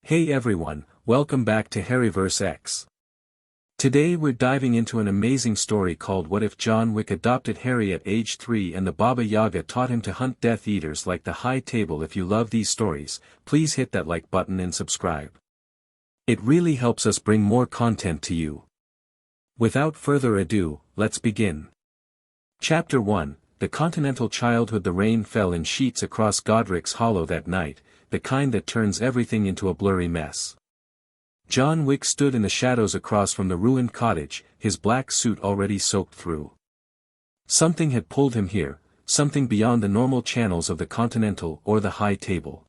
Hey everyone, welcome back to Harryverse X. Today we're diving into an amazing story called What If John Wick Adopted Harry at age 3 and the Baba Yaga Taught Him to Hunt Death Eaters Like the High Table. If you love these stories, please hit that like button and subscribe. It really helps us bring more content to you. Without further ado, let's begin. Chapter 1, The Continental Childhood. The rain fell in sheets across Godric's Hollow that night, the kind that turns everything into a blurry mess. John Wick stood in the shadows across from the ruined cottage, his black suit already soaked through. Something had pulled him here, something beyond the normal channels of the Continental or the High Table.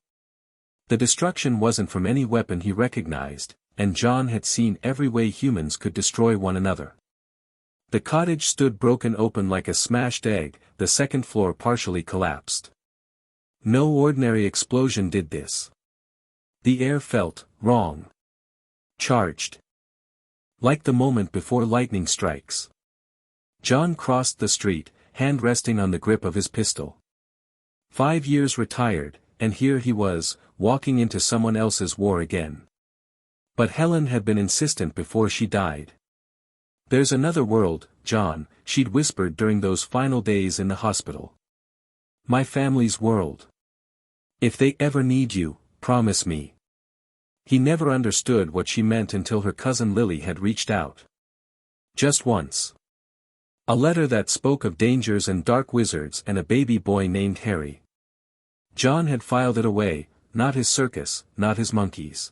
The destruction wasn't from any weapon he recognized, and John had seen every way humans could destroy one another. The cottage stood broken open like a smashed egg, the second floor partially collapsed. No ordinary explosion did this. The air felt wrong. Charged. Like the moment before lightning strikes. John crossed the street, hand resting on the grip of his pistol. 5 years retired, and here he was, walking into someone else's war again. But Helen had been insistent before she died. "There's another world, John," she'd whispered during those final days in the hospital. "My family's world. If they ever need you, promise me." He never understood what she meant until her cousin Lily had reached out. Just once. A letter that spoke of dangers and dark wizards and a baby boy named Harry. John had filed it away, not his circus, not his monkeys.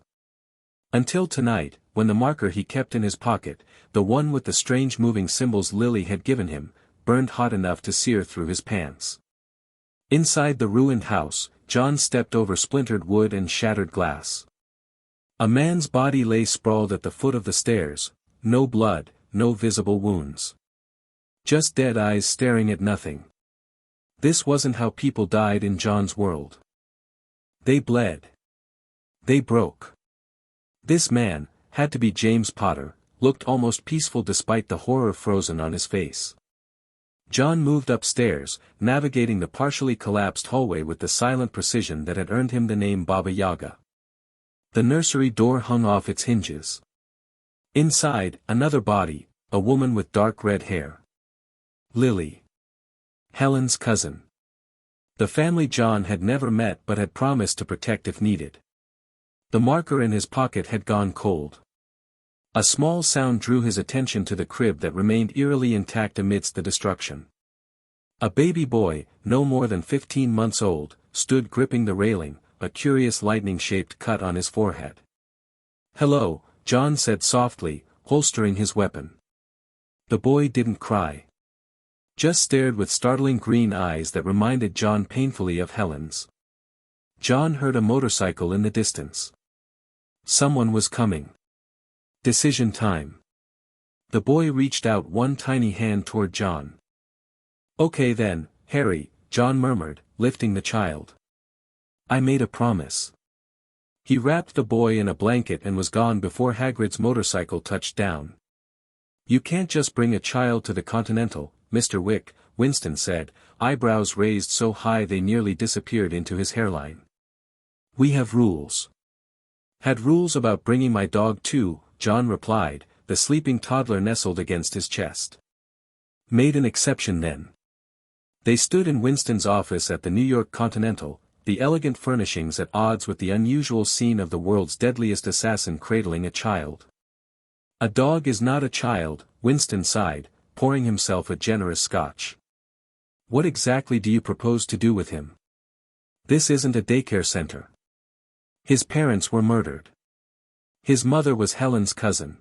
Until tonight, when the marker he kept in his pocket, the one with the strange moving symbols Lily had given him, burned hot enough to sear through his pants. Inside the ruined house, John stepped over splintered wood and shattered glass. A man's body lay sprawled at the foot of the stairs, no blood, no visible wounds. Just dead eyes staring at nothing. This wasn't how people died in John's world. They bled. They broke. This man, had to be James Potter, looked almost peaceful despite the horror frozen on his face. John moved upstairs, navigating the partially collapsed hallway with the silent precision that had earned him the name Baba Yaga. The nursery door hung off its hinges. Inside, another body, a woman with dark red hair. Lily. Helen's cousin. The family John had never met but had promised to protect if needed. The marker in his pocket had gone cold. A small sound drew his attention to the crib that remained eerily intact amidst the destruction. A baby boy, no more than 15 months old, stood gripping the railing, a curious lightning-shaped cut on his forehead. "Hello," John said softly, holstering his weapon. The boy didn't cry. Just stared with startling green eyes that reminded John painfully of Helen's. John heard a motorcycle in the distance. Someone was coming. Decision time. The boy reached out one tiny hand toward John. "Okay then, Harry," John murmured, lifting the child. "I made a promise." He wrapped the boy in a blanket and was gone before Hagrid's motorcycle touched down. "You can't just bring a child to the Continental, Mr. Wick," Winston said, eyebrows raised so high they nearly disappeared into his hairline. "We have rules." "Had rules about bringing my dog too," John replied, the sleeping toddler nestled against his chest. "Made an exception then." They stood in Winston's office at the New York Continental, the elegant furnishings at odds with the unusual scene of the world's deadliest assassin cradling a child. "A dog is not a child," Winston sighed, pouring himself a generous scotch. "What exactly do you propose to do with him? This isn't a daycare center." "His parents were murdered. His mother was Helen's cousin."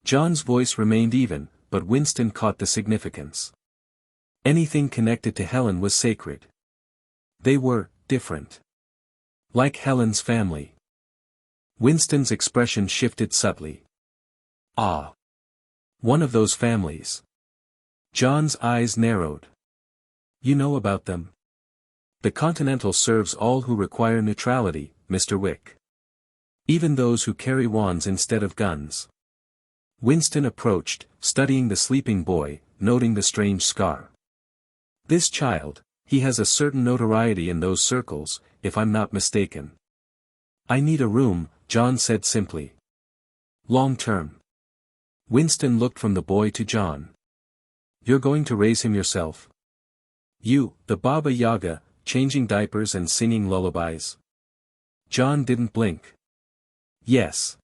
John's voice remained even, but Winston caught the significance. Anything connected to Helen was sacred. They were different. Like Helen's family. Winston's expression shifted subtly. "Ah. One of those families." John's eyes narrowed. "You know about them?" "The Continental serves all who require neutrality, Mr. Wick. Even those who carry wands instead of guns." Winston approached, studying the sleeping boy, noting the strange scar. "This child, he has a certain notoriety in those circles, if I'm not mistaken." "I need a room," John said simply. Long term. Winston looked from the boy to John. You're going to raise him yourself? You, the Baba Yaga, changing diapers and singing lullabies? John didn't blink. Yes.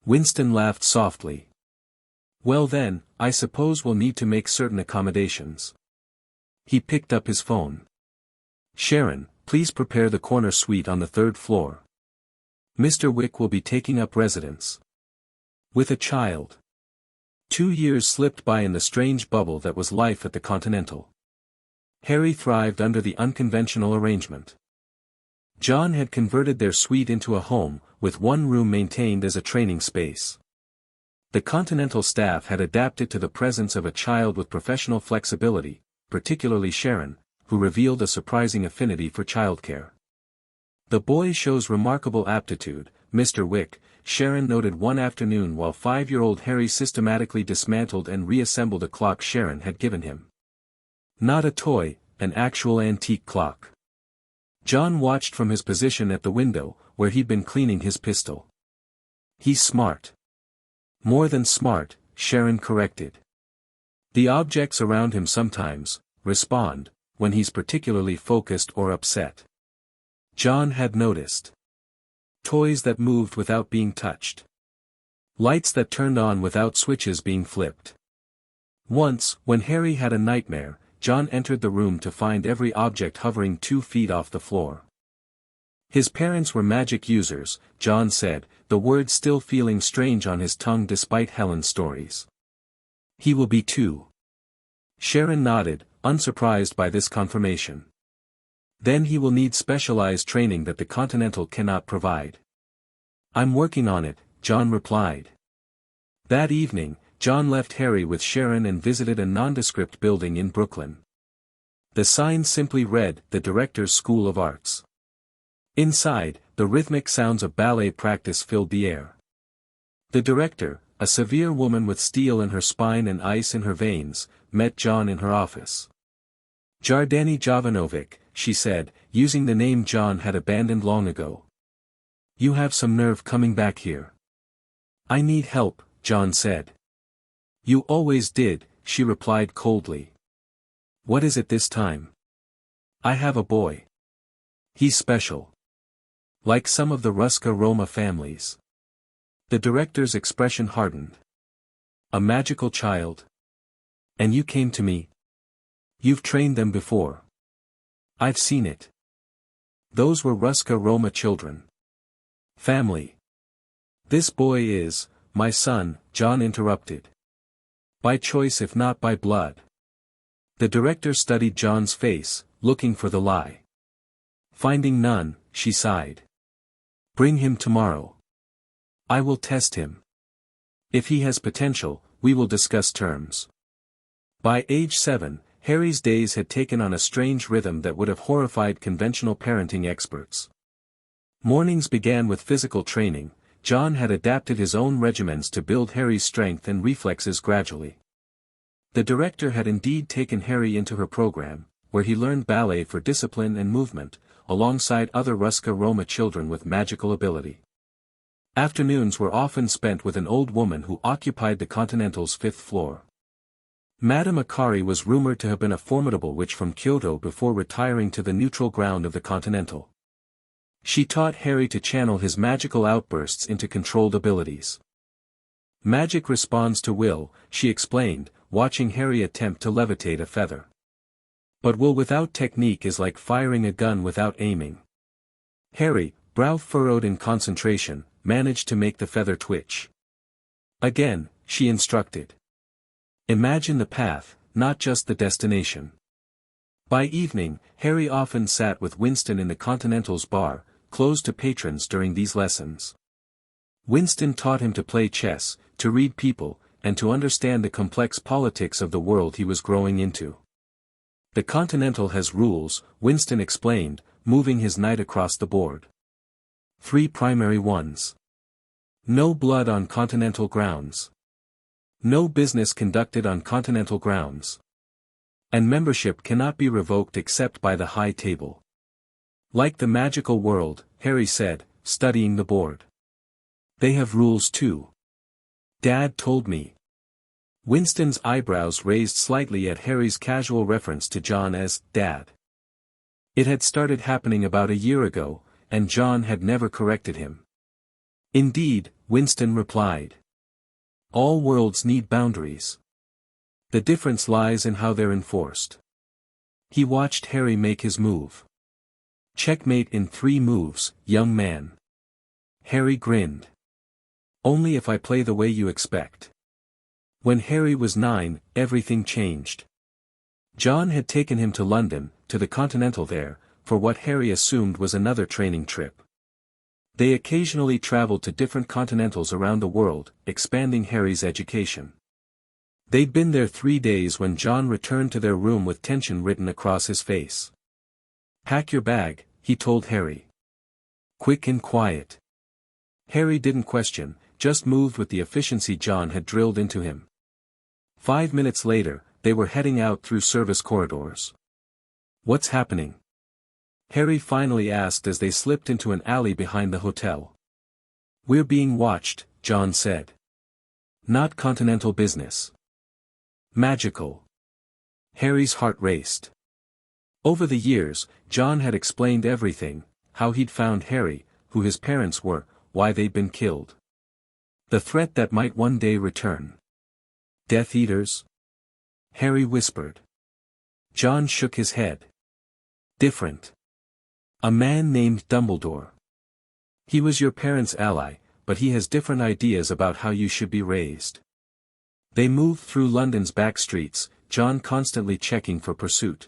Winston laughed softly. Well then, I suppose we'll need to make certain accommodations. He picked up his phone. Sharon, please prepare the corner suite on the 3rd floor. Mr. Wick will be taking up residence. With a child. 2 years slipped by in the strange bubble that was life at the Continental. Harry thrived under the unconventional arrangement. John had converted their suite into a home, with one room maintained as a training space. The Continental staff had adapted to the presence of a child with professional flexibility, particularly Sharon, who revealed a surprising affinity for childcare. The boy shows remarkable aptitude, Mr. Wick, Sharon noted one afternoon while 5-year-old Harry systematically dismantled and reassembled a clock Sharon had given him. Not a toy, an actual antique clock. John watched from his position at the window, where he'd been cleaning his pistol. He's smart. More than smart, Sharon corrected. The objects around him sometimes respond when he's particularly focused or upset. John had noticed. Toys that moved without being touched. Lights that turned on without switches being flipped. Once, when Harry had a nightmare, John entered the room to find every object hovering 2 feet off the floor. His parents were magic users, John said, the word still feeling strange on his tongue despite Helen's stories. He will be too. Sharon nodded, unsurprised by this confirmation. Then he will need specialized training that the Continental cannot provide. I'm working on it, John replied. That evening, John left Harry with Sharon and visited a nondescript building in Brooklyn. The sign simply read, the Director's School of Arts. Inside, the rhythmic sounds of ballet practice filled the air. The director, a severe woman with steel in her spine and ice in her veins, met John in her office. Jardani Jovanovic, she said, using the name John had abandoned long ago. You have some nerve coming back here. I need help, John said. You always did, she replied coldly. What is it this time? I have a boy. He's special. Like some of the Ruska Roma families. The director's expression hardened. A magical child? And you came to me? You've trained them before. I've seen it. Those were Ruska Roma children. Family. This boy is, my son, John interrupted. By choice if not by blood. The director studied John's face, looking for the lie. Finding none, she sighed. Bring him tomorrow. I will test him. If he has potential, we will discuss terms. By age 7, Harry's days had taken on a strange rhythm that would have horrified conventional parenting experts. Mornings began with physical training. John had adapted his own regimens to build Harry's strength and reflexes gradually. The director had indeed taken Harry into her program, where he learned ballet for discipline and movement, alongside other Ruska Roma children with magical ability. Afternoons were often spent with an old woman who occupied the Continental's 5th floor. Madame Akari was rumored to have been a formidable witch from Kyoto before retiring to the neutral ground of the Continental. She taught Harry to channel his magical outbursts into controlled abilities. Magic responds to will, she explained, watching Harry attempt to levitate a feather. But will without technique is like firing a gun without aiming. Harry, brow furrowed in concentration, managed to make the feather twitch. Again, she instructed. Imagine the path, not just the destination. By evening, Harry often sat with Winston in the Continental's bar, closed to patrons during these lessons. Winston taught him to play chess, to read people, and to understand the complex politics of the world he was growing into. The Continental has rules, Winston explained, moving his knight across the board. 3 primary ones. No blood on Continental grounds. No business conducted on Continental grounds. And membership cannot be revoked except by the High Table. Like the magical world, Harry said, studying the board. They have rules too. Dad told me. Winston's eyebrows raised slightly at Harry's casual reference to John as Dad. It had started happening about a year ago, and John had never corrected him. Indeed, Winston replied. All worlds need boundaries. The difference lies in how they're enforced. He watched Harry make his move. Checkmate in 3 moves, young man. Harry grinned. Only if I play the way you expect. When Harry was 9, everything changed. John had taken him to London, to the Continental there, for what Harry assumed was another training trip. They occasionally traveled to different continentals around the world, expanding Harry's education. They'd been there 3 days when John returned to their room with tension written across his face. Pack your bag, he told Harry. Quick and quiet. Harry didn't question, just moved with the efficiency John had drilled into him. 5 minutes later, they were heading out through service corridors. What's happening? Harry finally asked as they slipped into an alley behind the hotel. We're being watched, John said. Not continental business. Magical. Harry's heart raced. Over the years, John had explained everything, how he'd found Harry, who his parents were, why they'd been killed. The threat that might one day return. Death Eaters? Harry whispered. John shook his head. Different. A man named Dumbledore. He was your parents' ally, but he has different ideas about how you should be raised. They moved through London's back streets, John constantly checking for pursuit.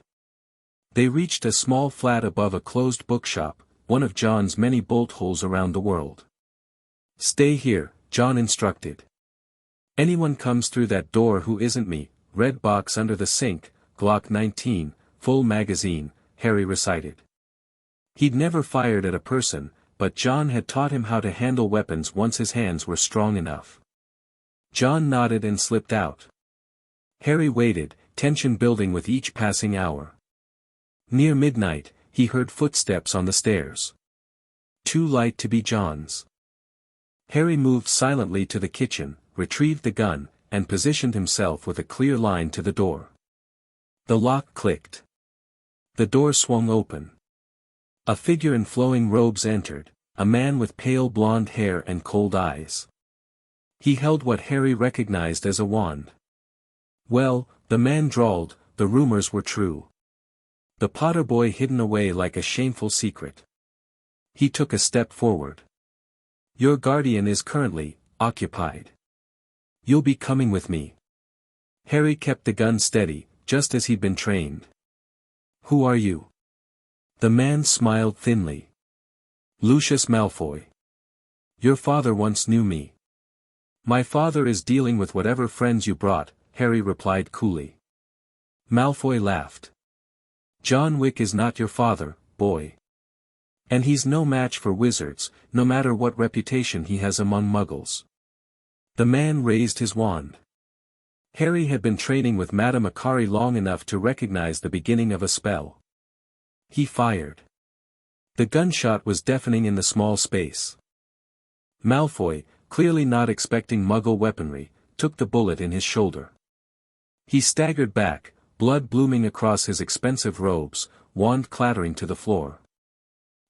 They reached a small flat above a closed bookshop, one of John's many bolt holes around the world. Stay here, John instructed. Anyone comes through that door who isn't me, red box under the sink, Glock 19, full magazine, Harry recited. He'd never fired at a person, but John had taught him how to handle weapons once his hands were strong enough. John nodded and slipped out. Harry waited, tension building with each passing hour. Near midnight, he heard footsteps on the stairs. Too light to be John's. Harry moved silently to the kitchen, retrieved the gun, and positioned himself with a clear line to the door. The lock clicked. The door swung open. A figure in flowing robes entered, a man with pale blonde hair and cold eyes. He held what Harry recognized as a wand. Well, the man drawled, the rumors were true. The Potter boy hidden away like a shameful secret. He took a step forward. Your guardian is currently occupied. You'll be coming with me. Harry kept the gun steady, just as he'd been trained. Who are you? The man smiled thinly. Lucius Malfoy. Your father once knew me. My father is dealing with whatever friends you brought, Harry replied coolly. Malfoy laughed. John Wick is not your father, boy. And he's no match for wizards, no matter what reputation he has among muggles. The man raised his wand. Harry had been training with Madame Akari long enough to recognize the beginning of a spell. He fired. The gunshot was deafening in the small space. Malfoy, clearly not expecting muggle weaponry, took the bullet in his shoulder. He staggered back, blood blooming across his expensive robes, wand clattering to the floor.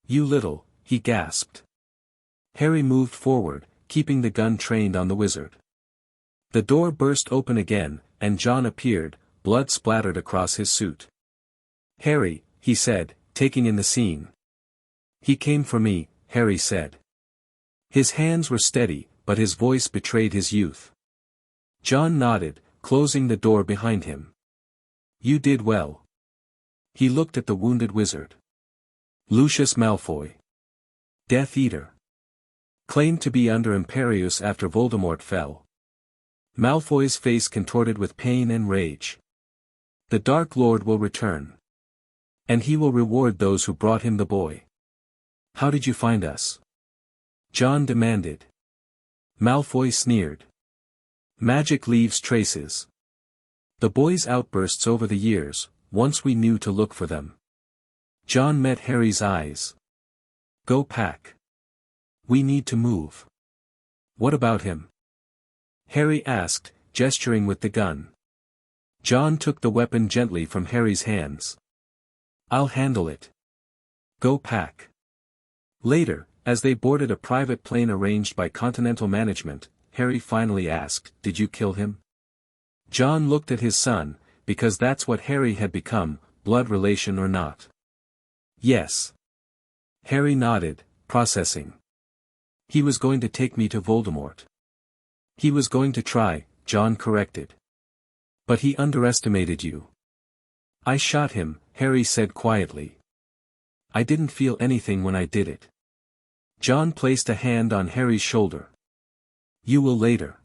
You little, he gasped. Harry moved forward, keeping the gun trained on the wizard. The door burst open again, and John appeared, blood splattered across his suit. Harry, he said, taking in the scene. He came for me, Harry said. His hands were steady, but his voice betrayed his youth. John nodded, closing the door behind him. You did well. He looked at the wounded wizard. Lucius Malfoy. Death Eater. Claimed to be under Imperius after Voldemort fell. Malfoy's face contorted with pain and rage. The Dark Lord will return. And he will reward those who brought him the boy. How did you find us? John demanded. Malfoy sneered. Magic leaves traces. The boy's outbursts over the years, once we knew to look for them. John met Harry's eyes. Go pack. We need to move. What about him? Harry asked, gesturing with the gun. John took the weapon gently from Harry's hands. I'll handle it. Go pack. Later, as they boarded a private plane arranged by Continental management, Harry finally asked, Did you kill him? John looked at his son, because that's what Harry had become, blood relation or not. Yes. Harry nodded, processing. He was going to take me to Voldemort. He was going to try, John corrected. But he underestimated you. I shot him, Harry said quietly. I didn't feel anything when I did it. John placed a hand on Harry's shoulder. You will later.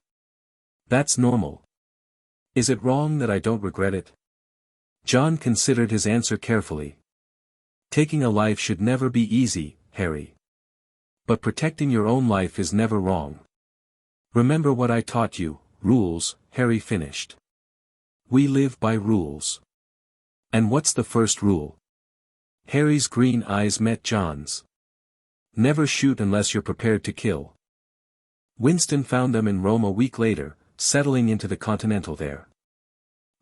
That's normal. Is it wrong that I don't regret it? John considered his answer carefully. Taking a life should never be easy, Harry. But protecting your own life is never wrong. Remember what I taught you, rules, Harry finished. We live by rules. And what's the first rule? Harry's green eyes met John's. Never shoot unless you're prepared to kill. Winston found them in Rome a week later, settling into the Continental there.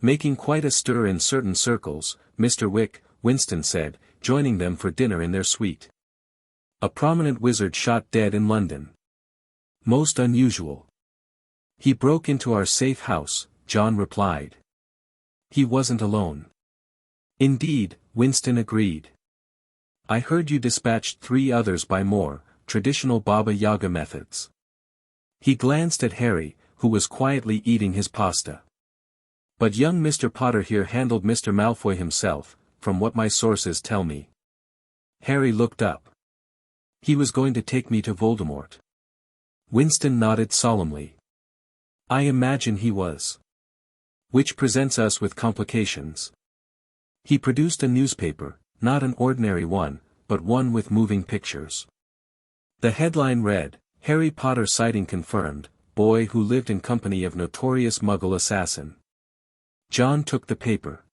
Making quite a stir in certain circles, Mr. Wick, Winston said, joining them for dinner in their suite. A prominent wizard shot dead in London. Most unusual. He broke into our safe house, John replied. He wasn't alone. Indeed, Winston agreed. I heard you dispatched 3 others by more, traditional Baba Yaga methods. He glanced at Harry, who was quietly eating his pasta. But young Mr. Potter here handled Mr. Malfoy himself, from what my sources tell me. Harry looked up. He was going to take me to Voldemort. Winston nodded solemnly. I imagine he was. Which presents us with complications. He produced a newspaper, not an ordinary one, but one with moving pictures. The headline read, Harry Potter sighting confirmed, boy who lived in company of notorious Muggle assassin. John took the paper.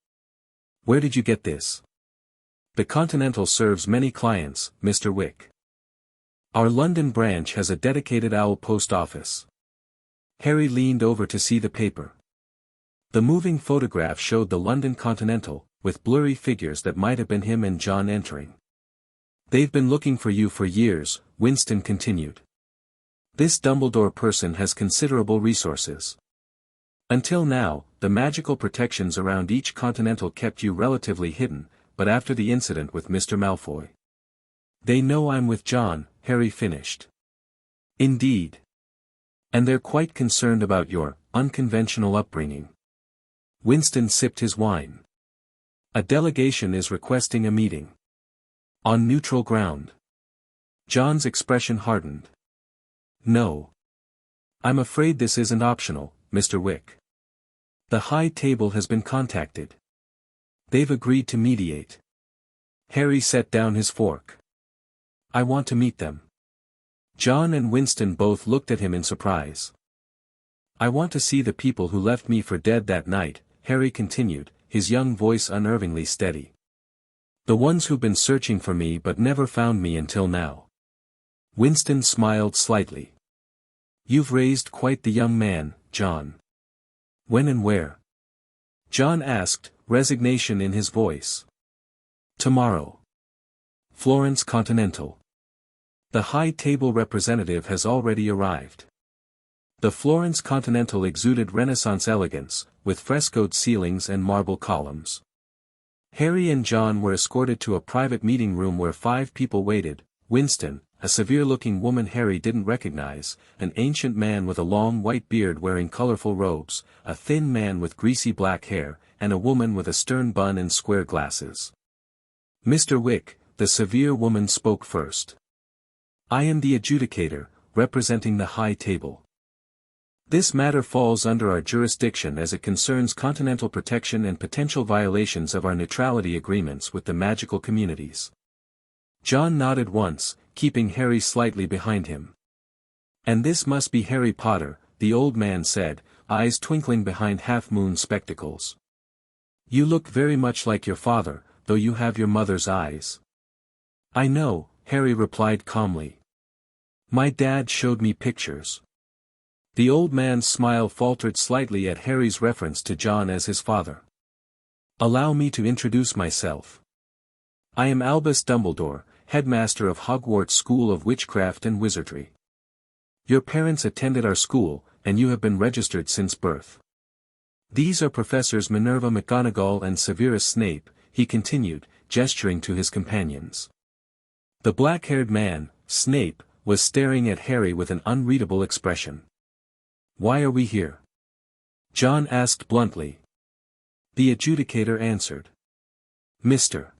Where did you get this? The Continental serves many clients, Mr. Wick. Our London branch has a dedicated owl post office. Harry leaned over to see the paper. The moving photograph showed the London Continental, with blurry figures that might have been him and John entering. They've been looking for you for years, Winston continued. This Dumbledore person has considerable resources. Until now, the magical protections around each Continental kept you relatively hidden, but after the incident with Mr. Malfoy. They know I'm with John, Harry finished. Indeed. And they're quite concerned about your unconventional upbringing. Winston sipped his wine. A delegation is requesting a meeting. On neutral ground. John's expression hardened. No. I'm afraid this isn't optional, Mr. Wick. The High Table has been contacted. They've agreed to mediate. Harry set down his fork. I want to meet them. John and Winston both looked at him in surprise. I want to see the people who left me for dead that night, Harry continued, his young voice unnervingly steady. The ones who've been searching for me but never found me until now. Winston smiled slightly. You've raised quite the young man, John. When and where? John asked, resignation in his voice. Tomorrow. Florence Continental. The High Table representative has already arrived. The Florence Continental exuded Renaissance elegance, with frescoed ceilings and marble columns. Harry and John were escorted to a private meeting room where 5 people waited, Winston, a severe-looking woman Harry didn't recognize, an ancient man with a long white beard wearing colorful robes, a thin man with greasy black hair, and a woman with a stern bun and square glasses. Mr. Wick, the severe woman spoke first. I am the adjudicator, representing the High Table. This matter falls under our jurisdiction as it concerns continental protection and potential violations of our neutrality agreements with the magical communities. John nodded once, keeping Harry slightly behind him. And this must be Harry Potter, the old man said, eyes twinkling behind half-moon spectacles. You look very much like your father, though you have your mother's eyes. I know, Harry replied calmly. My dad showed me pictures. The old man's smile faltered slightly at Harry's reference to John as his father. "Allow me to introduce myself. I am Albus Dumbledore, headmaster of Hogwarts School of Witchcraft and Wizardry. Your parents attended our school, and you have been registered since birth. These are Professors Minerva McGonagall and Severus Snape," he continued, gesturing to his companions. The black-haired man, Snape, was staring at Harry with an unreadable expression. "Why are we here?" John asked bluntly. The adjudicator answered. "Mr.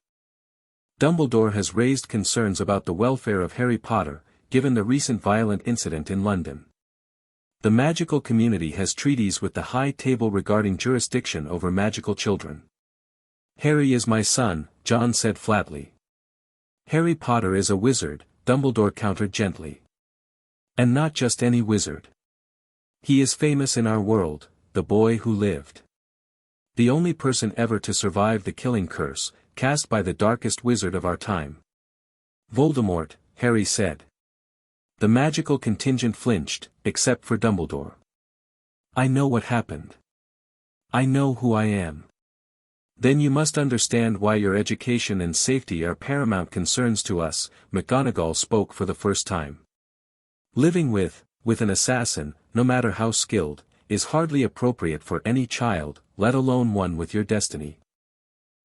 Dumbledore has raised concerns about the welfare of Harry Potter, given the recent violent incident in London. The magical community has treaties with the High Table regarding jurisdiction over magical children." "Harry is my son," John said flatly. "Harry Potter is a wizard," Dumbledore countered gently. "And not just any wizard. He is famous in our world, the boy who lived. The only person ever to survive the killing curse, cast by the darkest wizard of our time." "Voldemort," Harry said. The magical contingent flinched, except for Dumbledore. "I know what happened. I know who I am." "Then you must understand why your education and safety are paramount concerns to us," McGonagall spoke for the first time. "Living with an assassin, no matter how skilled, is hardly appropriate for any child, let alone one with your destiny."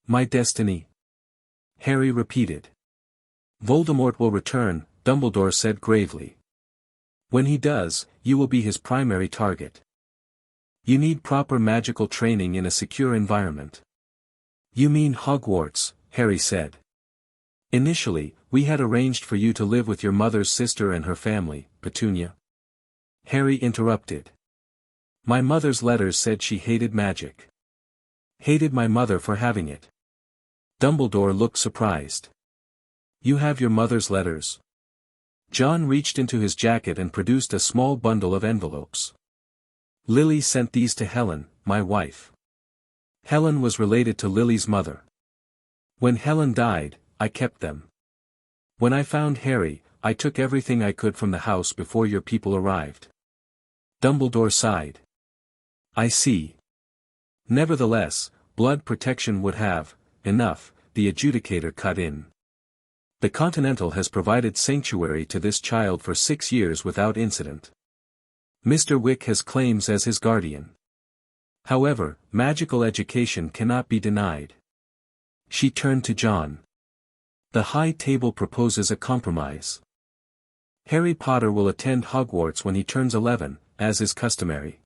"My destiny?" Harry repeated. "Voldemort will return," Dumbledore said gravely. "When he does, you will be his primary target. You need proper magical training in a secure environment." "You mean Hogwarts," Harry said. "Initially, we had arranged for you to live with your mother's sister and her family, Petunia." Harry interrupted. "My mother's letters said she hated magic." "Hated my mother for having it." Dumbledore looked surprised. "You have your mother's letters?" John reached into his jacket and produced a small bundle of envelopes. "Lily sent these to Helen, my wife. Helen was related to Lily's mother. When Helen died, I kept them. When I found Harry, I took everything I could from the house before your people arrived." Dumbledore sighed. "I see. Nevertheless, blood protection would have, enough," the adjudicator cut in. "The Continental has provided sanctuary to this child for 6 years without incident. Mr. Wick has claims as his guardian. However, magical education cannot be denied." She turned to John. "The High Table proposes a compromise. Harry Potter will attend Hogwarts when he turns 11, as is customary.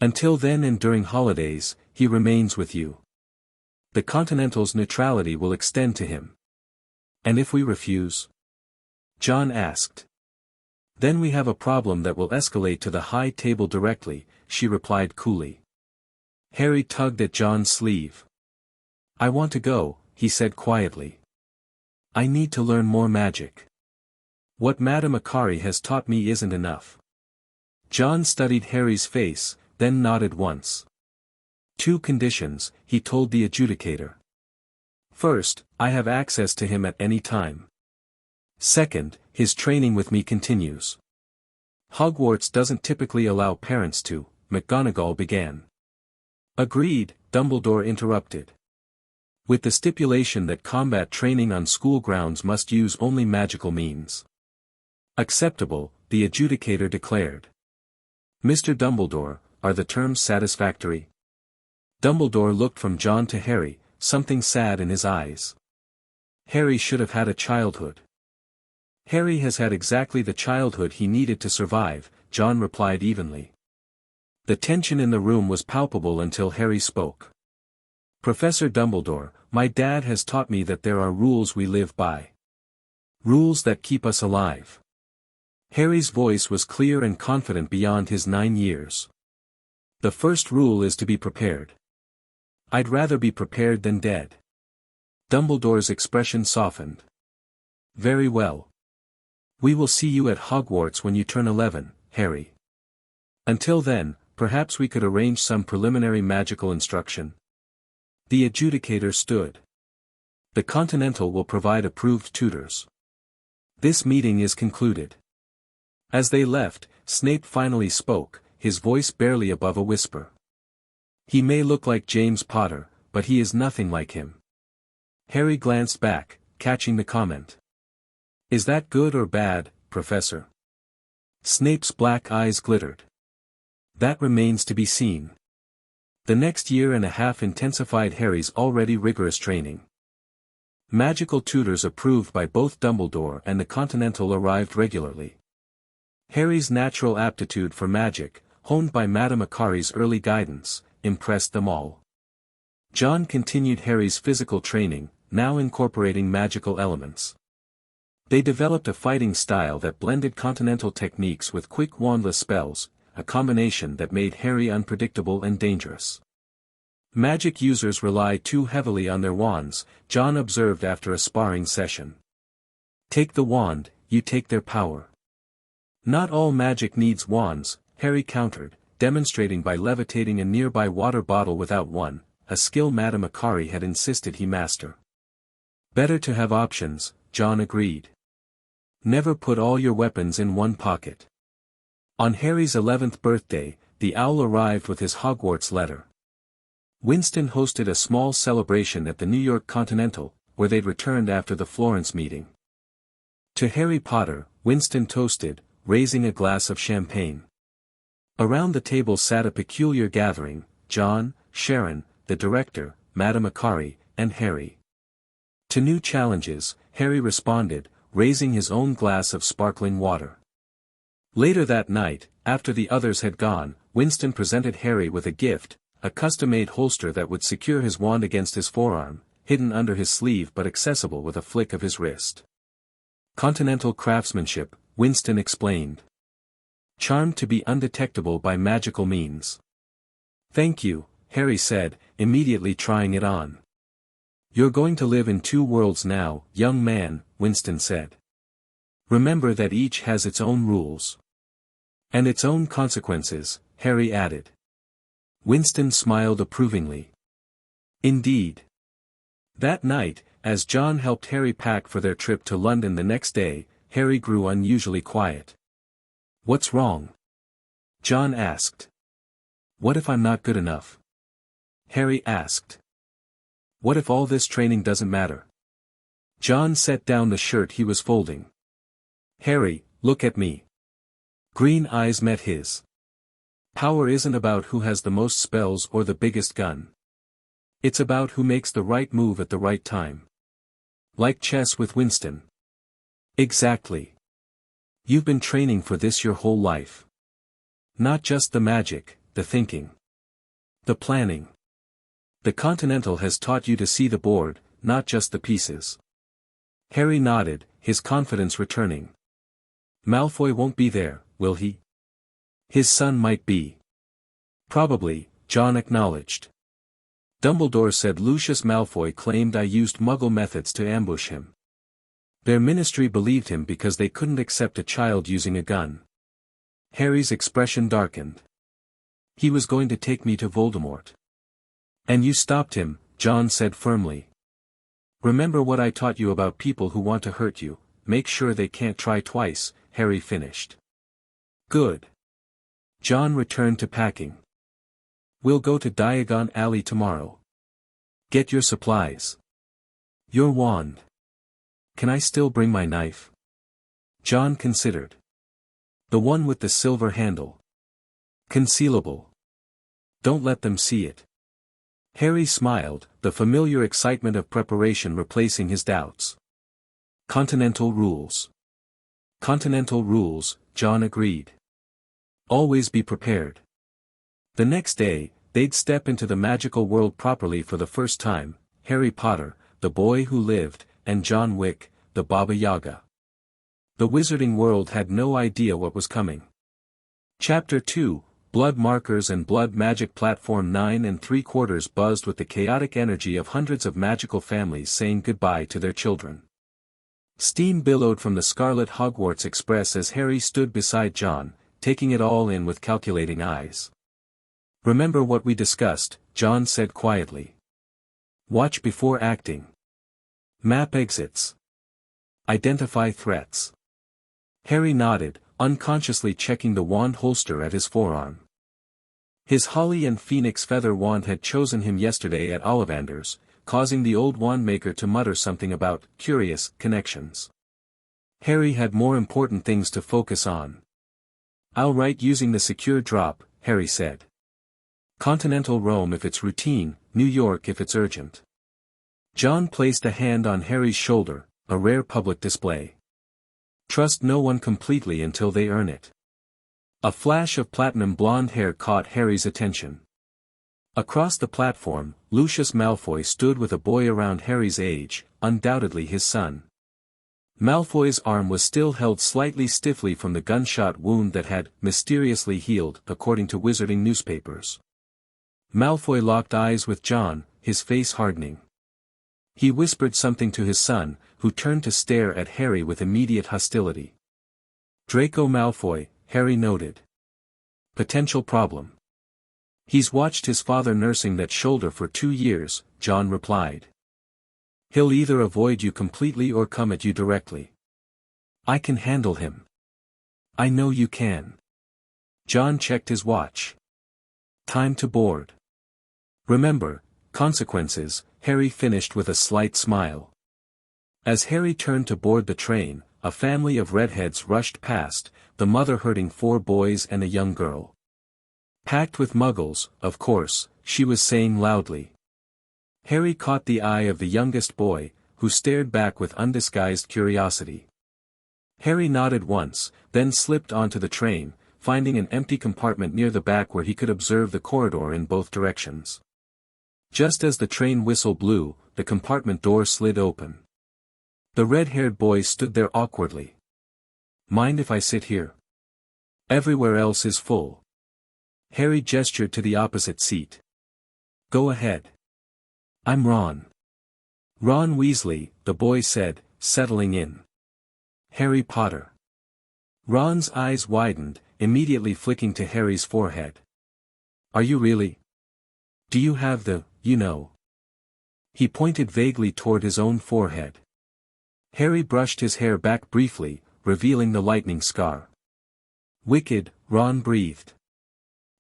Until then and during holidays, he remains with you. The Continental's neutrality will extend to him." "And if we refuse?" John asked. "Then we have a problem that will escalate to the High Table directly," she replied coolly. Harry tugged at John's sleeve. "I want to go," he said quietly. "I need to learn more magic. What Madame Akari has taught me isn't enough." John studied Harry's face, then nodded once. "2 conditions," he told the adjudicator. "First, I have access to him at any time. Second, his training with me continues." "Hogwarts doesn't typically allow parents to," McGonagall began. "Agreed," Dumbledore interrupted. "With the stipulation that combat training on school grounds must use only magical means." "Acceptable," the adjudicator declared. "Mr. Dumbledore, are the terms satisfactory?" Dumbledore looked from John to Harry, something sad in his eyes. "Harry should have had a childhood." "Harry has had exactly the childhood he needed to survive," John replied evenly. The tension in the room was palpable until Harry spoke. "Professor Dumbledore, my dad has taught me that there are rules we live by. Rules that keep us alive." Harry's voice was clear and confident beyond his 9 years. "The first rule is to be prepared. I'd rather be prepared than dead." Dumbledore's expression softened. "Very well. We will see you at Hogwarts when you turn 11, Harry. Until then, perhaps we could arrange some preliminary magical instruction." The adjudicator stood. "The Continental will provide approved tutors. This meeting is concluded." As they left, Snape finally spoke, his voice barely above a whisper. He may look like James Potter, but he is nothing like him. Harry glanced back, catching the comment. Is that good or bad, Professor? Snape's black eyes glittered. That remains to be seen. The next year and a half intensified Harry's already rigorous training. Magical tutors approved by both Dumbledore and the Continental arrived regularly. Harry's natural aptitude for magic, honed by Madame Akari's early guidance, impressed them all. John continued Harry's physical training, now incorporating magical elements. They developed a fighting style that blended continental techniques with quick wandless spells, a combination that made Harry unpredictable and dangerous. Magic users rely too heavily on their wands, John observed after a sparring session. Take the wand, you take their power. Not all magic needs wands, Harry countered, demonstrating by levitating a nearby water bottle without one, a skill Madame Akari had insisted he master. Better to have options, John agreed. Never put all your weapons in one pocket. On Harry's 11th birthday, the owl arrived with his Hogwarts letter. Winston hosted a small celebration at the New York Continental, where they'd returned after the Florence meeting. To Harry Potter, Winston toasted, raising a glass of champagne. Around the table sat a peculiar gathering, John, Sharon, the director, Madame Akari, and Harry. To new challenges, Harry responded, raising his own glass of sparkling water. Later that night, after the others had gone, Winston presented Harry with a gift, a custom-made holster that would secure his wand against his forearm, hidden under his sleeve but accessible with a flick of his wrist. Continental craftsmanship, Winston explained. Charmed to be undetectable by magical means. Thank you, Harry said, immediately trying it on. You're going to live in two worlds now, young man, Winston said. Remember that each has its own rules. And its own consequences, Harry added. Winston smiled approvingly. Indeed. That night, as John helped Harry pack for their trip to London the next day, Harry grew unusually quiet. What's wrong? John asked. What if I'm not good enough? Harry asked. What if all this training doesn't matter? John set down the shirt he was folding. Harry, look at me. Green eyes met his. Power isn't about who has the most spells or the biggest gun. It's about who makes the right move at the right time. Like chess with Winston. Exactly. You've been training for this your whole life. Not just the magic, the thinking. The planning. The Continental has taught you to see the board, not just the pieces. Harry nodded, his confidence returning. Malfoy won't be there, will he? His son might be. Probably, John acknowledged. Dumbledore said Lucius Malfoy claimed I used Muggle methods to ambush him. Their ministry believed him because they couldn't accept a child using a gun. Harry's expression darkened. He was going to take me to Voldemort. And you stopped him, John said firmly. Remember what I taught you about people who want to hurt you, make sure they can't try twice, Harry finished. Good. John returned to packing. We'll go to Diagon Alley tomorrow. Get your supplies. Your wand. Can I still bring my knife? John considered. The one with the silver handle. Concealable. Don't let them see it. Harry smiled, the familiar excitement of preparation replacing his doubts. Continental rules. Continental rules, John agreed. Always be prepared. The next day, they'd step into the magical world properly for the first time, Harry Potter, the boy who lived, and John Wick, the Baba Yaga. The wizarding world had no idea what was coming. Chapter 2, Blood Markers and Blood Magic. Platform 9 3/4 buzzed with the chaotic energy of hundreds of magical families saying goodbye to their children. Steam billowed from the scarlet Hogwarts Express as Harry stood beside John, taking it all in with calculating eyes. Remember what we discussed, John said quietly. Watch before acting. Map exits. Identify threats. Harry nodded, unconsciously checking the wand holster at his forearm. His holly and phoenix feather wand had chosen him yesterday at Ollivander's, causing the old wand-maker to mutter something about curious connections. Harry had more important things to focus on. "I'll write using the secure drop," Harry said. "Continental Rome if it's routine, New York if it's urgent." John placed a hand on Harry's shoulder, a rare public display. "Trust no one completely until they earn it." A flash of platinum blonde hair caught Harry's attention. Across the platform, Lucius Malfoy stood with a boy around Harry's age, undoubtedly his son. Malfoy's arm was still held slightly stiffly from the gunshot wound that had mysteriously healed, according to wizarding newspapers. Malfoy locked eyes with John, his face hardening. He whispered something to his son, who turned to stare at Harry with immediate hostility. "Draco Malfoy," Harry noted. "Potential problem." "He's watched his father nursing that shoulder for 2 years, John replied. "He'll either avoid you completely or come at you directly." "I can handle him." "I know you can." John checked his watch. "Time to board." "Remember, consequences," Harry finished with a slight smile. As Harry turned to board the train, a family of redheads rushed past, the mother herding 4 boys and a young girl. "Packed with muggles, of course," she was saying loudly. Harry caught the eye of the youngest boy, who stared back with undisguised curiosity. Harry nodded once, then slipped onto the train, finding an empty compartment near the back where he could observe the corridor in both directions. Just as the train whistle blew, the compartment door slid open. The red-haired boy stood there awkwardly. "Mind if I sit here? Everywhere else is full." Harry gestured to the opposite seat. "Go ahead." "I'm Ron." "Ron Weasley," the boy said, settling in. "Harry Potter." Ron's eyes widened, immediately flicking to Harry's forehead. "Are you really? Do you have the, you know?" He pointed vaguely toward his own forehead. Harry brushed his hair back briefly, revealing the lightning scar. "Wicked," Ron breathed.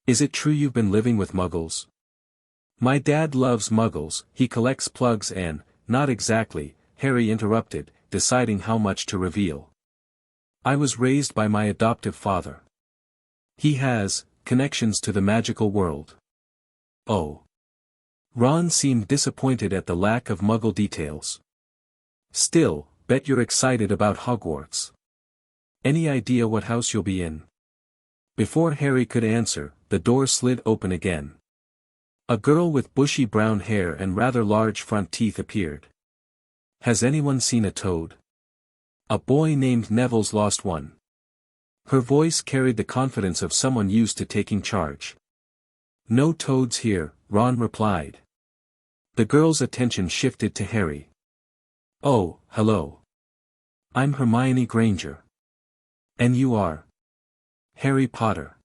"Is it true you've been living with muggles?" "My dad loves muggles, he collects plugs and—" "Not exactly," Harry interrupted, deciding how much to reveal. "I was raised by my adoptive father. He has connections to the magical world." "Oh." Ron seemed disappointed at the lack of muggle details. "Still, bet you're excited about Hogwarts. Any idea what house you'll be in?" Before Harry could answer, the door slid open again. A girl with bushy brown hair and rather large front teeth appeared. "Has anyone seen a toad? A boy named Neville's lost one." Her voice carried the confidence of someone used to taking charge. "No toads here," Ron replied. The girl's attention shifted to Harry. "Oh, hello. I'm Hermione Granger. And you are?" "Harry Potter."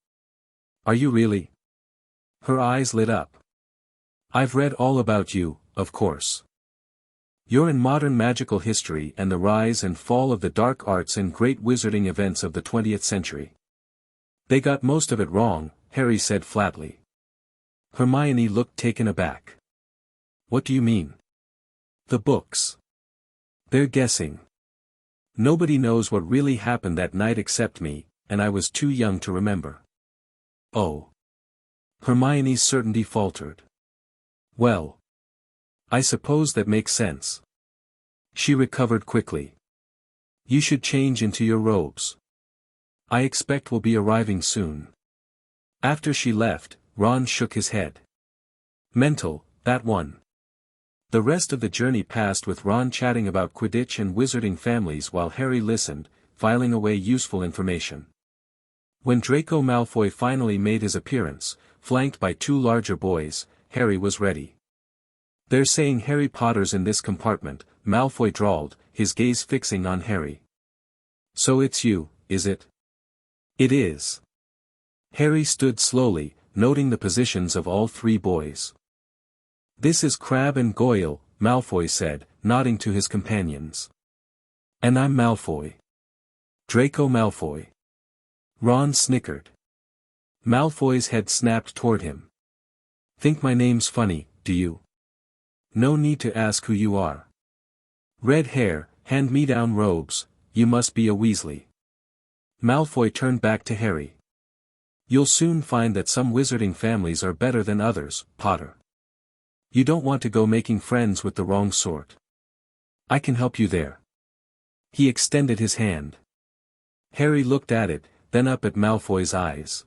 "Are you really?" Her eyes lit up. "I've read all about you, of course. You're in modern magical history and the rise and fall of the dark arts and great wizarding events of the 20th century." "They got most of it wrong," Harry said flatly. Hermione looked taken aback. "What do you mean?" "The books. They're guessing. Nobody knows what really happened that night except me, and I was too young to remember." "Oh." Hermione's certainty faltered. "Well. I suppose that makes sense." She recovered quickly. "You should change into your robes. I expect we'll be arriving soon." After she left, Ron shook his head. "Mental, that one." The rest of the journey passed with Ron chatting about Quidditch and wizarding families while Harry listened, filing away useful information. When Draco Malfoy finally made his appearance, flanked by 2 larger boys, Harry was ready. "They're saying Harry Potter's in this compartment," Malfoy drawled, his gaze fixing on Harry. "So it's you, is it?" "It is." Harry stood slowly, noting the positions of all 3 boys. "This is Crabbe and Goyle," Malfoy said, nodding to his companions. "And I'm Malfoy. Draco Malfoy." Ron snickered. Malfoy's head snapped toward him. Think my name's funny, do you? No need to ask who you are. Red hair, hand-me-down robes, you must be a Weasley. Malfoy turned back to Harry. You'll soon find that some wizarding families are better than others, Potter. You don't want to go making friends with the wrong sort. I can help you there. He extended his hand. Harry looked at it, then up at Malfoy's eyes.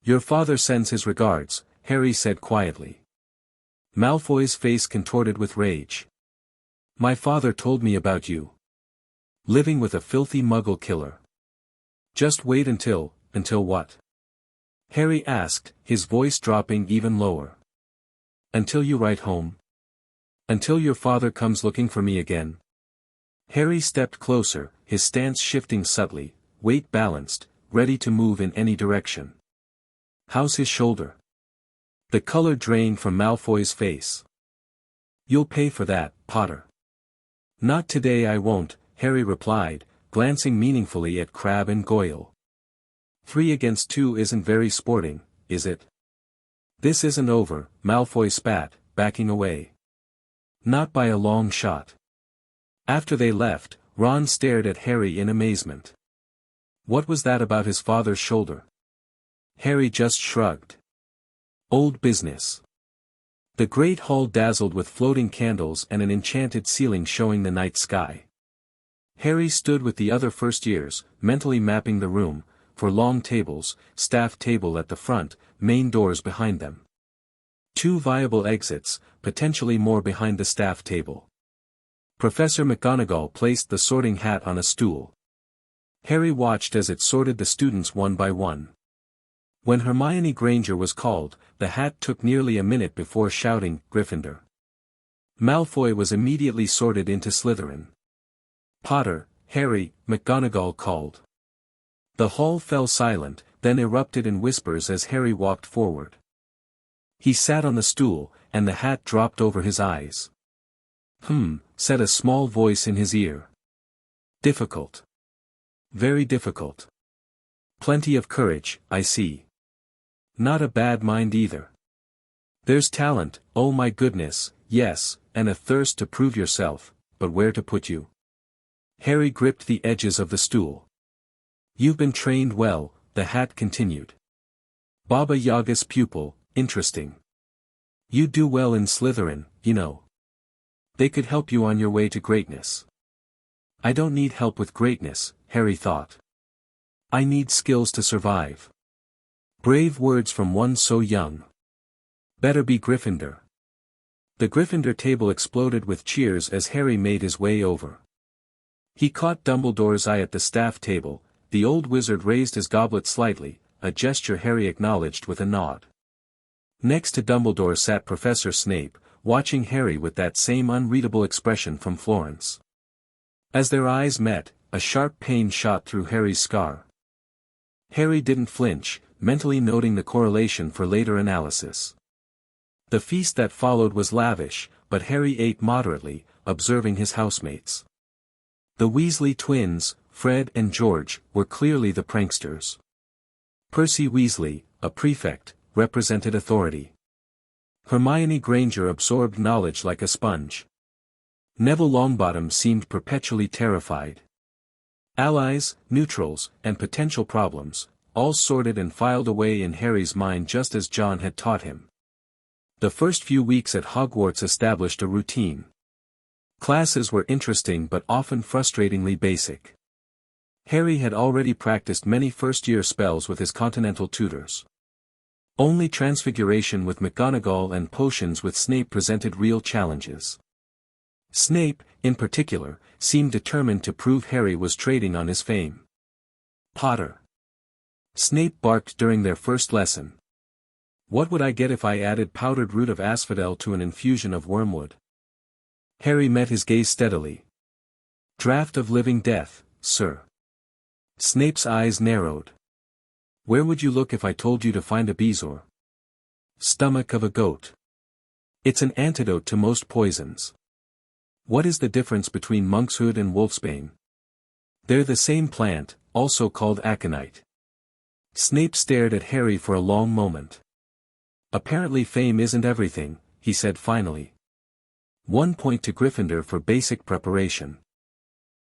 Your father sends his regards, Harry said quietly. Malfoy's face contorted with rage. My father told me about you. Living with a filthy muggle killer. Just wait until what? Harry asked, his voice dropping even lower. Until you write home? Until your father comes looking for me again? Harry stepped closer, his stance shifting subtly, weight balanced, ready to move in any direction. How's his shoulder? The color drained from Malfoy's face. You'll pay for that, Potter. Not today I won't, Harry replied, glancing meaningfully at Crabbe and Goyle. 3 against 2 isn't very sporting, is it? This isn't over, Malfoy spat, backing away. Not by a long shot. After they left, Ron stared at Harry in amazement. What was that about his father's shoulder? Harry just shrugged. Old business. The great hall dazzled with floating candles and an enchanted ceiling showing the night sky. Harry stood with the other first years, mentally mapping the room, for long tables, staff table at the front, main doors behind them. 2 viable exits, potentially more behind the staff table. Professor McGonagall placed the sorting hat on a stool. Harry watched as it sorted the students one by one. When Hermione Granger was called, the hat took nearly a minute before shouting, Gryffindor. Malfoy was immediately sorted into Slytherin. Potter, Harry, McGonagall called. The hall fell silent, then erupted in whispers as Harry walked forward. He sat on the stool, and the hat dropped over his eyes. Said a small voice in his ear. Difficult. Very difficult. Plenty of courage, I see. Not a bad mind either. There's talent, oh my goodness, yes, and a thirst to prove yourself, but where to put you? Harry gripped the edges of the stool. You've been trained well, the hat continued. Baba Yaga's pupil, interesting. You do well in Slytherin, you know. They could help you on your way to greatness. I don't need help with greatness, Harry thought. I need skills to survive. Brave words from one so young. Better be Gryffindor. The Gryffindor table exploded with cheers as Harry made his way over. He caught Dumbledore's eye at the staff table. The old wizard raised his goblet slightly, a gesture Harry acknowledged with a nod. Next to Dumbledore sat Professor Snape, watching Harry with that same unreadable expression from Florence. As their eyes met, a sharp pain shot through Harry's scar. Harry didn't flinch, mentally noting the correlation for later analysis. The feast that followed was lavish, but Harry ate moderately, observing his housemates. The Weasley twins, Fred and George, were clearly the pranksters. Percy Weasley, a prefect, represented authority. Hermione Granger absorbed knowledge like a sponge. Neville Longbottom seemed perpetually terrified. Allies, neutrals, and potential problems, all sorted and filed away in Harry's mind just as John had taught him. The first few weeks at Hogwarts established a routine. Classes were interesting but often frustratingly basic. Harry had already practiced many first-year spells with his continental tutors. Only Transfiguration with McGonagall and potions with Snape presented real challenges. Snape, in particular, seemed determined to prove Harry was trading on his fame. Potter. Snape barked during their first lesson. What would I get if I added powdered root of asphodel to an infusion of wormwood? Harry met his gaze steadily. Draught of living death, sir. Snape's eyes narrowed. Where would you look if I told you to find a bezoar? Stomach of a goat. It's an antidote to most poisons. What is the difference between monkshood and wolfsbane? They're the same plant, also called aconite. Snape stared at Harry for a long moment. Apparently fame isn't everything, he said finally. 1 point to Gryffindor for basic preparation.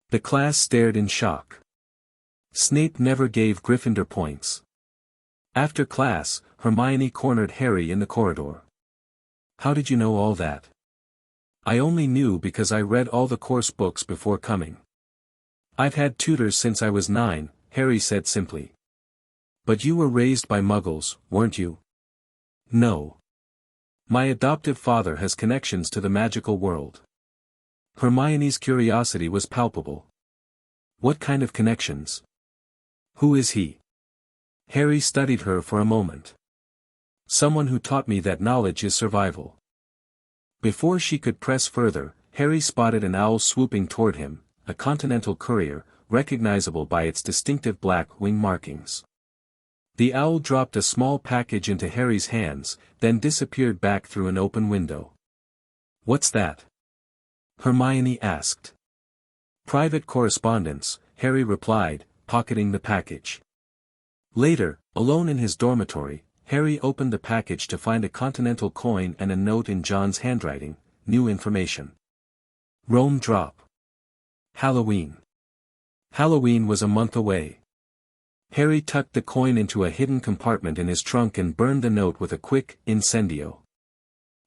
The class stared in shock. Snape never gave Gryffindor points. After class, Hermione cornered Harry in the corridor. How did you know all that? I only knew because I read all the course books before coming. I've had tutors since I was 9, Harry said simply. But you were raised by Muggles, weren't you? No. My adoptive father has connections to the magical world. Hermione's curiosity was palpable. What kind of connections? Who is he? Harry studied her for a moment. Someone who taught me that knowledge is survival. Before she could press further, Harry spotted an owl swooping toward him, a continental courier, recognizable by its distinctive black wing markings. The owl dropped a small package into Harry's hands, then disappeared back through an open window. What's that? Hermione asked. Private correspondence, Harry replied, pocketing the package. Later, alone in his dormitory, Harry opened the package to find a continental coin and a note in John's handwriting, new information. Rome drop. Halloween. Halloween was a month away. Harry tucked the coin into a hidden compartment in his trunk and burned the note with a quick incendio.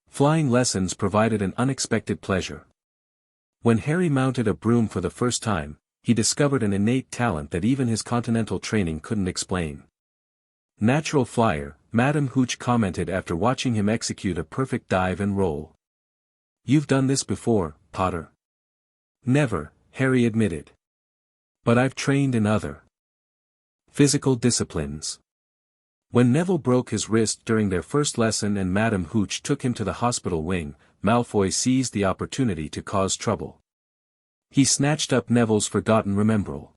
Flying lessons provided an unexpected pleasure. When Harry mounted a broom for the first time, he discovered an innate talent that even his continental training couldn't explain. Natural flyer, Madame Hooch commented after watching him execute a perfect dive and roll. You've done this before, Potter. Never, Harry admitted. But I've trained in other physical disciplines. When Neville broke his wrist during their first lesson and Madame Hooch took him to the hospital wing, Malfoy seized the opportunity to cause trouble. He snatched up Neville's forgotten remembrall.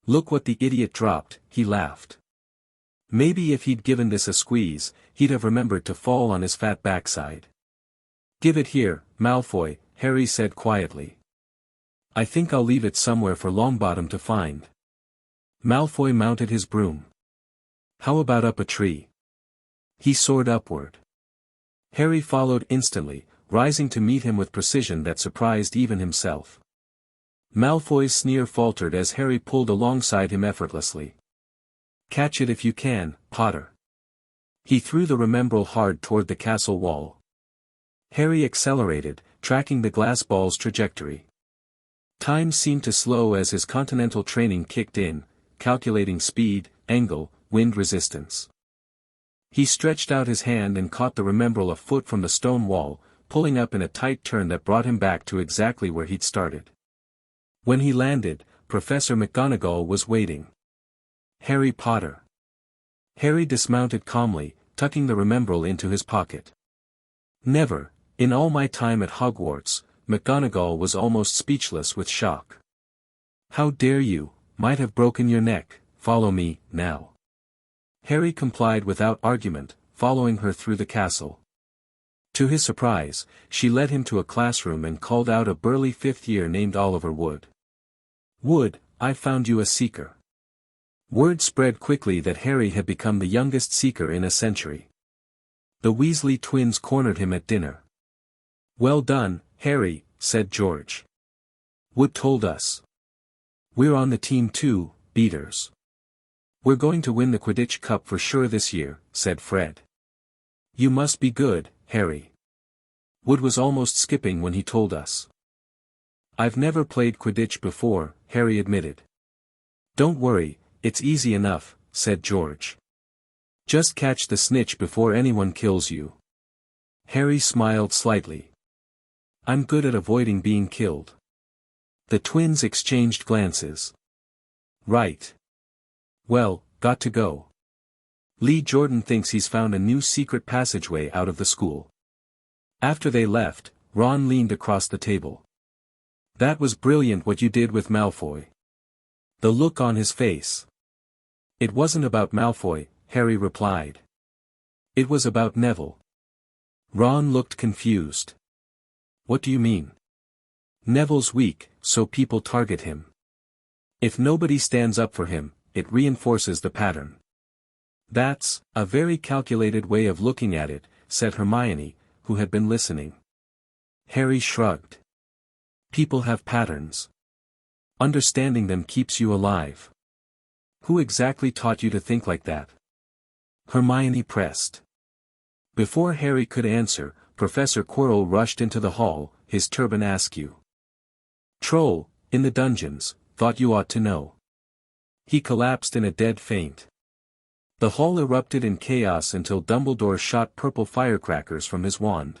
Look what the idiot dropped, he laughed. Maybe if he'd given this a squeeze, he'd have remembered to fall on his fat backside. Give it here, Malfoy, Harry said quietly. I think I'll leave it somewhere for Longbottom to find. Malfoy mounted his broom. How about up a tree? He soared upward. Harry followed instantly, rising to meet him with precision that surprised even himself. Malfoy's sneer faltered as Harry pulled alongside him effortlessly. Catch it if you can, Potter. He threw the remembrall hard toward the castle wall. Harry accelerated, tracking the glass ball's trajectory. Time seemed to slow as his continental training kicked in, calculating speed, angle, wind resistance. He stretched out his hand and caught the remembrall a foot from the stone wall, pulling up in a tight turn that brought him back to exactly where he'd started. When he landed, Professor McGonagall was waiting. Harry Potter. Harry dismounted calmly, tucking the remembrall into his pocket. Never, in all my time at Hogwarts, McGonagall was almost speechless with shock. How dare you, might have broken your neck, follow me, now. Harry complied without argument, following her through the castle. To his surprise, she led him to a classroom and called out a burly fifth year named Oliver Wood. Wood, I've found you a seeker. Word spread quickly that Harry had become the youngest seeker in a century. The Weasley twins cornered him at dinner. Well done, Harry, said George. Wood told us. We're on the team too, beaters. We're going to win the Quidditch Cup for sure this year, said Fred. You must be good, Harry. Wood was almost skipping when he told us. I've never played Quidditch before, Harry admitted. Don't worry, it's easy enough, said George. Just catch the snitch before anyone kills you. Harry smiled slightly. I'm good at avoiding being killed. The twins exchanged glances. Right. Well, got to go. Lee Jordan thinks he's found a new secret passageway out of the school. After they left, Ron leaned across the table. That was brilliant what you did with Malfoy. The look on his face. It wasn't about Malfoy, Harry replied. It was about Neville. Ron looked confused. What do you mean? Neville's weak, so people target him. If nobody stands up for him, it reinforces the pattern. That's a very calculated way of looking at it, said Hermione, who had been listening. Harry shrugged. People have patterns. Understanding them keeps you alive. Who exactly taught you to think like that? Hermione pressed. Before Harry could answer, Professor Quirrell rushed into the hall, his turban askew. Troll, in the dungeons, thought you ought to know. He collapsed in a dead faint. The hall erupted in chaos until Dumbledore shot purple firecrackers from his wand.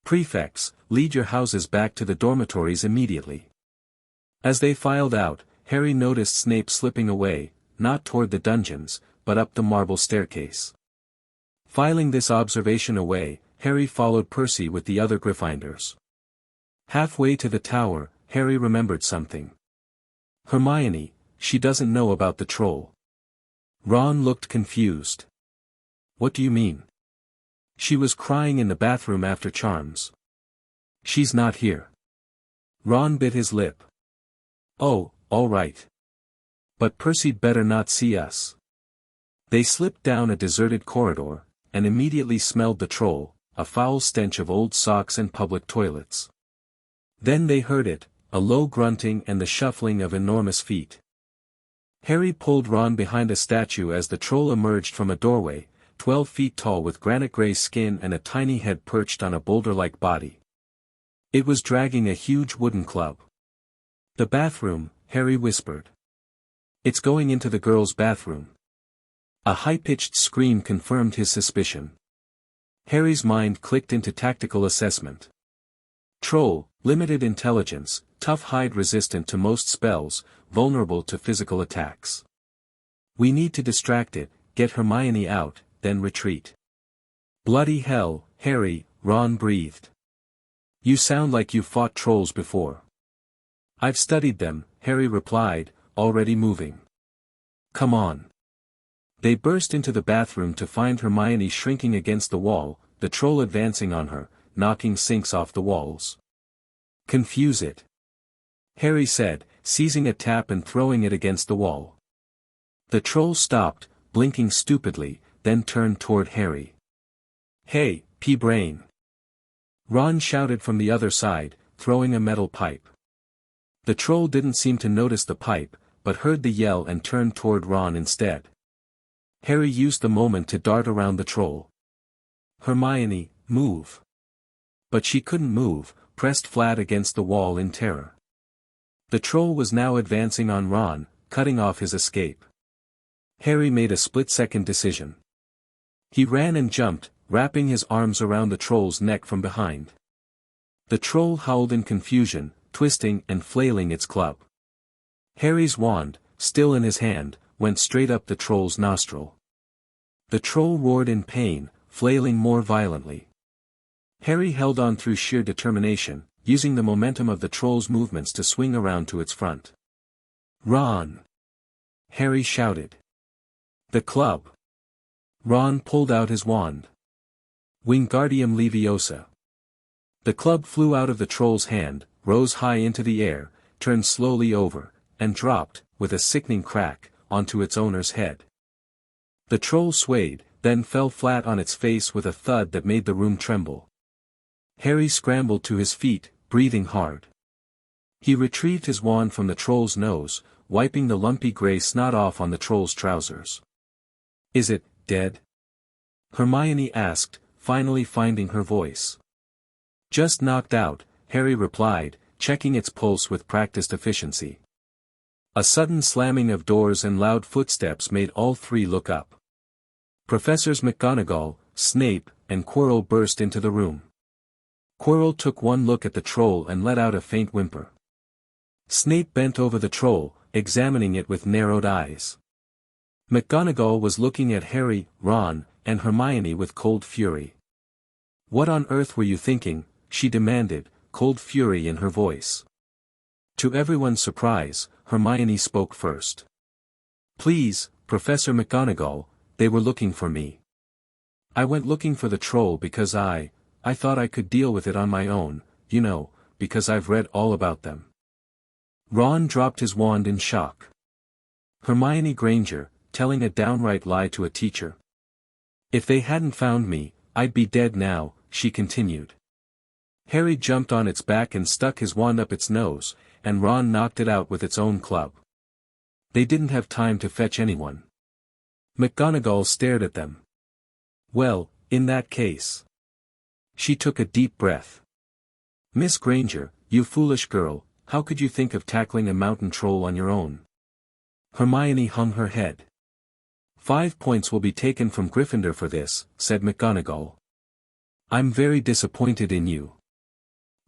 Prefects, lead your houses back to the dormitories immediately. As they filed out, Harry noticed Snape slipping away, not toward the dungeons, but up the marble staircase. Filing this observation away, Harry followed Percy with the other Gryffindors. Halfway to the tower, Harry remembered something. Hermione, she doesn't know about the troll. Ron looked confused. What do you mean? She was crying in the bathroom after charms. She's not here. Ron bit his lip. Oh, all right. But Percy'd better not see us. They slipped down a deserted corridor, and immediately smelled the troll, a foul stench of old socks and public toilets. Then they heard it, a low grunting and the shuffling of enormous feet. Harry pulled Ron behind a statue as the troll emerged from a doorway, 12 feet tall with granite-gray skin and a tiny head perched on a boulder-like body. It was dragging a huge wooden club. The bathroom, Harry whispered. It's going into the girls' bathroom. A high-pitched scream confirmed his suspicion. Harry's mind clicked into tactical assessment. Troll, limited intelligence, tough hide resistant to most spells, vulnerable to physical attacks. We need to distract it, get Hermione out, then retreat. Bloody hell, Harry, Ron breathed. You sound like you've fought trolls before. I've studied them, Harry replied, already moving. Come on. They burst into the bathroom to find Hermione shrinking against the wall, the troll advancing on her, knocking sinks off the walls. Confuse it. Harry said, seizing a tap and throwing it against the wall. The troll stopped, blinking stupidly, then turned toward Harry. Hey, pea-brain! Ron shouted from the other side, throwing a metal pipe. The troll didn't seem to notice the pipe, but heard the yell and turned toward Ron instead. Harry used the moment to dart around the troll. Hermione, move. But she couldn't move, pressed flat against the wall in terror. The troll was now advancing on Ron, cutting off his escape. Harry made a split-second decision. He ran and jumped, wrapping his arms around the troll's neck from behind. The troll howled in confusion, twisting and flailing its club. Harry's wand, still in his hand, went straight up the troll's nostril. The troll roared in pain, flailing more violently. Harry held on through sheer determination, using the momentum of the troll's movements to swing around to its front. Ron! Harry shouted. The club! Ron pulled out his wand. Wingardium Leviosa. The club flew out of the troll's hand, rose high into the air, turned slowly over, and dropped, with a sickening crack, onto its owner's head. The troll swayed, then fell flat on its face with a thud that made the room tremble. Harry scrambled to his feet, breathing hard. He retrieved his wand from the troll's nose, wiping the lumpy gray snot off on the troll's trousers. Is it dead? Hermione asked, finally finding her voice. Just knocked out, Harry replied, checking its pulse with practiced efficiency. A sudden slamming of doors and loud footsteps made all three look up. Professors McGonagall, Snape, and Quirrell burst into the room. Quirrell took one look at the troll and let out a faint whimper. Snape bent over the troll, examining it with narrowed eyes. McGonagall was looking at Harry, Ron, and Hermione with cold fury. What on earth were you thinking? She demanded, cold fury in her voice. To everyone's surprise, Hermione spoke first. Please, Professor McGonagall, they were looking for me. I went looking for the troll because I thought I could deal with it on my own, you know, because I've read all about them. Ron dropped his wand in shock. Hermione Granger, telling a downright lie to a teacher. If they hadn't found me, I'd be dead now, she continued. Harry jumped on its back and stuck his wand up its nose, and Ron knocked it out with its own club. They didn't have time to fetch anyone. McGonagall stared at them. Well, in that case. She took a deep breath. Miss Granger, you foolish girl, how could you think of tackling a mountain troll on your own? Hermione hung her head. 5 points will be taken from Gryffindor for this, said McGonagall. I'm very disappointed in you.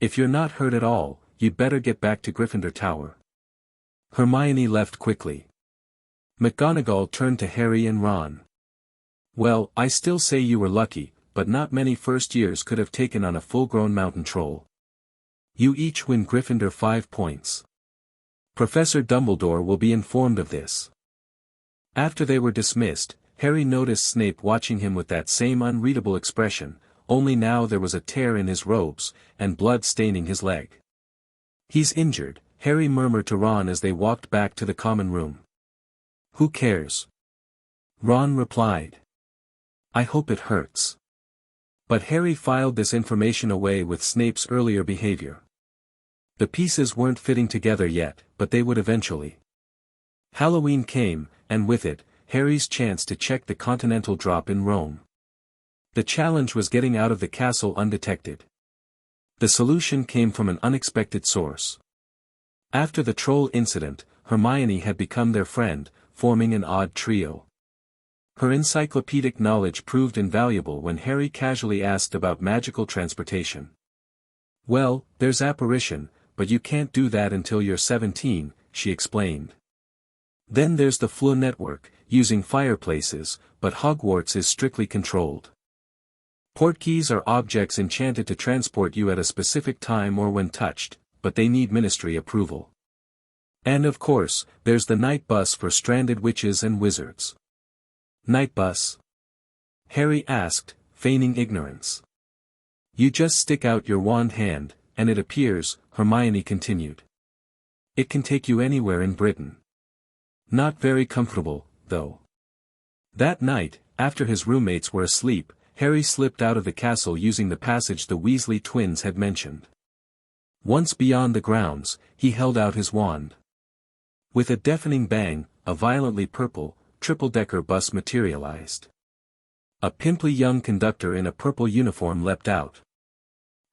If you're not hurt at all, you'd better get back to Gryffindor Tower. Hermione left quickly. McGonagall turned to Harry and Ron. Well, I still say you were lucky, but not many first years could have taken on a full-grown mountain troll. You each win Gryffindor 5 points. Professor Dumbledore will be informed of this. After they were dismissed, Harry noticed Snape watching him with that same unreadable expression, only now there was a tear in his robes, and blood staining his leg. He's injured, Harry murmured to Ron as they walked back to the common room. Who cares? Ron replied. I hope it hurts. But Harry filed this information away with Snape's earlier behavior. The pieces weren't fitting together yet, but they would eventually. Halloween came, and with it, Harry's chance to check the continental drop in Rome. The challenge was getting out of the castle undetected. The solution came from an unexpected source. After the troll incident, Hermione had become their friend, forming an odd trio. Her encyclopedic knowledge proved invaluable when Harry casually asked about magical transportation. Well, there's apparition, but you can't do that until you're 17, she explained. Then there's the Floo network, using fireplaces, but Hogwarts is strictly controlled. Portkeys are objects enchanted to transport you at a specific time or when touched, but they need ministry approval. And of course, there's the night bus for stranded witches and wizards. Night bus? Harry asked, feigning ignorance. You just stick out your wand hand, and it appears, Hermione continued. It can take you anywhere in Britain. Not very comfortable, though. That night, after his roommates were asleep, Harry slipped out of the castle using the passage the Weasley twins had mentioned. Once beyond the grounds, he held out his wand. With a deafening bang, a violently purple, triple-decker bus materialized. A pimply young conductor in a purple uniform leapt out.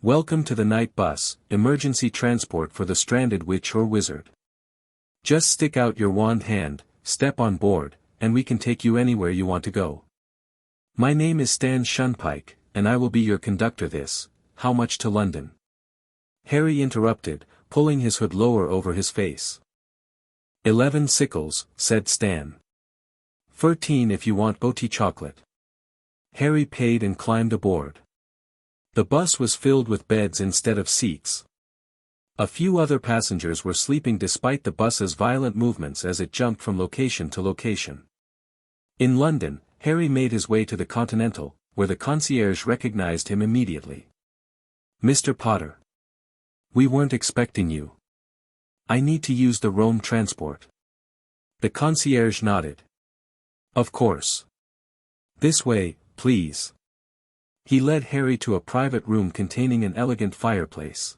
Welcome to the night bus, emergency transport for the stranded witch or wizard. Just stick out your wand hand, step on board, and we can take you anywhere you want to go. My name is Stan Shunpike, and I will be your conductor this, how much to London? Harry interrupted, pulling his hood lower over his face. 11 sickles, said Stan. 13 if you want OT chocolate. Harry paid and climbed aboard. The bus was filled with beds instead of seats. A few other passengers were sleeping despite the bus's violent movements as it jumped from location to location. In London, Harry made his way to the Continental, where the concierge recognized him immediately. Mr. Potter. We weren't expecting you. I need to use the Rome transport. The concierge nodded. Of course. This way, please. He led Harry to a private room containing an elegant fireplace.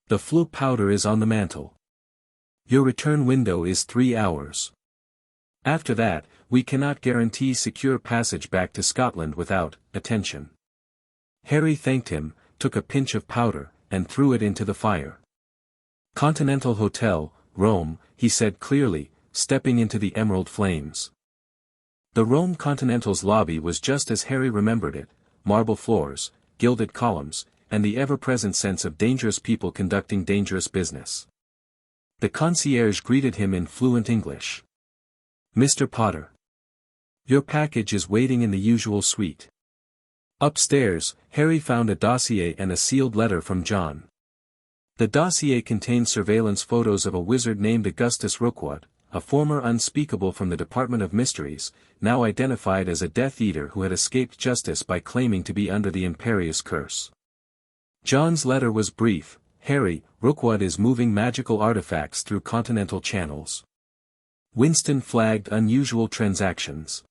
The Floo powder is on the mantel. Your return window is 3 hours. After that, we cannot guarantee secure passage back to Scotland without attention. Harry thanked him, took a pinch of powder, and threw it into the fire. Continental Hotel, Rome, he said clearly, stepping into the emerald flames. The Rome Continental's lobby was just as Harry remembered it, marble floors, gilded columns, and the ever-present sense of dangerous people conducting dangerous business. The concierge greeted him in fluent English. Mr. Potter. Your package is waiting in the usual suite. Upstairs, Harry found a dossier and a sealed letter from John. The dossier contained surveillance photos of a wizard named Augustus Rookwood, a former unspeakable from the Department of Mysteries, now identified as a Death Eater who had escaped justice by claiming to be under the Imperious Curse. John's letter was brief. Harry, Rookwood is moving magical artifacts through continental channels. Winston flagged unusual transactions.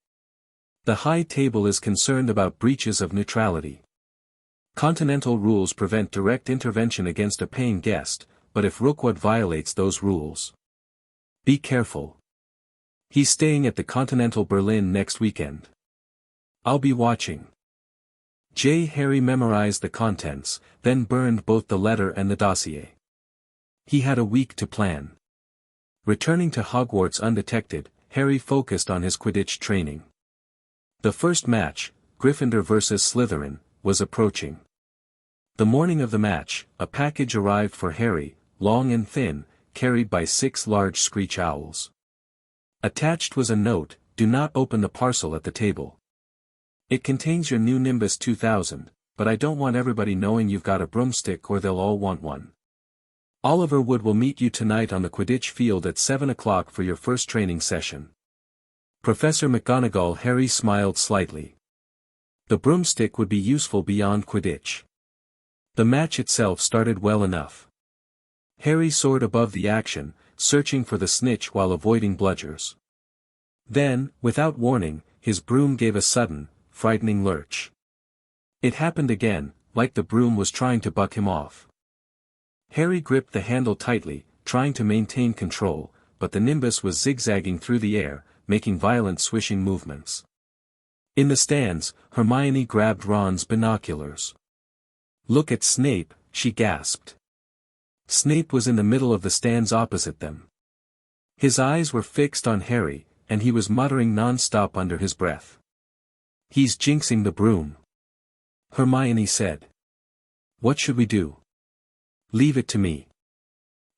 The High Table is concerned about breaches of neutrality. Continental rules prevent direct intervention against a paying guest, but if Rookwood violates those rules, be careful. He's staying at the Continental Berlin next weekend. I'll be watching. Harry memorized the contents, then burned both the letter and the dossier. He had a week to plan. Returning to Hogwarts undetected, Harry focused on his Quidditch training. The first match, Gryffindor vs. Slytherin, was approaching. The morning of the match, a package arrived for Harry, long and thin, carried by 6 large screech owls. Attached was a note, "Do not open the parcel at the table. It contains your new Nimbus 2000, but I don't want everybody knowing you've got a broomstick or they'll all want one. Oliver Wood will meet you tonight on the Quidditch field at 7 o'clock for your first training session." Professor McGonagall. Harry smiled slightly. The broomstick would be useful beyond Quidditch. The match itself started well enough. Harry soared above the action, searching for the snitch while avoiding bludgers. Then, without warning, his broom gave a sudden, frightening lurch. It happened again, like the broom was trying to buck him off. Harry gripped the handle tightly, trying to maintain control, but the Nimbus was zigzagging through the air, making violent swishing movements. In the stands, Hermione grabbed Ron's binoculars. "Look at Snape," she gasped. Snape was in the middle of the stands opposite them. His eyes were fixed on Harry, and he was muttering non-stop under his breath. "He's jinxing the broom," Hermione said. "What should we do?" "Leave it to me."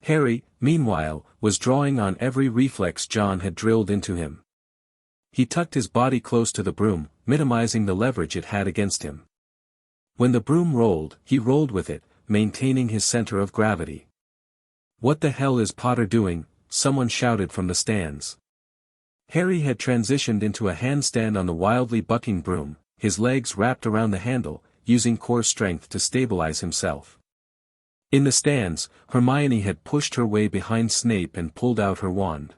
Harry, meanwhile, was drawing on every reflex John had drilled into him. He tucked his body close to the broom, minimizing the leverage it had against him. When the broom rolled, he rolled with it, maintaining his center of gravity. "What the hell is Potter doing?" someone shouted from the stands. Harry had transitioned into a handstand on the wildly bucking broom, his legs wrapped around the handle, using core strength to stabilize himself. In the stands, Hermione had pushed her way behind Snape and pulled out her wand.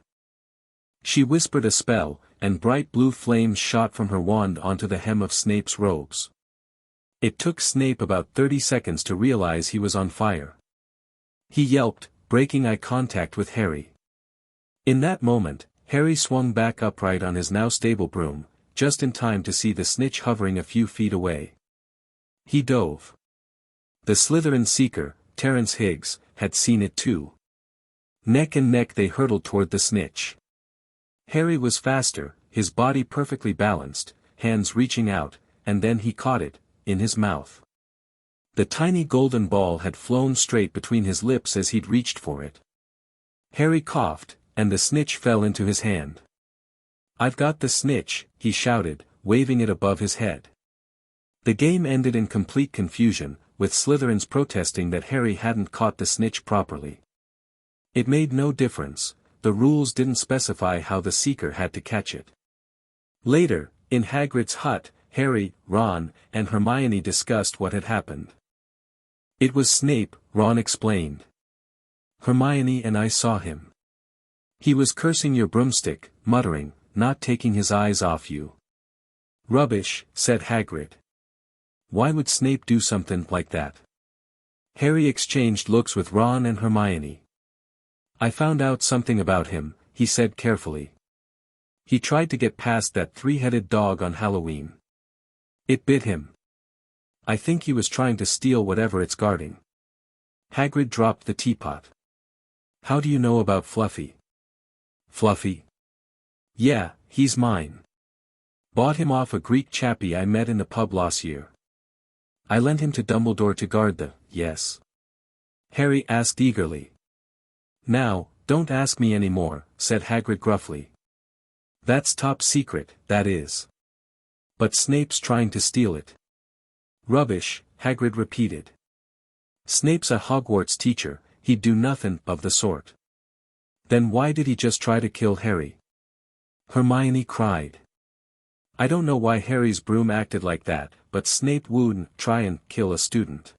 She whispered a spell, and bright blue flames shot from her wand onto the hem of Snape's robes. It took Snape about 30 seconds to realize he was on fire. He yelped, breaking eye contact with Harry. In that moment, Harry swung back upright on his now stable broom, just in time to see the snitch hovering a few feet away. He dove. The Slytherin seeker, Terence Higgs, had seen it too. Neck and neck they hurtled toward the snitch. Harry was faster, his body perfectly balanced, hands reaching out, and then he caught it, in his mouth. The tiny golden ball had flown straight between his lips as he'd reached for it. Harry coughed, and the snitch fell into his hand. "I've got the snitch," he shouted, waving it above his head. The game ended in complete confusion, with Slytherins protesting that Harry hadn't caught the snitch properly. It made no difference, the rules didn't specify how the seeker had to catch it. Later, in Hagrid's hut, Harry, Ron, and Hermione discussed what had happened. "It was Snape," Ron explained. "Hermione and I saw him. He was cursing your broomstick, muttering, not taking his eyes off you." "Rubbish," said Hagrid. "Why would Snape do something like that?" Harry exchanged looks with Ron and Hermione. "I found out something about him," he said carefully. "He tried to get past that 3-headed dog on Halloween. It bit him. I think he was trying to steal whatever it's guarding." Hagrid dropped the teapot. "How do you know about Fluffy?" "Fluffy? Yeah, he's mine. Bought him off a Greek chappie I met in the pub last year. I lent him to Dumbledore to guard the, yes?" Harry asked eagerly. "Now, don't ask me any more," said Hagrid gruffly. "That's top secret, that is. But Snape's trying to steal it." "Rubbish," Hagrid repeated. "Snape's a Hogwarts teacher, he'd do nothing of the sort." "Then why did he just try to kill Harry?" Hermione cried. "I don't know why Harry's broom acted like that, but Snape wouldn't try and kill a student.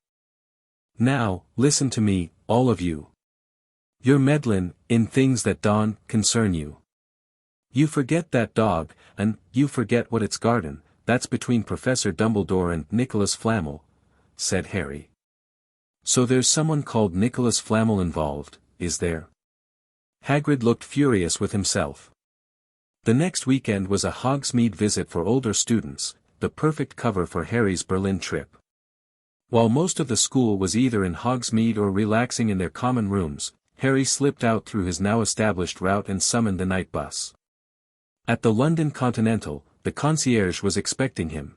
Now, listen to me, all of you. You're meddling in things that don't concern you. You forget that dog, and you forget what it's garden, that's between Professor Dumbledore and Nicholas Flamel, said Harry. So there's someone called Nicholas Flamel involved, is there? Hagrid looked furious with himself. The next weekend was a Hogsmeade visit for older students, the perfect cover for Harry's Berlin trip. While most of the school was either in Hogsmeade or relaxing in their common rooms, Harry slipped out through his now-established route and summoned the night bus. At the London Continental, the concierge was expecting him.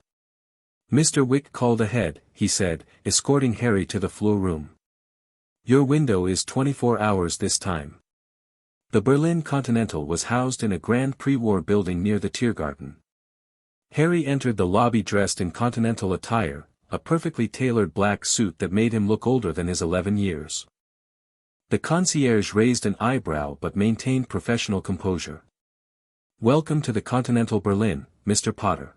Mr. Wick called ahead, he said, escorting Harry to the floor room. Your window is 24 hours this time. The Berlin Continental was housed in a grand pre-war building near the Tiergarten. Harry entered the lobby dressed in Continental attire, a perfectly tailored black suit that made him look older than his 11 years. The concierge raised an eyebrow but maintained professional composure. Welcome to the Continental Berlin, Mr. Potter.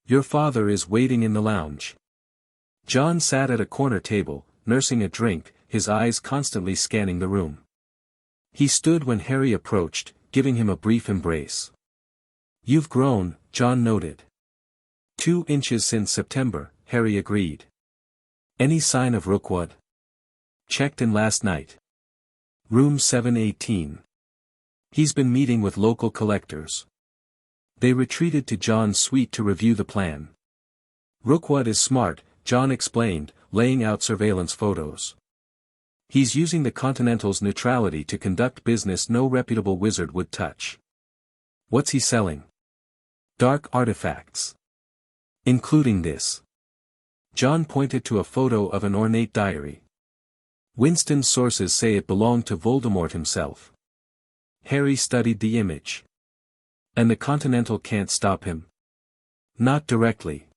Your father is waiting in the lounge. John sat at a corner table, nursing a drink, his eyes constantly scanning the room. He stood when Harry approached, giving him a brief embrace. You've grown, John noted. 2 inches since September, Harry agreed. Any sign of Rookwood? Checked in last night. Room 718. He's been meeting with local collectors. They retreated to John's suite to review the plan. Rookwood is smart, John explained, laying out surveillance photos. He's using the Continental's neutrality to conduct business no reputable wizard would touch. What's he selling? Dark artifacts. Including this. John pointed to a photo of an ornate diary. Winston's sources say it belonged to Voldemort himself. Harry studied the image. And the Continental can't stop him? Not directly.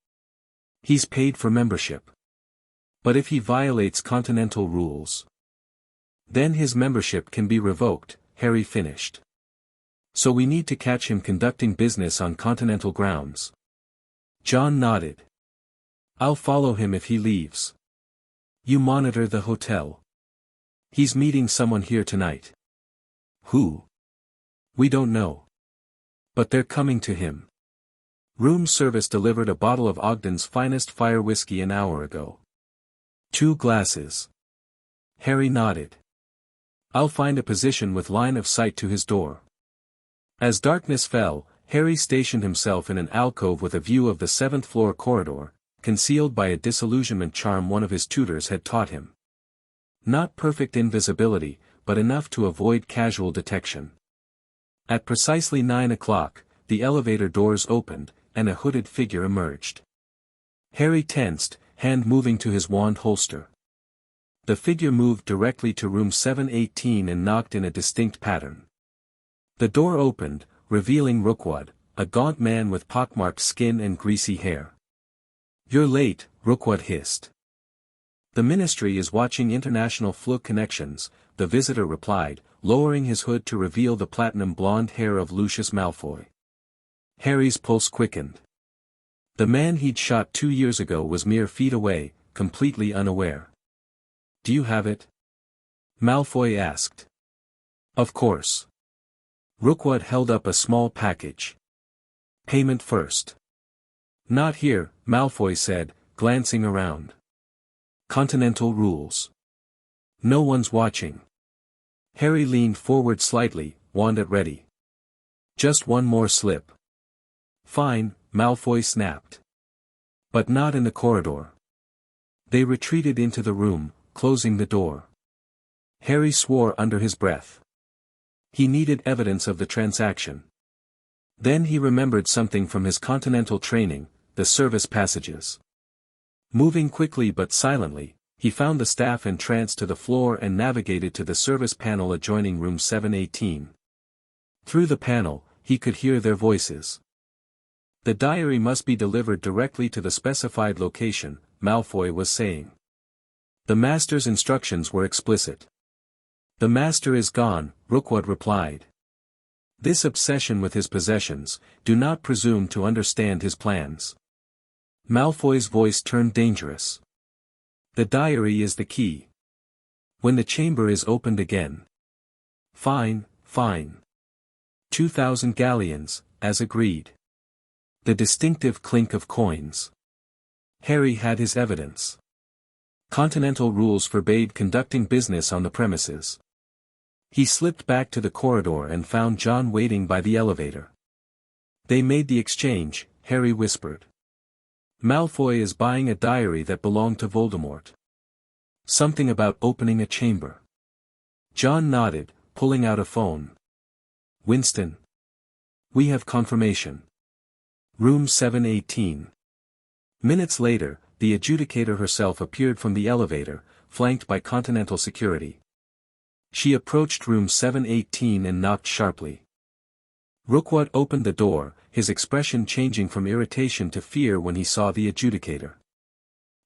He's paid for membership. But if he violates Continental rules, then his membership can be revoked, Harry finished. So we need to catch him conducting business on Continental grounds. John nodded. I'll follow him if he leaves. You monitor the hotel. He's meeting someone here tonight. Who? We don't know. But they're coming to him. Room service delivered a bottle of Ogden's finest fire whiskey an hour ago. 2 glasses. Harry nodded. I'll find a position with line of sight to his door. As darkness fell, Harry stationed himself in an alcove with a view of the 7th floor corridor, concealed by a disillusionment charm one of his tutors had taught him. Not perfect invisibility, but enough to avoid casual detection. At precisely 9 o'clock, the elevator doors opened, and a hooded figure emerged. Harry tensed, hand moving to his wand holster. The figure moved directly to room 718 and knocked in a distinct pattern. The door opened, revealing Rookwood, a gaunt man with pockmarked skin and greasy hair. You're late, Rookwood hissed. The Ministry is watching international fluke connections, the visitor replied, lowering his hood to reveal the platinum blonde hair of Lucius Malfoy. Harry's pulse quickened. The man he'd shot 2 years ago was mere feet away, completely unaware. Do you have it? Malfoy asked. Of course. Rookwood held up a small package. Payment first. Not here, Malfoy said, glancing around. Continental rules. No one's watching. Harry leaned forward slightly, wand at ready. Just one more slip. Fine, Malfoy snapped. But not in the corridor. They retreated into the room, closing the door. Harry swore under his breath. He needed evidence of the transaction. Then he remembered something from his Continental training, the service passages. Moving quickly but silently, he found the staff entranced to the floor and navigated to the service panel adjoining room 718. Through the panel, he could hear their voices. The diary must be delivered directly to the specified location, Malfoy was saying. The master's instructions were explicit. The master is gone, Rookwood replied. This obsession with his possessions, do not presume to understand his plans. Malfoy's voice turned dangerous. The diary is the key. When the chamber is opened again. Fine, fine. 2,000 galleons, as agreed. The distinctive clink of coins. Harry had his evidence. Continental rules forbade conducting business on the premises. He slipped back to the corridor and found John waiting by the elevator. They made the exchange, Harry whispered. Malfoy is buying a diary that belonged to Voldemort. Something about opening a chamber. John nodded, pulling out a phone. Winston. We have confirmation. Room 718. Minutes later, the adjudicator herself appeared from the elevator, flanked by Continental security. She approached room 718 and knocked sharply. Rookwood opened the door, his expression changing from irritation to fear when he saw the adjudicator.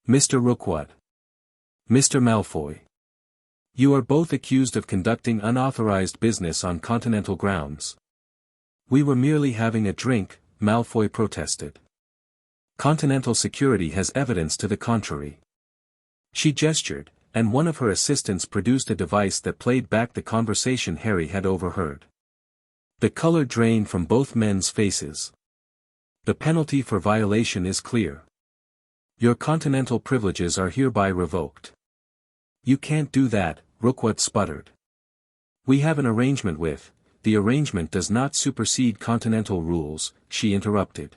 Mr. Rookwood. Mr. Malfoy. You are both accused of conducting unauthorized business on Continental grounds. We were merely having a drink, Malfoy protested. Continental security has evidence to the contrary. She gestured, and one of her assistants produced a device that played back the conversation Harry had overheard. The color drained from both men's faces. The penalty for violation is clear. Your Continental privileges are hereby revoked. You can't do that, Rookwood sputtered. We have an arrangement with. The arrangement does not supersede Continental rules, she interrupted.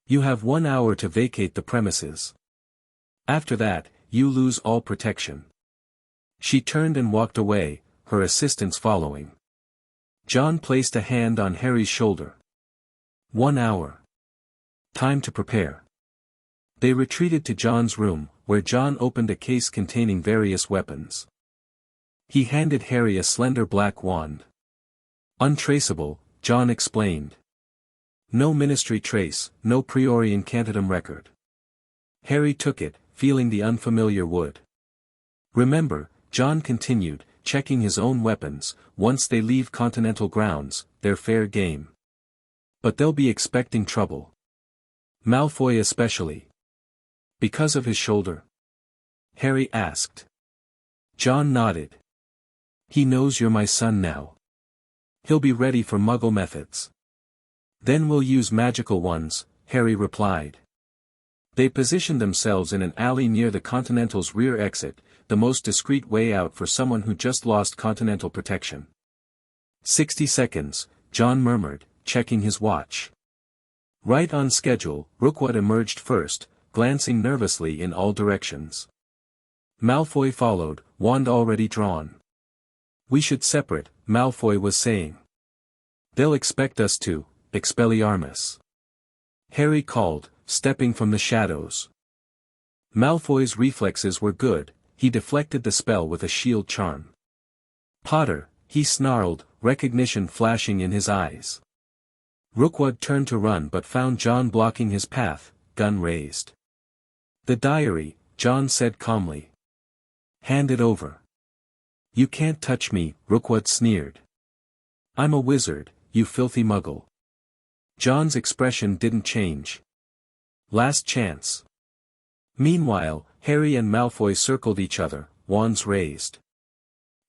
You have 1 hour to vacate the premises. After that, you lose all protection. She turned and walked away, her assistants following. John placed a hand on Harry's shoulder. 1 hour. Time to prepare. They retreated to John's room, where John opened a case containing various weapons. He handed Harry a slender black wand. Untraceable, John explained. No ministry trace, no priori incantatem record. Harry took it, feeling the unfamiliar wood. Remember, John continued, checking his own weapons, once they leave Continental grounds, they're fair game. But they'll be expecting trouble. Malfoy especially. Because of his shoulder? Harry asked. John nodded. He knows you're my son now. He'll be ready for Muggle methods. Then we'll use magical ones, Harry replied. They positioned themselves in an alley near the Continental's rear exit, the most discreet way out for someone who just lost Continental protection. 60 seconds, John murmured, checking his watch. Right on schedule, Rookwood emerged first, glancing nervously in all directions. Malfoy followed, wand already drawn. We should separate, Malfoy was saying. They'll expect us to, Expelliarmus. Harry called, stepping from the shadows. Malfoy's reflexes were good, he deflected the spell with a shield charm. Potter, he snarled, recognition flashing in his eyes. Rookwood turned to run but found John blocking his path, gun raised. The diary, John said calmly. Hand it over. You can't touch me, Rookwood sneered. I'm a wizard, you filthy muggle. John's expression didn't change. Last chance. Meanwhile, Harry and Malfoy circled each other, wands raised.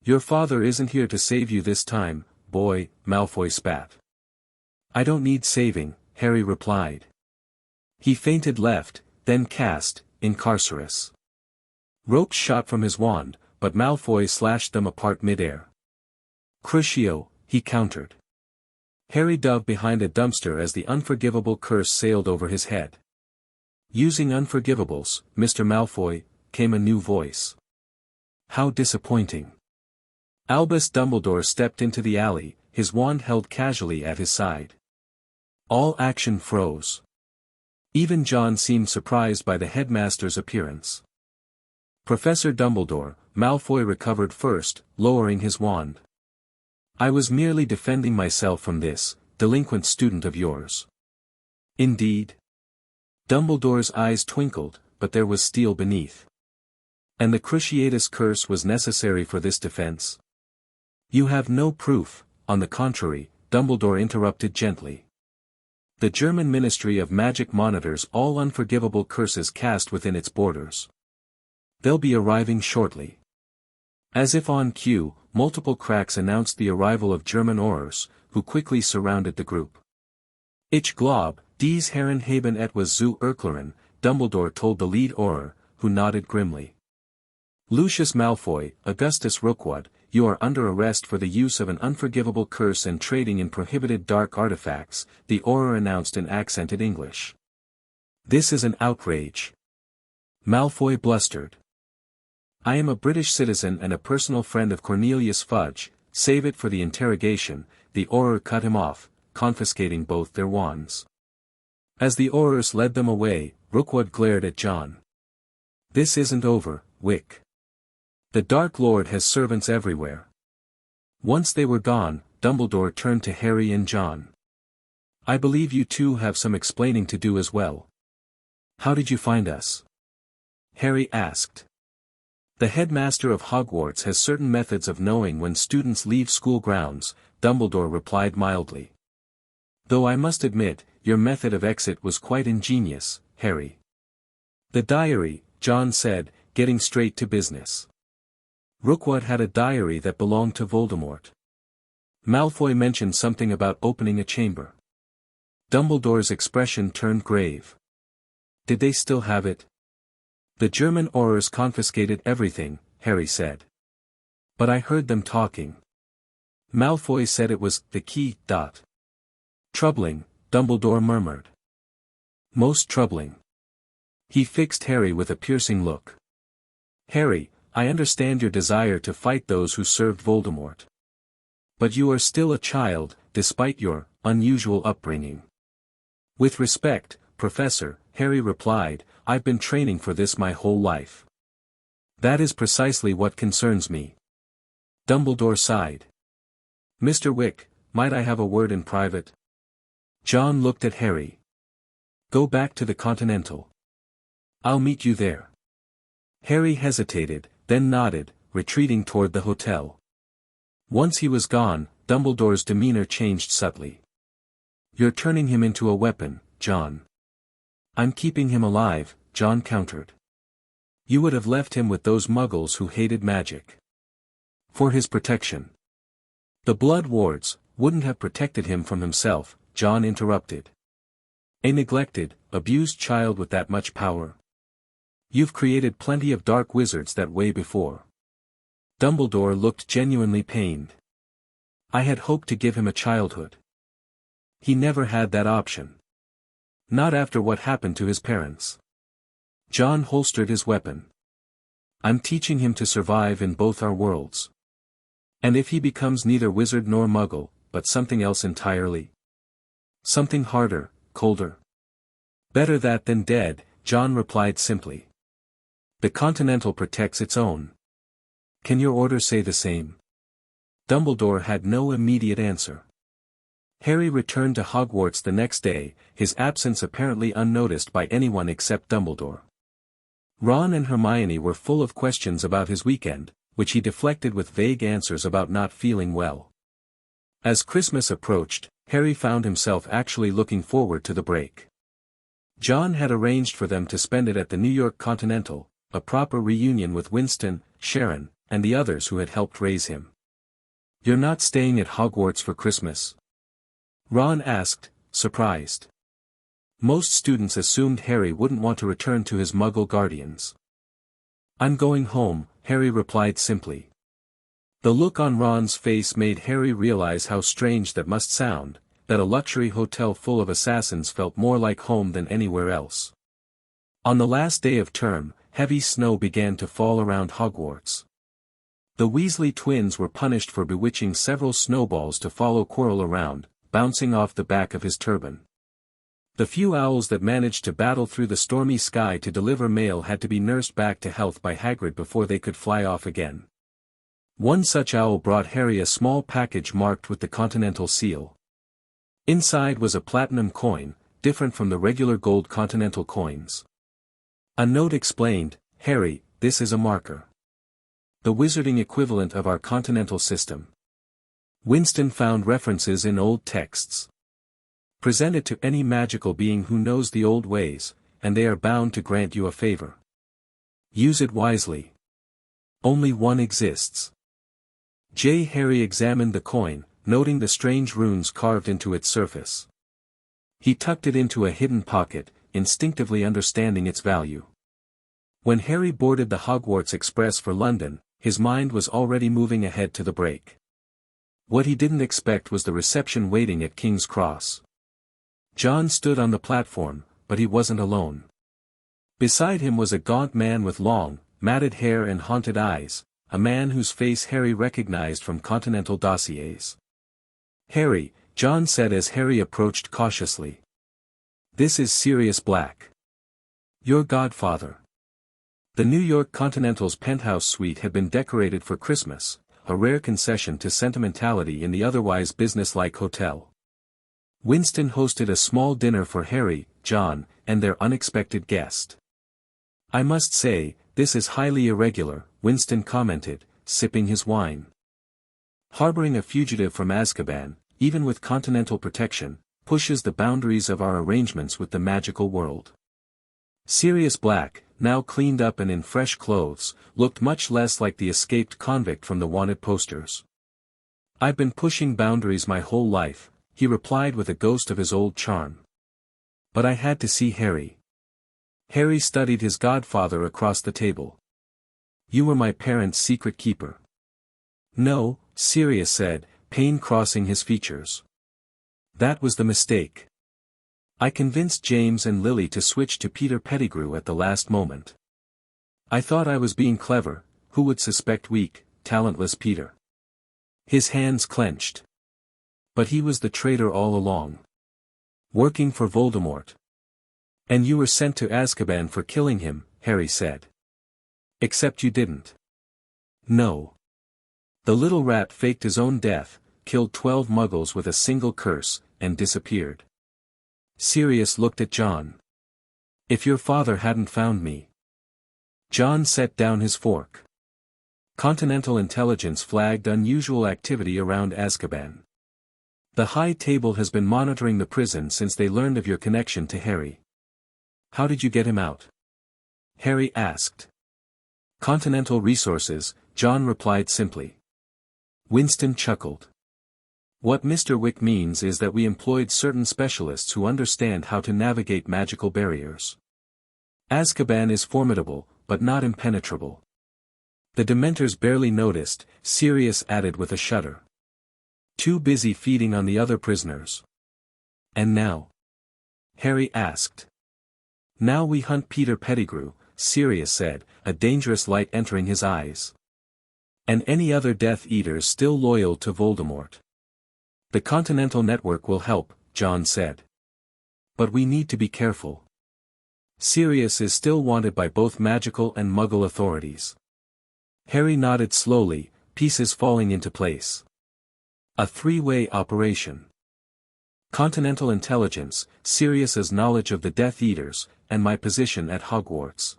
Your father isn't here to save you this time, boy, Malfoy spat. I don't need saving, Harry replied. He feinted left, then cast, Incarcerus. Ropes shot from his wand, but Malfoy slashed them apart midair. Crucio, he countered. Harry dove behind a dumpster as the unforgivable curse sailed over his head. Using unforgivables, Mr. Malfoy, came a new voice. How disappointing. Albus Dumbledore stepped into the alley, his wand held casually at his side. All action froze. Even John seemed surprised by the headmaster's appearance. Professor Dumbledore, Malfoy recovered first, lowering his wand. I was merely defending myself from this, delinquent student of yours. Indeed. Dumbledore's eyes twinkled, but there was steel beneath. And the Cruciatus curse was necessary for this defense? You have no proof, on the contrary, Dumbledore interrupted gently. The German Ministry of Magic monitors all unforgivable curses cast within its borders. They'll be arriving shortly. As if on cue, multiple cracks announced the arrival of German Aurors, who quickly surrounded the group. Ich glaub, dies Herren haben etwas zu erklären, Dumbledore told the lead Auror, who nodded grimly. Lucius Malfoy, Augustus Rookwood, you are under arrest for the use of an unforgivable curse and trading in prohibited dark artifacts, the Auror announced in accented English. This is an outrage. Malfoy blustered. I am a British citizen and a personal friend of Cornelius Fudge, save it for the interrogation, the Auror cut him off, confiscating both their wands. As the Aurors led them away, Rookwood glared at John. This isn't over, Wick. The Dark Lord has servants everywhere. Once they were gone, Dumbledore turned to Harry and John. I believe you two have some explaining to do as well. How did you find us? Harry asked. The headmaster of Hogwarts has certain methods of knowing when students leave school grounds, Dumbledore replied mildly. Though I must admit, your method of exit was quite ingenious, Harry. The diary, John said, getting straight to business. Rookwood had a diary that belonged to Voldemort. Malfoy mentioned something about opening a chamber. Dumbledore's expression turned grave. Did they still have it? The German Aurors confiscated everything, Harry said. But I heard them talking. Malfoy said it was the key. Troubling, Dumbledore murmured. Most troubling. He fixed Harry with a piercing look. Harry, I understand your desire to fight those who served Voldemort. But you are still a child, despite your unusual upbringing. With respect, Professor, Harry replied, I've been training for this my whole life. That is precisely what concerns me. Dumbledore sighed. Mr. Wick, might I have a word in private? John looked at Harry. Go back to the Continental. I'll meet you there. Harry hesitated, then nodded, retreating toward the hotel. Once he was gone, Dumbledore's demeanor changed subtly. You're turning him into a weapon, John. I'm keeping him alive, John countered. You would have left him with those muggles who hated magic. For his protection. The Blood Wards wouldn't have protected him from himself, John interrupted. A neglected, abused child with that much power. You've created plenty of dark wizards that way before. Dumbledore looked genuinely pained. I had hoped to give him a childhood. He never had that option. Not after what happened to his parents. John holstered his weapon. I'm teaching him to survive in both our worlds. And if he becomes neither wizard nor muggle, but something else entirely? Something harder, colder. Better that than dead, John replied simply. The Continental protects its own. Can your order say the same? Dumbledore had no immediate answer. Harry returned to Hogwarts the next day, his absence apparently unnoticed by anyone except Dumbledore. Ron and Hermione were full of questions about his weekend, which he deflected with vague answers about not feeling well. As Christmas approached, Harry found himself actually looking forward to the break. John had arranged for them to spend it at the New York Continental, a proper reunion with Winston, Sharon, and the others who had helped raise him. You're not staying at Hogwarts for Christmas? Ron asked, surprised. Most students assumed Harry wouldn't want to return to his Muggle guardians. I'm going home, Harry replied simply. The look on Ron's face made Harry realize how strange that must sound, that a luxury hotel full of assassins felt more like home than anywhere else. On the last day of term, heavy snow began to fall around Hogwarts. The Weasley twins were punished for bewitching several snowballs to follow Quirrell around, bouncing off the back of his turban. The few owls that managed to battle through the stormy sky to deliver mail had to be nursed back to health by Hagrid before they could fly off again. One such owl brought Harry a small package marked with the Continental seal. Inside was a platinum coin, different from the regular gold Continental coins. A note explained, Harry, this is a marker. The wizarding equivalent of our Continental system. Winston found references in old texts. Present it to any magical being who knows the old ways, and they are bound to grant you a favor. Use it wisely. Only one exists. Harry examined the coin, noting the strange runes carved into its surface. He tucked it into a hidden pocket, instinctively understanding its value. When Harry boarded the Hogwarts Express for London, his mind was already moving ahead to the break. What he didn't expect was the reception waiting at King's Cross. John stood on the platform, but he wasn't alone. Beside him was a gaunt man with long, matted hair and haunted eyes, a man whose face Harry recognized from Continental dossiers. "Harry," John said as Harry approached cautiously. "This is Sirius Black. Your godfather." The New York Continental's penthouse suite had been decorated for Christmas, a rare concession to sentimentality in the otherwise businesslike hotel. Winston hosted a small dinner for Harry, John, and their unexpected guest. "I must say, this is highly irregular," Winston commented, sipping his wine. "Harboring a fugitive from Azkaban, even with Continental protection, pushes the boundaries of our arrangements with the magical world." Sirius Black, now cleaned up and in fresh clothes, looked much less like the escaped convict from the wanted posters. "I've been pushing boundaries my whole life," he replied with a ghost of his old charm. "But I had to see Harry." Harry studied his godfather across the table. "You were my parents' secret keeper." "No," Sirius said, pain crossing his features. "That was the mistake. I convinced James and Lily to switch to Peter Pettigrew at the last moment. I thought I was being clever, who would suspect weak, talentless Peter?" His hands clenched. "But he was the traitor all along. Working for Voldemort." "And you were sent to Azkaban for killing him," Harry said. "Except you didn't." "No. The little rat faked his own death, killed 12 muggles with a single curse, and disappeared." Sirius looked at John. "If your father hadn't found me." John set down his fork. "Continental intelligence flagged unusual activity around Azkaban. The High Table has been monitoring the prison since they learned of your connection to Harry." "How did you get him out?" Harry asked. "Continental resources," John replied simply. Winston chuckled. "What Mr. Wick means is that we employed certain specialists who understand how to navigate magical barriers. Azkaban is formidable, but not impenetrable. The Dementors barely noticed," Sirius added with a shudder. "Too busy feeding on the other prisoners." "And now?" Harry asked. "Now we hunt Peter Pettigrew," Sirius said, a dangerous light entering his eyes. "And any other Death Eaters still loyal to Voldemort. The Continental Network will help," John said. "But we need to be careful. Sirius is still wanted by both magical and Muggle authorities." Harry nodded slowly, pieces falling into place. "A three-way operation. Continental intelligence, Sirius's knowledge of the Death Eaters, and my position at Hogwarts."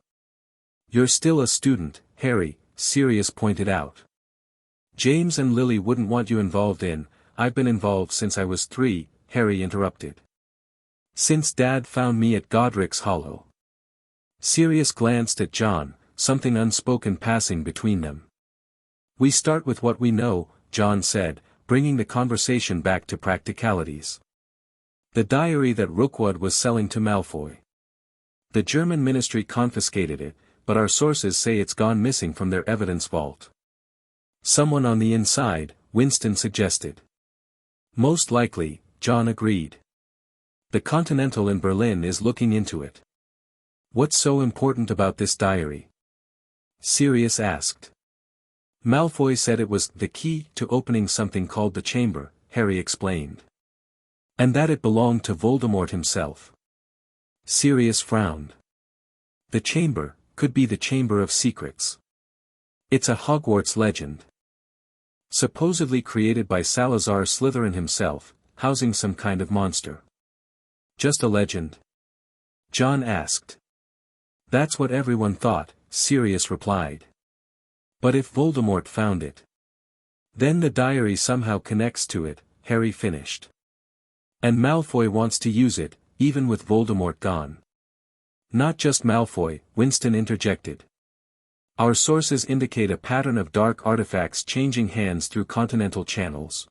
"You're still a student, Harry," Sirius pointed out. "James and Lily wouldn't want you involved in." "I've been involved since I was 3, Harry interrupted. "Since Dad found me at Godric's Hollow." Sirius glanced at John, something unspoken passing between them. "We start with what we know," John said, bringing the conversation back to practicalities. "The diary that Rookwood was selling to Malfoy. The German ministry confiscated it, but our sources say it's gone missing from their evidence vault." "Someone on the inside," Winston suggested. "Most likely," John agreed. "The Continental in Berlin is looking into it." "What's so important about this diary?" Sirius asked. "Malfoy said it was the key to opening something called the Chamber," Harry explained. "And that it belonged to Voldemort himself." Sirius frowned. "The Chamber could be the Chamber of Secrets. It's a Hogwarts legend. Supposedly created by Salazar Slytherin himself, housing some kind of monster." "Just a legend?" John asked. "That's what everyone thought," Sirius replied. "But if Voldemort found it, then the diary somehow connects to it," Harry finished. "And Malfoy wants to use it, even with Voldemort gone." "Not just Malfoy," Winston interjected. "Our sources indicate a pattern of dark artifacts changing hands through Continental channels.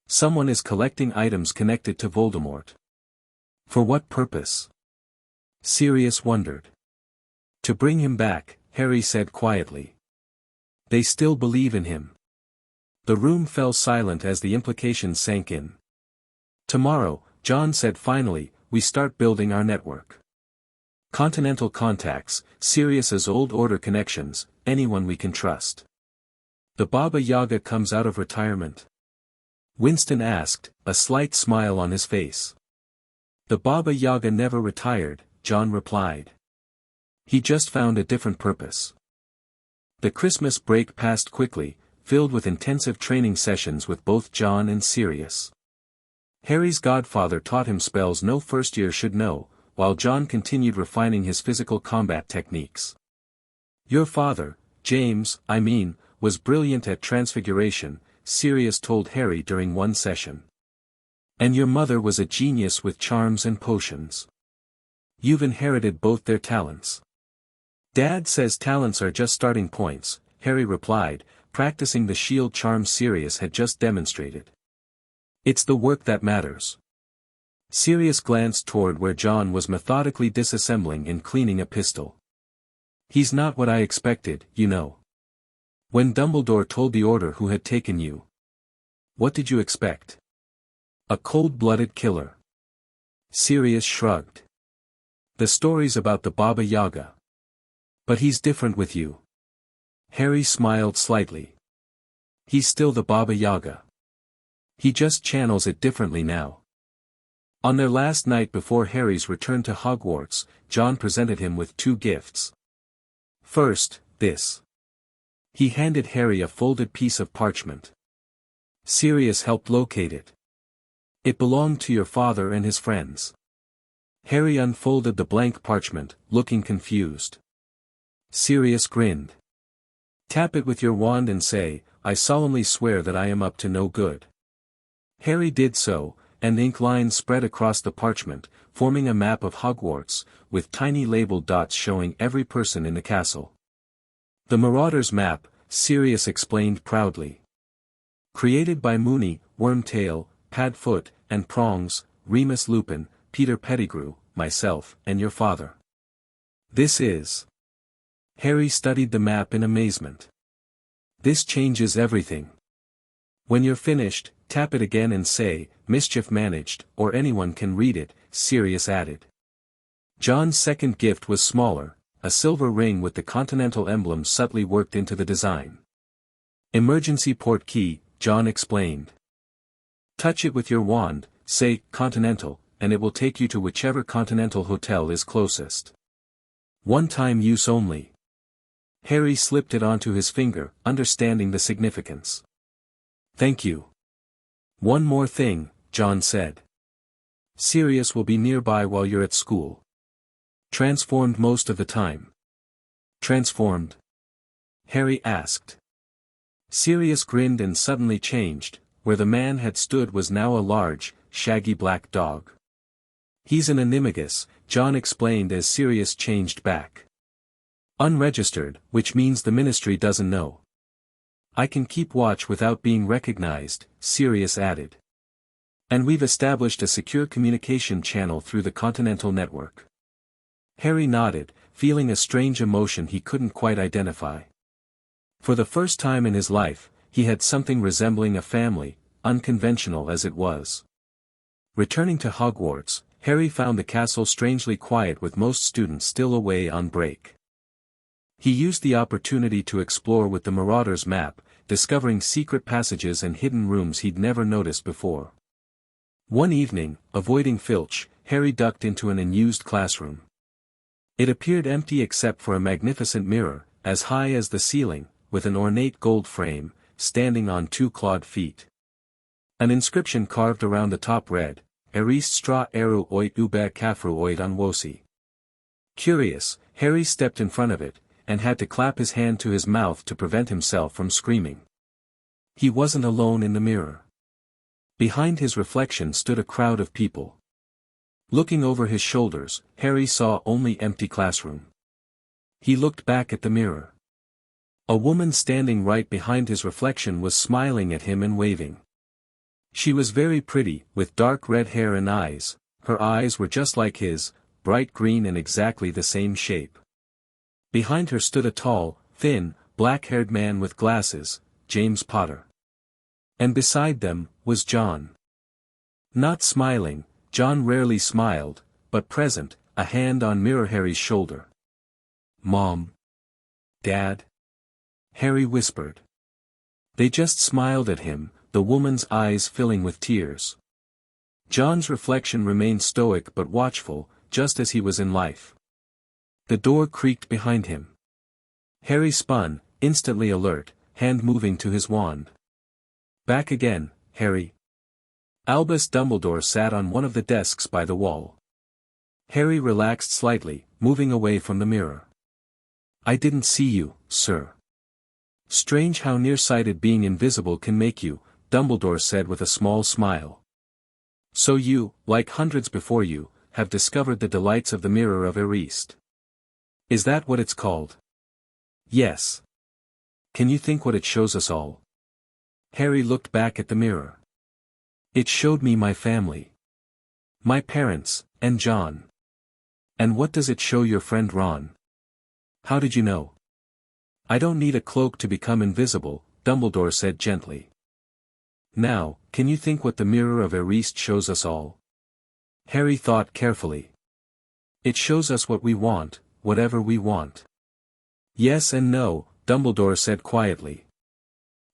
Someone is collecting items connected to Voldemort. For what purpose? Sirius wondered. To bring him back, Harry said quietly. They still believe in him. The room fell silent as the implications sank in. Tomorrow, John said finally, we start building our network. Continental contacts, Sirius's old order connections, anyone we can trust. The Baba Yaga comes out of retirement? Winston asked, a slight smile on his face. The Baba Yaga never retired, John replied. He just found a different purpose. The Christmas break passed quickly, filled with intensive training sessions with both John and Sirius. Harry's godfather taught him spells no first year should know, while John continued refining his physical combat techniques. Your father, James, was brilliant at transfiguration, Sirius told Harry during one session. And your mother was a genius with charms and potions. You've inherited both their talents. Dad says talents are just starting points, Harry replied, practicing the shield charm Sirius had just demonstrated. It's the work that matters. Sirius glanced toward where John was methodically disassembling and cleaning a pistol. He's not what I expected, you know. When Dumbledore told the Order who had taken you. What did you expect? A cold-blooded killer. Sirius shrugged. The stories about the Baba Yaga. But he's different with you. Harry smiled slightly. He's still the Baba Yaga. He just channels it differently now. On their last night before Harry's return to Hogwarts, John presented him with two gifts. First, this. He handed Harry a folded piece of parchment. Sirius helped locate it. It belonged to your father and his friends. Harry unfolded the blank parchment, looking confused. Sirius grinned. Tap it with your wand and say, I solemnly swear that I am up to no good. Harry did so, and ink lines spread across the parchment, forming a map of Hogwarts, with tiny labeled dots showing every person in the castle. The Marauder's map, Sirius explained proudly. Created by Moony, Wormtail, Padfoot, and Prongs, Remus Lupin, Peter Pettigrew, myself, and your father. This is. Harry studied the map in amazement. This changes everything. When you're finished, tap it again and say, mischief managed, or anyone can read it, Sirius added. John's second gift was smaller, a silver ring with the continental emblem subtly worked into the design. Emergency port key, John explained. Touch it with your wand, say, Continental, and it will take you to whichever Continental hotel is closest. One-time use only. Harry slipped it onto his finger, understanding the significance. Thank you. One more thing, John said. Sirius will be nearby while you're at school. Transformed most of the time. Transformed? Harry asked. Sirius grinned and suddenly changed, where the man had stood was now a large, shaggy black dog. He's an animagus, John explained as Sirius changed back. Unregistered, which means the Ministry doesn't know. I can keep watch without being recognized, Sirius added. And we've established a secure communication channel through the Continental network. Harry nodded, feeling a strange emotion he couldn't quite identify. For the first time in his life, he had something resembling a family, unconventional as it was. Returning to Hogwarts, Harry found the castle strangely quiet with most students still away on break. He used the opportunity to explore with the Marauder's map, discovering secret passages and hidden rooms he'd never noticed before. One evening, avoiding Filch, Harry ducked into an unused classroom. It appeared empty except for a magnificent mirror, as high as the ceiling, with an ornate gold frame, standing on two clawed feet. An inscription carved around the top read, Erist stra eru oit uber kafru oit anwosi. Curious, Harry stepped in front of it, and had to clap his hand to his mouth to prevent himself from screaming. He wasn't alone in the mirror. Behind his reflection stood a crowd of people. Looking over his shoulders, Harry saw only empty classroom. He looked back at the mirror. A woman standing right behind his reflection was smiling at him and waving. She was very pretty, with dark red hair and eyes. Her eyes were just like his, bright green and exactly the same shape. Behind her stood a tall, thin, black-haired man with glasses, James Potter. And beside them, was John. Not smiling, John rarely smiled, but present, a hand on Harry's shoulder. "Mom. Dad?" Harry whispered. They just smiled at him, the woman's eyes filling with tears. John's reflection remained stoic but watchful, just as he was in life. The door creaked behind him. Harry spun, instantly alert, hand moving to his wand. "Back again, Harry." Albus Dumbledore sat on one of the desks by the wall. Harry relaxed slightly, moving away from the mirror. "I didn't see you, sir." "Strange how nearsighted being invisible can make you," Dumbledore said with a small smile. "So you, like hundreds before you, have discovered the delights of the Mirror of Erist. Is that what it's called?" "Yes. Can you think what it shows us all?" Harry looked back at the mirror. "It showed me my family. My parents, and John. And what does it show your friend Ron?" "How did you know?" "I don't need a cloak to become invisible," Dumbledore said gently. "Now, can you think what the Mirror of Erist shows us all?" Harry thought carefully. "It shows us what we want, whatever we want." "Yes and no," Dumbledore said quietly.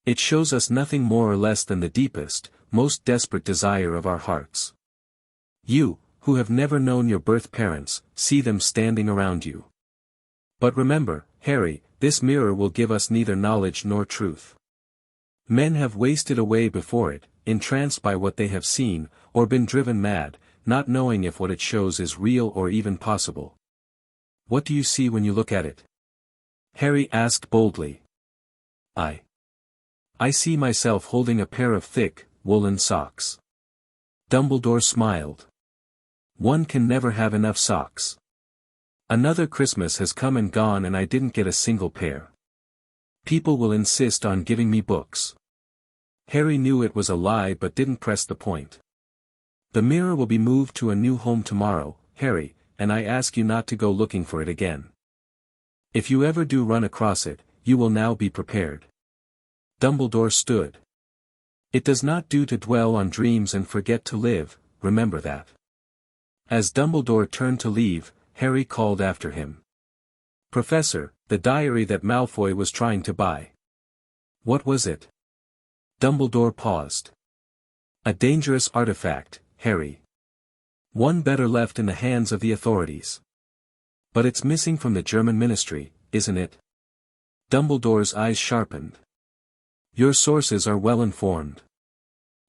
"It shows us nothing more or less than the deepest, most desperate desire of our hearts. You, who have never known your birth parents, see them standing around you. But remember, Harry, this mirror will give us neither knowledge nor truth. Men have wasted away before it, entranced by what they have seen, or been driven mad, not knowing if what it shows is real or even possible." "What do you see when you look at it?" Harry asked boldly. I see myself holding a pair of thick, woolen socks." Dumbledore smiled. "One can never have enough socks. Another Christmas has come and gone and I didn't get a single pair. People will insist on giving me books." Harry knew it was a lie but didn't press the point. "The mirror will be moved to a new home tomorrow, Harry, and I ask you not to go looking for it again. If you ever do run across it, you will now be prepared." Dumbledore stood. "It does not do to dwell on dreams and forget to live, remember that." As Dumbledore turned to leave, Harry called after him. "Professor, the diary that Malfoy was trying to buy." "What was it?" Dumbledore paused. "A dangerous artifact, Harry. One better left in the hands of the authorities." "But it's missing from the German ministry, isn't it?" Dumbledore's eyes sharpened. "Your sources are well informed."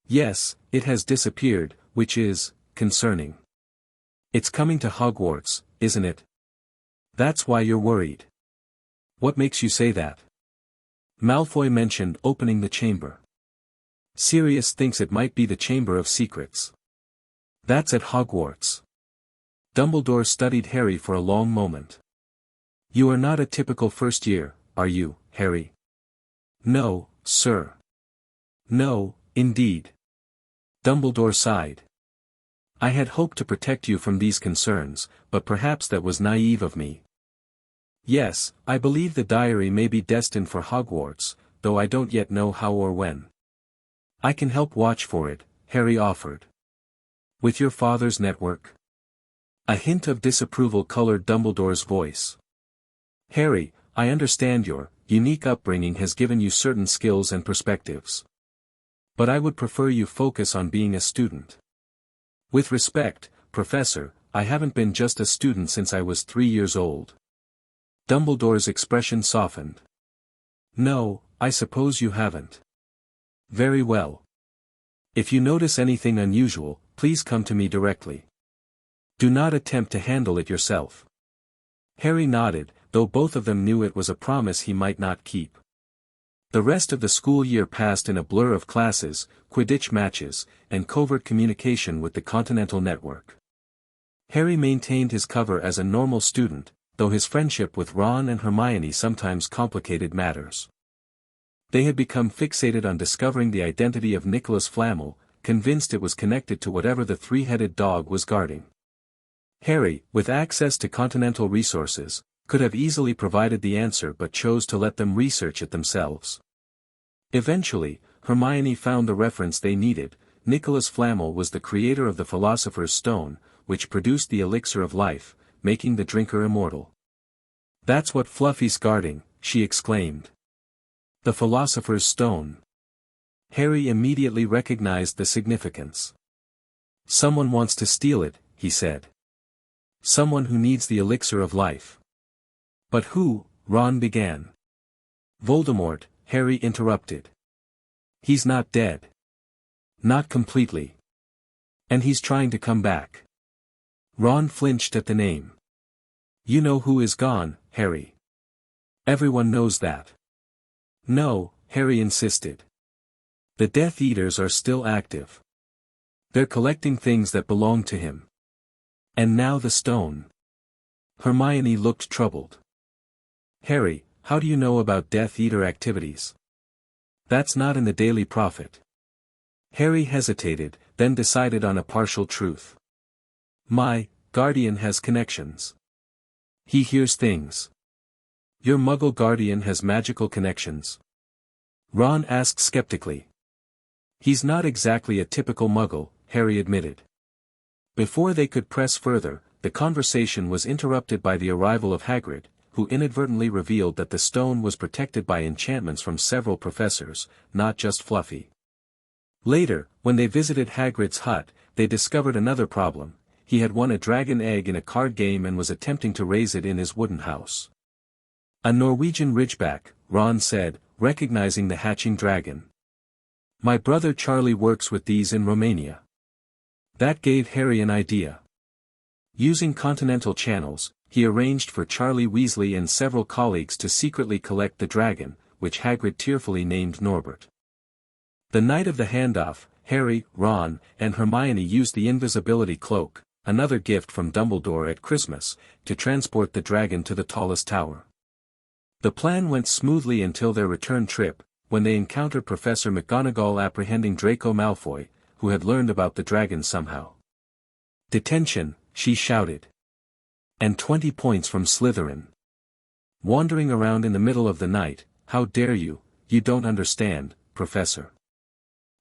"Yes, it has disappeared, which is concerning." "It's coming to Hogwarts, isn't it?" "That's why you're worried." "What makes you say that?" "Malfoy mentioned opening the chamber. Sirius thinks it might be the Chamber of Secrets. That's at Hogwarts." Dumbledore studied Harry for a long moment. "You are not a typical first year, are you, Harry?" "No, sir." "No, indeed." Dumbledore sighed. "I had hoped to protect you from these concerns, but perhaps that was naive of me. Yes, I believe the diary may be destined for Hogwarts, though I don't yet know how or when." "I can help watch for it," Harry offered. "With your father's network?" A hint of disapproval colored Dumbledore's voice. "Harry, I understand your unique upbringing has given you certain skills and perspectives. But I would prefer you focus on being a student. With respect, Professor, I haven't been just a student since I was 3 years old." Dumbledore's expression softened. "No, I suppose you haven't. Very well. If you notice anything unusual, please come to me directly. Do not attempt to handle it yourself." Harry nodded, though both of them knew it was a promise he might not keep. The rest of the school year passed in a blur of classes, Quidditch matches, and covert communication with the Continental network. Harry maintained his cover as a normal student, though his friendship with Ron and Hermione sometimes complicated matters. They had become fixated on discovering the identity of Nicholas Flamel, convinced it was connected to whatever the three-headed dog was guarding. Harry, with access to continental resources, could have easily provided the answer but chose to let them research it themselves. Eventually, Hermione found the reference they needed. Nicholas Flamel was the creator of the Philosopher's Stone, which produced the elixir of life, making the drinker immortal. "That's what Fluffy's guarding," she exclaimed. "The Philosopher's Stone." Harry immediately recognized the significance. "Someone wants to steal it," he said. "Someone who needs the elixir of life." "But who?" Ron began. "Voldemort," Harry interrupted. "He's not dead. Not completely. And he's trying to come back." Ron flinched at the name. "You know who is gone, Harry. Everyone knows that." "No," Harry insisted. "The Death Eaters are still active. They're collecting things that belong to him. And now the stone." Hermione looked troubled. "Harry, how do you know about Death Eater activities? That's not in the Daily Prophet." Harry hesitated, then decided on a partial truth. "My guardian has connections. He hears things." "Your Muggle guardian has magical connections?" Ron asked skeptically. "He's not exactly a typical Muggle," Harry admitted. Before they could press further, the conversation was interrupted by the arrival of Hagrid, who inadvertently revealed that the stone was protected by enchantments from several professors, not just Fluffy. Later, when they visited Hagrid's hut, they discovered another problem. He had won a dragon egg in a card game and was attempting to raise it in his wooden house. "A Norwegian ridgeback," Ron said, recognizing the hatching dragon. "My brother Charlie works with these in Romania." That gave Harry an idea. Using continental channels, he arranged for Charlie Weasley and several colleagues to secretly collect the dragon, which Hagrid tearfully named Norbert. The night of the handoff, Harry, Ron, and Hermione used the invisibility cloak, another gift from Dumbledore at Christmas, to transport the dragon to the tallest tower. The plan went smoothly until their return trip, when they encountered Professor McGonagall apprehending Draco Malfoy, who had learned about the dragon somehow. "Detention," she shouted. "And 20 points from Slytherin. Wandering around in the middle of the night, how dare you don't understand, Professor.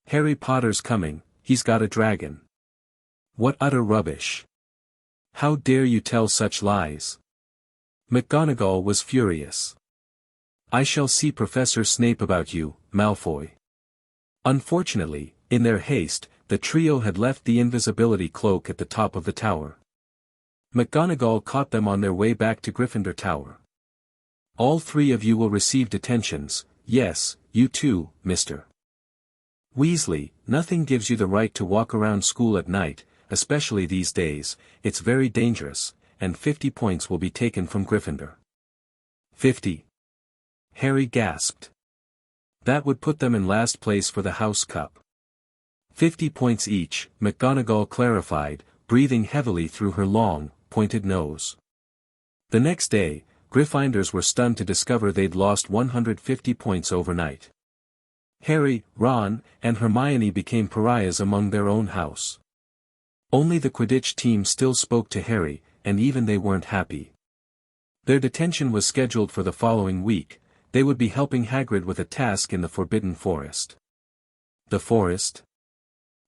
Harry Potter's coming, he's got a dragon. What utter rubbish. How dare you tell such lies?" McGonagall was furious. "I shall see Professor Snape about you, Malfoy." Unfortunately, in their haste, the trio had left the invisibility cloak at the top of the tower. McGonagall caught them on their way back to Gryffindor Tower. "All 3 of you will receive detentions, yes, you too, Mr. Weasley. Nothing gives you the right to walk around school at night, especially these days. It's very dangerous, and 50 points will be taken from Gryffindor." 50. Harry gasped. That would put them in last place for the House Cup. 50 points each, McGonagall clarified, breathing heavily through her long, pointed nose. The next day, Gryffindors were stunned to discover they'd lost 150 points overnight. Harry, Ron, and Hermione became pariahs among their own house. Only the Quidditch team still spoke to Harry, and even they weren't happy. Their detention was scheduled for the following week. They would be helping Hagrid with a task in the Forbidden Forest. "The forest?"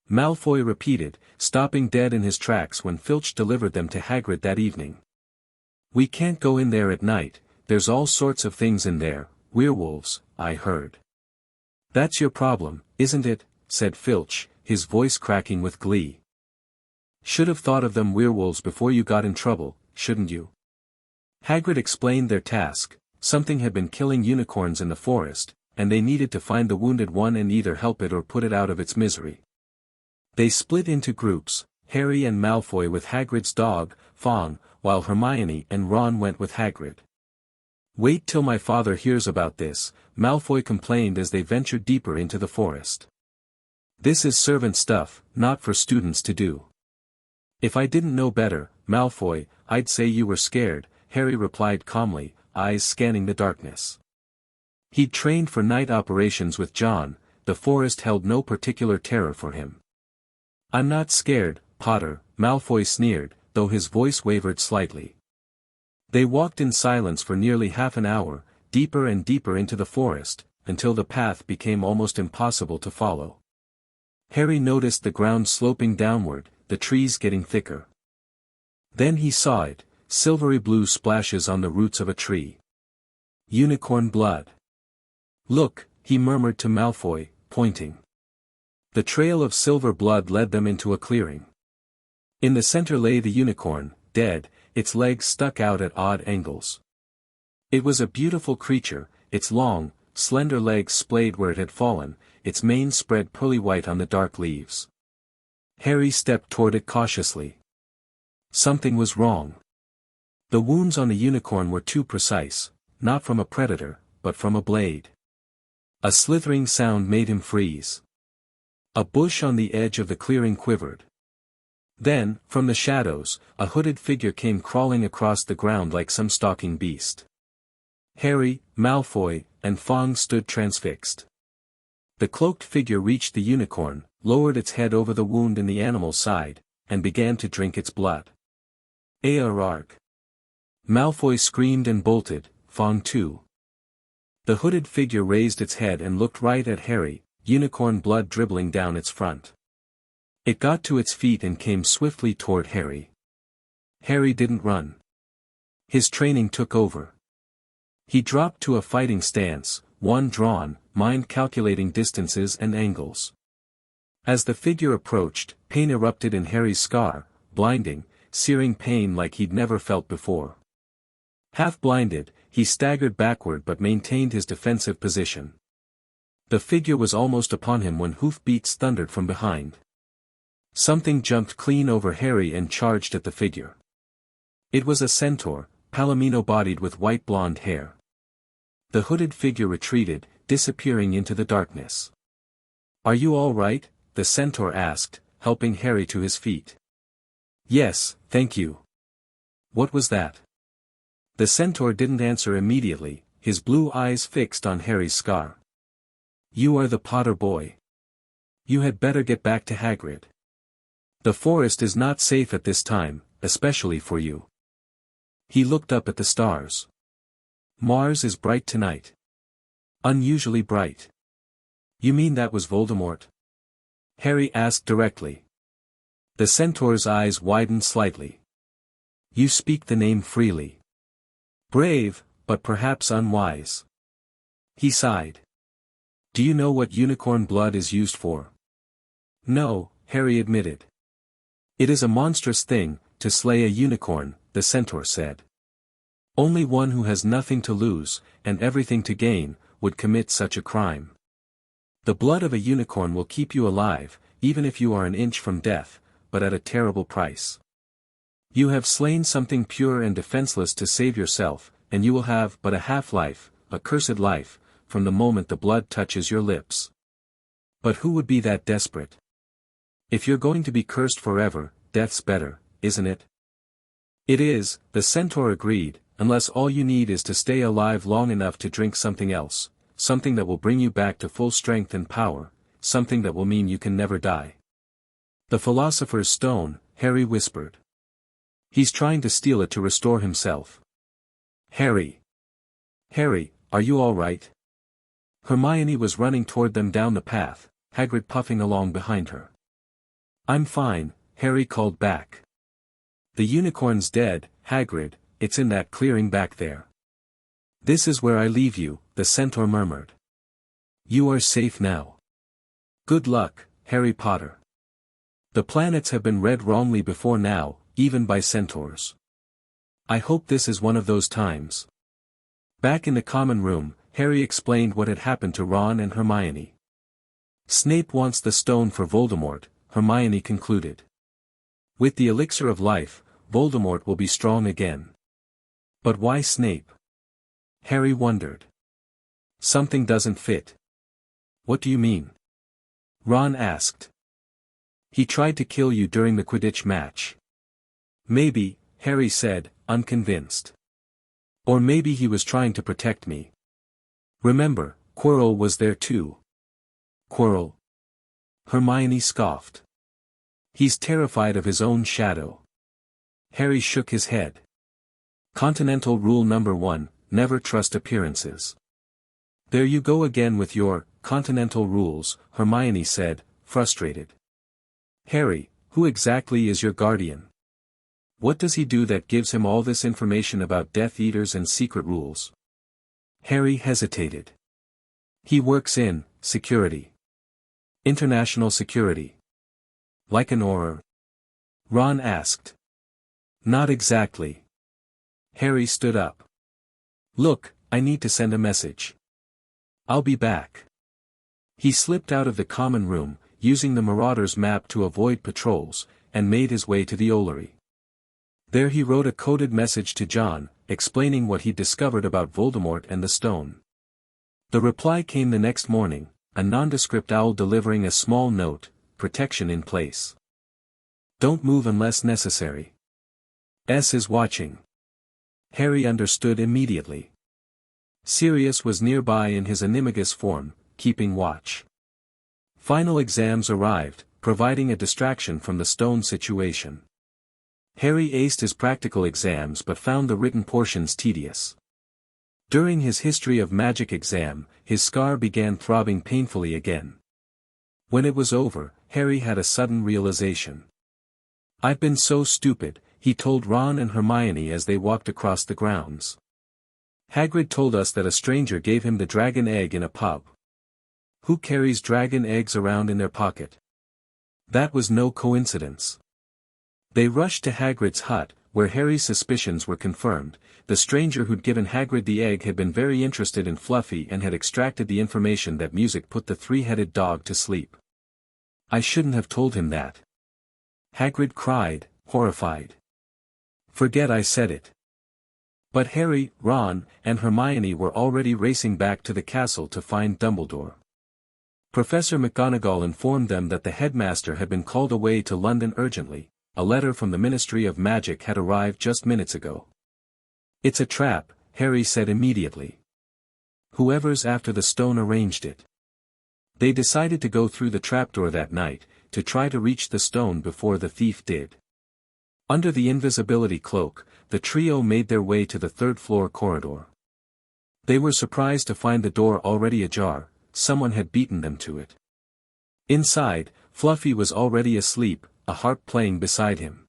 Malfoy repeated, stopping dead in his tracks when Filch delivered them to Hagrid that evening. "We can't go in there at night, there's all sorts of things in there, werewolves, I heard." "That's your problem, isn't it?" said Filch, his voice cracking with glee. "Should have thought of them werewolves before you got in trouble, shouldn't you?" Hagrid explained their task. Something had been killing unicorns in the forest, and they needed to find the wounded one and either help it or put it out of its misery. They split into groups, Harry and Malfoy with Hagrid's dog, Fong, while Hermione and Ron went with Hagrid. "Wait till my father hears about this," Malfoy complained as they ventured deeper into the forest. "This is servant stuff, not for students to do." "If I didn't know better, Malfoy, I'd say you were scared," Harry replied calmly, eyes scanning the darkness. He'd trained for night operations with John. The forest held no particular terror for him. "I'm not scared, Potter," Malfoy sneered, though his voice wavered slightly. They walked in silence for nearly half an hour, deeper and deeper into the forest, until the path became almost impossible to follow. Harry noticed the ground sloping downward, the trees getting thicker. Then he saw it, silvery blue splashes on the roots of a tree. Unicorn blood. "Look," he murmured to Malfoy, pointing. The trail of silver blood led them into a clearing. In the center lay the unicorn, dead, its legs stuck out at odd angles. It was a beautiful creature, its long, slender legs splayed where it had fallen, its mane spread pearly white on the dark leaves. Harry stepped toward it cautiously. Something was wrong. The wounds on the unicorn were too precise, not from a predator, but from a blade. A slithering sound made him freeze. A bush on the edge of the clearing quivered. Then, from the shadows, a hooded figure came crawling across the ground like some stalking beast. Harry, Malfoy, and Fong stood transfixed. The cloaked figure reached the unicorn, lowered its head over the wound in the animal's side, and began to drink its blood. Arg! Malfoy screamed and bolted, Fong too. The hooded figure raised its head and looked right at Harry, unicorn blood dribbling down its front. It got to its feet and came swiftly toward Harry. Harry didn't run. His training took over. He dropped to a fighting stance, one drawn, mind calculating distances and angles. As the figure approached, pain erupted in Harry's scar, blinding, searing pain like he'd never felt before. Half blinded, he staggered backward but maintained his defensive position. The figure was almost upon him when hoofbeats thundered from behind. Something jumped clean over Harry and charged at the figure. It was a centaur, palomino-bodied with white blonde hair. The hooded figure retreated, disappearing into the darkness. "Are you all right?" the centaur asked, helping Harry to his feet. "Yes, thank you." "What was that?" The centaur didn't answer immediately, his blue eyes fixed on Harry's scar. "You are the Potter boy. You had better get back to Hagrid. The forest is not safe at this time, especially for you." He looked up at the stars. "Mars is bright tonight. Unusually bright." "You mean that was Voldemort?" Harry asked directly. The centaur's eyes widened slightly. "You speak the name freely. Brave, but perhaps unwise." He sighed. "Do you know what unicorn blood is used for?" "No," Harry admitted. "It is a monstrous thing, to slay a unicorn," the centaur said. "Only one who has nothing to lose, and everything to gain, would commit such a crime. The blood of a unicorn will keep you alive, even if you are an inch from death, but at a terrible price. You have slain something pure and defenseless to save yourself, and you will have but a half-life, a cursed life, from the moment the blood touches your lips. But who would be that desperate? If you're going to be cursed forever, death's better, isn't it?" "It is," the centaur agreed, "unless all you need is to stay alive long enough to drink something else, something that will bring you back to full strength and power, something that will mean you can never die." "The philosopher's stone," Harry whispered. "He's trying to steal it to restore himself." "Harry! Harry, are you all right?" Hermione was running toward them down the path, Hagrid puffing along behind her. "I'm fine," Harry called back. "The unicorn's dead, Hagrid, it's in that clearing back there." "This is where I leave you," the centaur murmured. "You are safe now. Good luck, Harry Potter. The planets have been read wrongly before now, even by centaurs. I hope this is one of those times." Back in the common room, Harry explained what had happened to Ron and Hermione. "Snape wants the stone for Voldemort," Hermione concluded. "With the elixir of life, Voldemort will be strong again." "But why Snape?" Harry wondered. "Something doesn't fit." "What do you mean?" Ron asked. "He tried to kill you during the Quidditch match." "Maybe," Harry said, unconvinced. "Or maybe he was trying to protect me. Remember, Quirrell was there too." "Quirrell?" Hermione scoffed. He's terrified of his own shadow. Harry shook his head. Continental rule number 1, never trust appearances. There you go again with your continental rules, Hermione said, frustrated. Harry, who exactly is your guardian? What does he do that gives him all this information about Death Eaters and secret rules? Harry hesitated. He works in security. International security. Like an Auror? Ron asked. Not exactly. Harry stood up. Look, I need to send a message. I'll be back. He slipped out of the common room, using the Marauder's map to avoid patrols, and made his way to the Ollery. There he wrote a coded message to John, explaining what he'd discovered about Voldemort and the stone. The reply came the next morning, a nondescript owl delivering a small note, protection in place. Don't move unless necessary. S is watching. Harry understood immediately. Sirius was nearby in his animagus form, keeping watch. Final exams arrived, providing a distraction from the stone situation. Harry aced his practical exams but found the written portions tedious. During his History of Magic exam, his scar began throbbing painfully again. When it was over, Harry had a sudden realization. I've been so stupid, he told Ron and Hermione as they walked across the grounds. Hagrid told us that a stranger gave him the dragon egg in a pub. Who carries dragon eggs around in their pocket? That was no coincidence. They rushed to Hagrid's hut, where Harry's suspicions were confirmed. The stranger who'd given Hagrid the egg had been very interested in Fluffy and had extracted the information that music put the three-headed dog to sleep. I shouldn't have told him that. Hagrid cried, horrified. Forget I said it. But Harry, Ron, and Hermione were already racing back to the castle to find Dumbledore. Professor McGonagall informed them that the headmaster had been called away to London urgently. A letter from the Ministry of Magic had arrived just minutes ago. It's a trap, Harry said immediately. Whoever's after the stone arranged it. They decided to go through the trapdoor that night, to try to reach the stone before the thief did. Under the invisibility cloak, the trio made their way to the third-floor corridor. They were surprised to find the door already ajar. Someone had beaten them to it. Inside, Fluffy was already asleep, a harp playing beside him.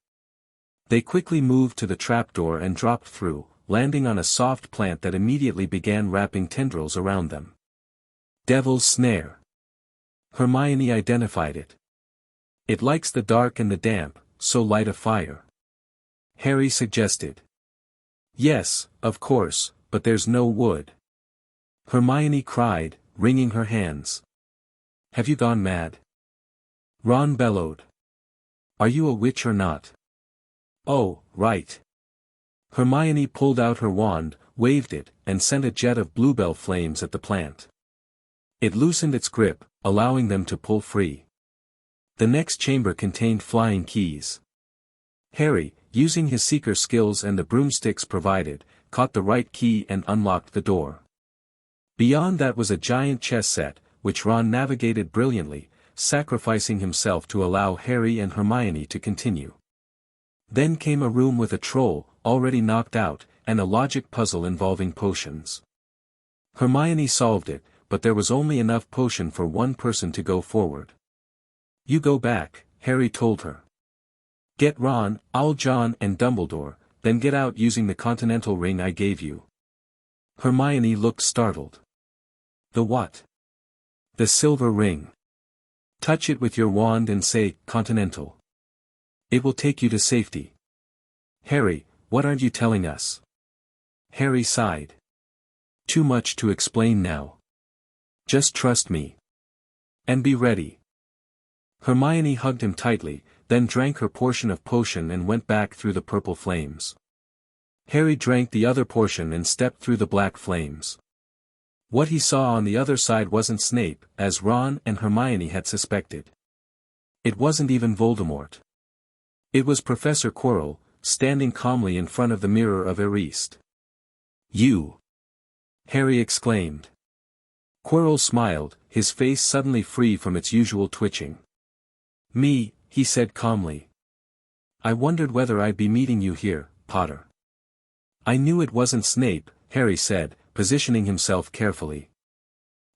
They quickly moved to the trapdoor and dropped through, landing on a soft plant that immediately began wrapping tendrils around them. Devil's Snare. Hermione identified it. It likes the dark and the damp, so light a fire. Harry suggested. Yes, of course, but there's no wood. Hermione cried, wringing her hands. Have you gone mad? Ron bellowed. Are you a witch or not? Oh, right. Hermione pulled out her wand, waved it, and sent a jet of bluebell flames at the plant. It loosened its grip, allowing them to pull free. The next chamber contained flying keys. Harry, using his seeker skills and the broomsticks provided, caught the right key and unlocked the door. Beyond that was a giant chess set, which Ron navigated brilliantly, sacrificing himself to allow Harry and Hermione to continue. Then came a room with a troll, already knocked out, and a logic puzzle involving potions. Hermione solved it, but there was only enough potion for one person to go forward. You go back, Harry told her. Get Ron, Owl John and Dumbledore, then get out using the continental ring I gave you. Hermione looked startled. The what? The silver ring. Touch it with your wand and say, Continental. It will take you to safety. Harry, what aren't you telling us? Harry sighed. Too much to explain now. Just trust me. And be ready. Hermione hugged him tightly, then drank her portion of potion and went back through the purple flames. Harry drank the other portion and stepped through the black flames. What he saw on the other side wasn't Snape, as Ron and Hermione had suspected. It wasn't even Voldemort. It was Professor Quirrell, standing calmly in front of the mirror of Eriste. You! Harry exclaimed. Quirrell smiled, his face suddenly free from its usual twitching. Me, he said calmly. I wondered whether I'd be meeting you here, Potter. I knew it wasn't Snape, Harry said, positioning himself carefully.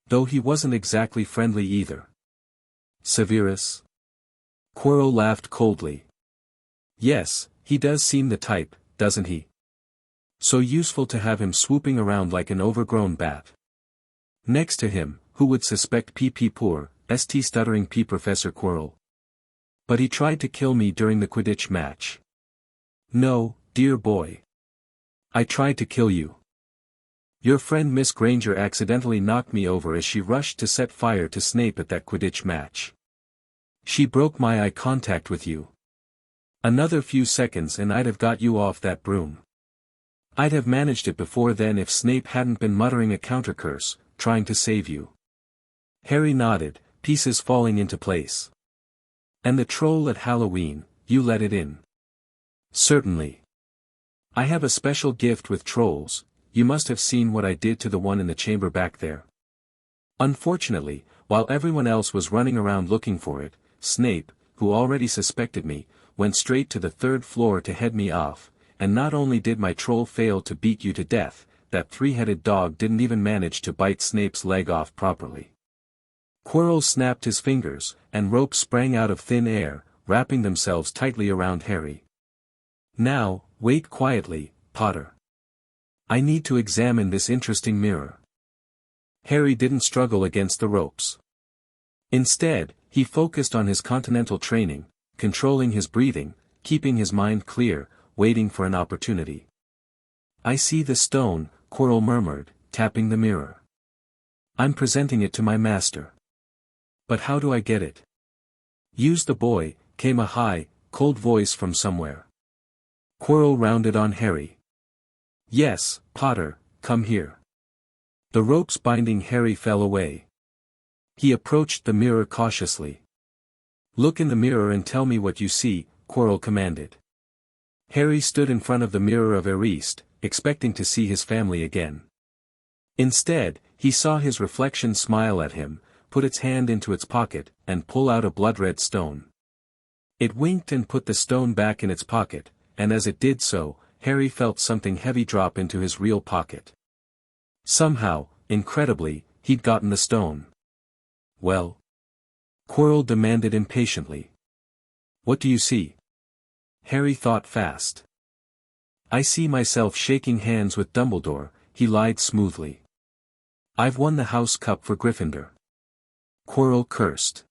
Though he wasn't exactly friendly either. Severus? Quirrell laughed coldly. Yes, he does seem the type, doesn't he? So useful to have him swooping around like an overgrown bat. Next to him, who would suspect P.P. Poor, St. stuttering P. Professor Quirrell. But he tried to kill me during the Quidditch match. No, dear boy. I tried to kill you. Your friend Miss Granger accidentally knocked me over as she rushed to set fire to Snape at that Quidditch match. She broke my eye contact with you. Another few seconds and I'd have got you off that broom. I'd have managed it before then if Snape hadn't been muttering a counter-curse, trying to save you. Harry nodded, pieces falling into place. And the troll at Halloween, you let it in. Certainly. I have a special gift with trolls. You must have seen what I did to the one in the chamber back there. Unfortunately, while everyone else was running around looking for it, Snape, who already suspected me, went straight to the third floor to head me off, and not only did my troll fail to beat you to death, that three-headed dog didn't even manage to bite Snape's leg off properly. Quirrell snapped his fingers, and ropes sprang out of thin air, wrapping themselves tightly around Harry. Now, wait quietly, Potter. I need to examine this interesting mirror. Harry didn't struggle against the ropes. Instead, he focused on his continental training, controlling his breathing, keeping his mind clear, waiting for an opportunity. I see the stone, Quirrell murmured, tapping the mirror. I'm presenting it to my master. But how do I get it? Use the boy, came a high, cold voice from somewhere. Quirrell rounded on Harry. Yes, Potter, come here. The ropes binding Harry fell away. He approached the mirror cautiously. Look in the mirror and tell me what you see, Quirrell commanded. Harry stood in front of the mirror of Eriste, expecting to see his family again. Instead, he saw his reflection smile at him, put its hand into its pocket, and pull out a blood-red stone. It winked and put the stone back in its pocket, and as it did so, Harry felt something heavy drop into his real pocket. Somehow, incredibly, he'd gotten the stone. Well? Quirrell demanded impatiently. What do you see? Harry thought fast. I see myself shaking hands with Dumbledore, he lied smoothly. I've won the House Cup for Gryffindor. Quirrell cursed.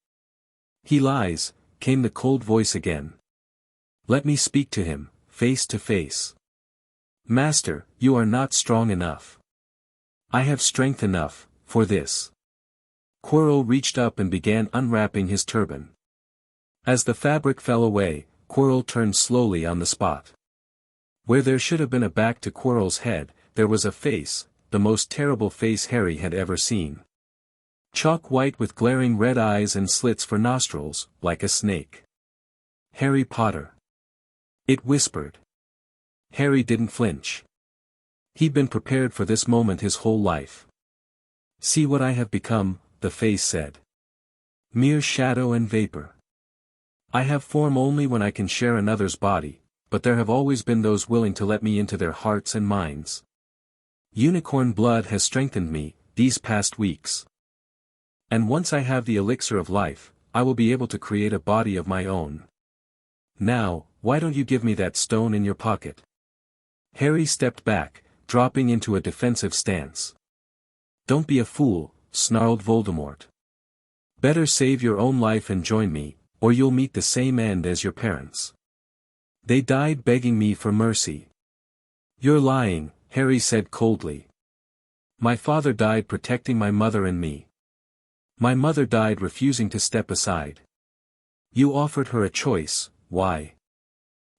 He lies, came the cold voice again. Let me speak to him, face to face. Master, you are not strong enough. I have strength enough, for this. Quirrell reached up and began unwrapping his turban. As the fabric fell away, Quirrell turned slowly on the spot. Where there should have been a back to Quirrell's head, there was a face, the most terrible face Harry had ever seen. Chalk white with glaring red eyes and slits for nostrils, like a snake. Harry Potter. It whispered. Harry didn't flinch. He'd been prepared for this moment his whole life. See what I have become, the face said. Mere shadow and vapor. I have form only when I can share another's body, but there have always been those willing to let me into their hearts and minds. Unicorn blood has strengthened me, these past weeks. And once I have the elixir of life, I will be able to create a body of my own. Now, why don't you give me that stone in your pocket? Harry stepped back, dropping into a defensive stance. Don't be a fool, snarled Voldemort. Better save your own life and join me, or you'll meet the same end as your parents. They died begging me for mercy. You're lying, Harry said coldly. My father died protecting my mother and me. My mother died refusing to step aside. You offered her a choice, why?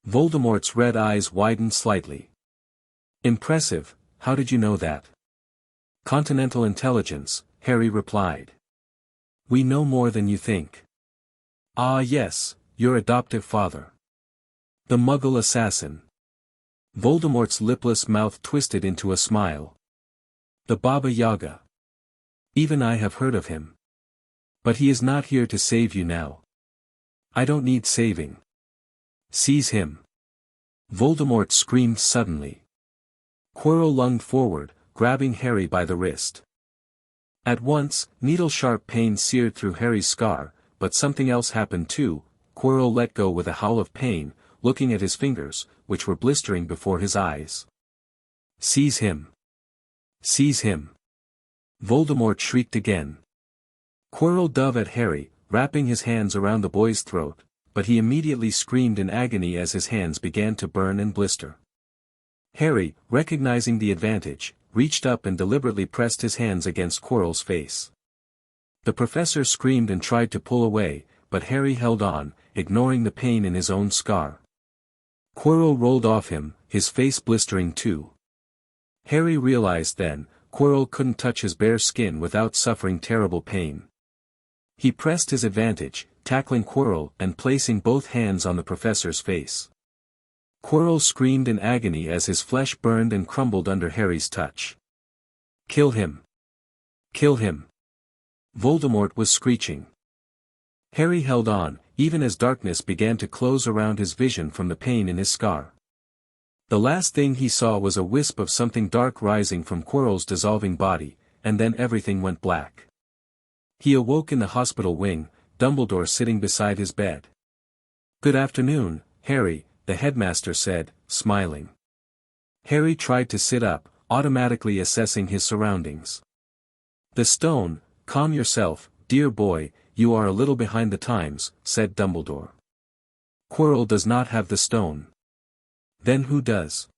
Voldemort's red eyes widened slightly. Impressive, how did you know that? Continental intelligence, Harry replied. We know more than you think. Ah yes, your adoptive father. The Muggle assassin. Voldemort's lipless mouth twisted into a smile. The Baba Yaga. Even I have heard of him. But he is not here to save you now. I don't need saving. Seize him. Voldemort screamed suddenly. Quirrell lunged forward, grabbing Harry by the wrist. At once, needle-sharp pain seared through Harry's scar, but something else happened too. Quirrell let go with a howl of pain, looking at his fingers, which were blistering before his eyes. Seize him. Seize him. Voldemort shrieked again. Quirrell dove at Harry, wrapping his hands around the boy's throat, but he immediately screamed in agony as his hands began to burn and blister. Harry, recognizing the advantage, reached up and deliberately pressed his hands against Quirrell's face. The professor screamed and tried to pull away, but Harry held on, ignoring the pain in his own scar. Quirrell rolled off him, his face blistering too. Harry realized then, Quirrell couldn't touch his bare skin without suffering terrible pain. He pressed his advantage, tackling Quirrell and placing both hands on the professor's face. Quirrell screamed in agony as his flesh burned and crumbled under Harry's touch. Kill him! Kill him! Voldemort was screeching. Harry held on, even as darkness began to close around his vision from the pain in his scar. The last thing he saw was a wisp of something dark rising from Quirrell's dissolving body, and then everything went black. He awoke in the hospital wing, Dumbledore sitting beside his bed. "Good afternoon, Harry," the headmaster said, smiling. Harry tried to sit up, automatically assessing his surroundings. "The stone, calm yourself, dear boy, you are a little behind the times," said Dumbledore. "Quirrell does not have the stone." "Then who does?"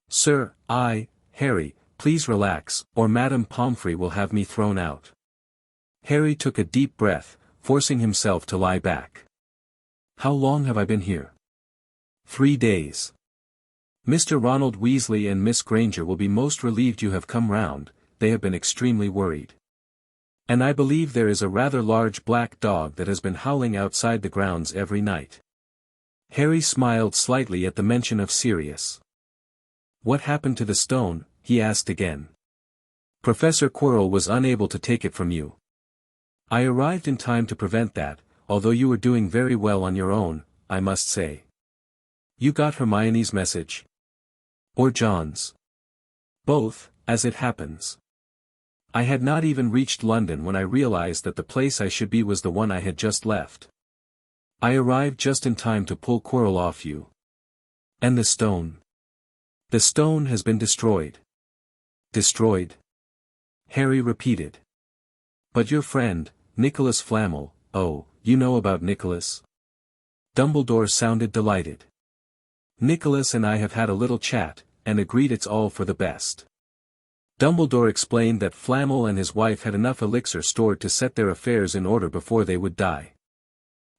"Sir, Harry, please relax, or Madame Pomfrey will have me thrown out." Harry took a deep breath, forcing himself to lie back. "How long have I been here?" 3 days. "Mr. Ronald Weasley and Miss Granger will be most relieved you have come round, they have been extremely worried. And I believe there is a rather large black dog that has been howling outside the grounds every night." Harry smiled slightly at the mention of Sirius. "What happened to the stone?" he asked again. "Professor Quirrell was unable to take it from you. I arrived in time to prevent that, although you were doing very well on your own, I must say." "You got Hermione's message?" "Or John's?" "Both, as it happens. I had not even reached London when I realized that the place I should be was the one I had just left. I arrived just in time to pull Quirrell off you." "And the stone?" "The stone has been destroyed." "Destroyed?" Harry repeated. "But your friend, Nicholas Flamel, oh, you know about Nicholas?" Dumbledore sounded delighted. "Nicholas and I have had a little chat, and agreed it's all for the best." Dumbledore explained that Flamel and his wife had enough elixir stored to set their affairs in order before they would die.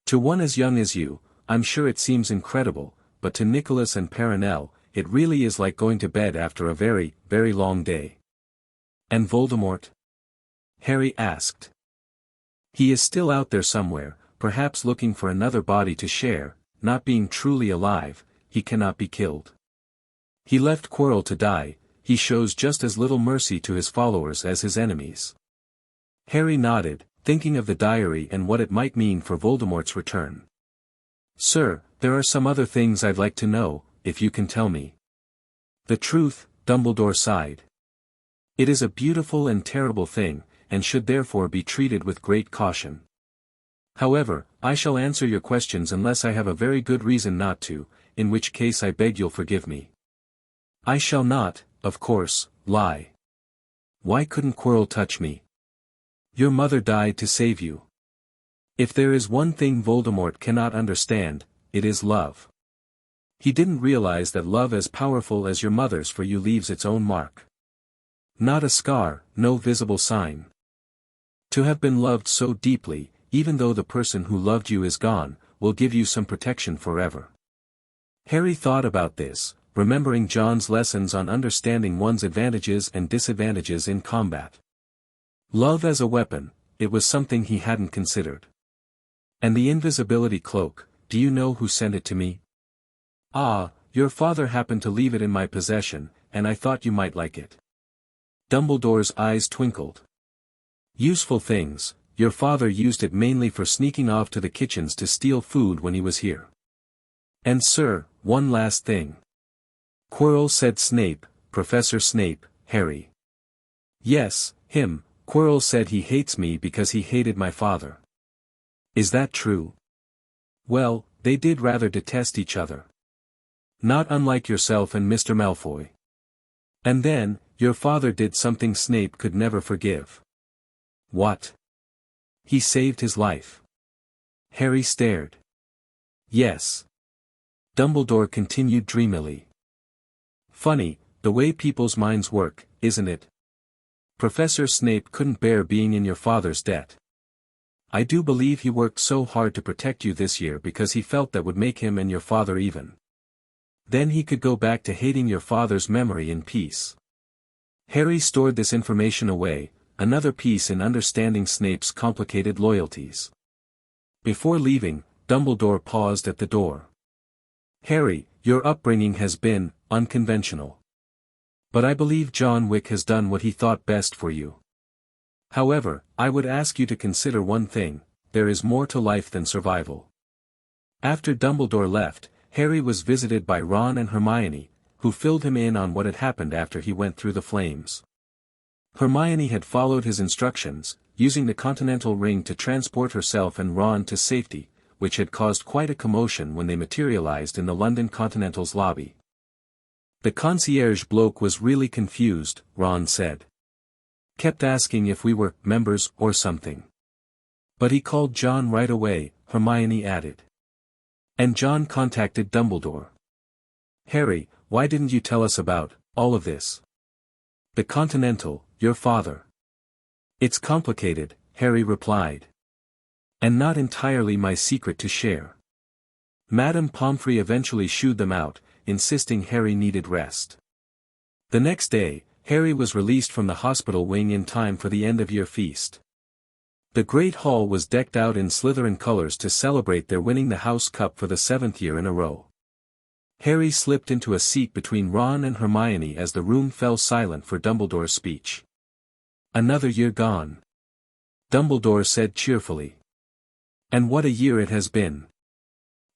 "To one as young as you, I'm sure it seems incredible, but to Nicholas and Perenelle, it really is like going to bed after a very, very long day." "And Voldemort?" Harry asked. "He is still out there somewhere, perhaps looking for another body to share, not being truly alive, he cannot be killed. He left Quirrell to die, he shows just as little mercy to his followers as his enemies." Harry nodded, thinking of the diary and what it might mean for Voldemort's return. "Sir, there are some other things I'd like to know, if you can tell me." "The truth," Dumbledore sighed. "It is a beautiful and terrible thing, and should therefore be treated with great caution. However, I shall answer your questions unless I have a very good reason not to, in which case I beg you'll forgive me. I shall not, of course, lie. Why couldn't Quirrell touch me? Your mother died to save you. If there is one thing Voldemort cannot understand, it is love. He didn't realize that love as powerful as your mother's for you leaves its own mark. Not a scar, no visible sign. To have been loved so deeply, even though the person who loved you is gone, will give you some protection forever." Harry thought about this, remembering John's lessons on understanding one's advantages and disadvantages in combat. Love as a weapon, it was something he hadn't considered. "And the invisibility cloak, do you know who sent it to me?" "Ah, your father happened to leave it in my possession, and I thought you might like it." Dumbledore's eyes twinkled. "Useful things, your father used it mainly for sneaking off to the kitchens to steal food when he was here. And sir, one last thing. Quirrell said Snape, Professor Snape, Harry. Yes, him, Quirrell said he hates me because he hated my father. Is that true? Well, they did rather detest each other. Not unlike yourself and Mr. Malfoy. And then, your father did something Snape could never forgive. What? He saved his life. Harry stared. Yes. Dumbledore continued dreamily. Funny, the way people's minds work, isn't it? Professor Snape couldn't bear being in your father's debt. I do believe he worked so hard to protect you this year because he felt that would make him and your father even. Then he could go back to hating your father's memory in peace. Harry stored this information away, another piece in understanding Snape's complicated loyalties. Before leaving, Dumbledore paused at the door. Harry, your upbringing has been unconventional. But I believe John Wick has done what he thought best for you. However, I would ask you to consider one thing: there is more to life than survival. After Dumbledore left, Harry was visited by Ron and Hermione, who filled him in on what had happened after he went through the flames. Hermione had followed his instructions, using the Continental Ring to transport herself and Ron to safety, which had caused quite a commotion when they materialized in the London Continental's lobby. The concierge bloke was really confused, Ron said. Kept asking if we were members or something. But he called John right away, Hermione added. And John contacted Dumbledore. Harry, why didn't you tell us about all of this? The Continental, your father. It's complicated, Harry replied. And not entirely my secret to share. Madame Pomfrey eventually shooed them out, insisting Harry needed rest. The next day, Harry was released from the hospital wing in time for the end-of-year feast. The Great Hall was decked out in Slytherin colors to celebrate their winning the House Cup for the 7th year in a row. Harry slipped into a seat between Ron and Hermione as the room fell silent for Dumbledore's speech. Another year gone. Dumbledore said cheerfully. And what a year it has been.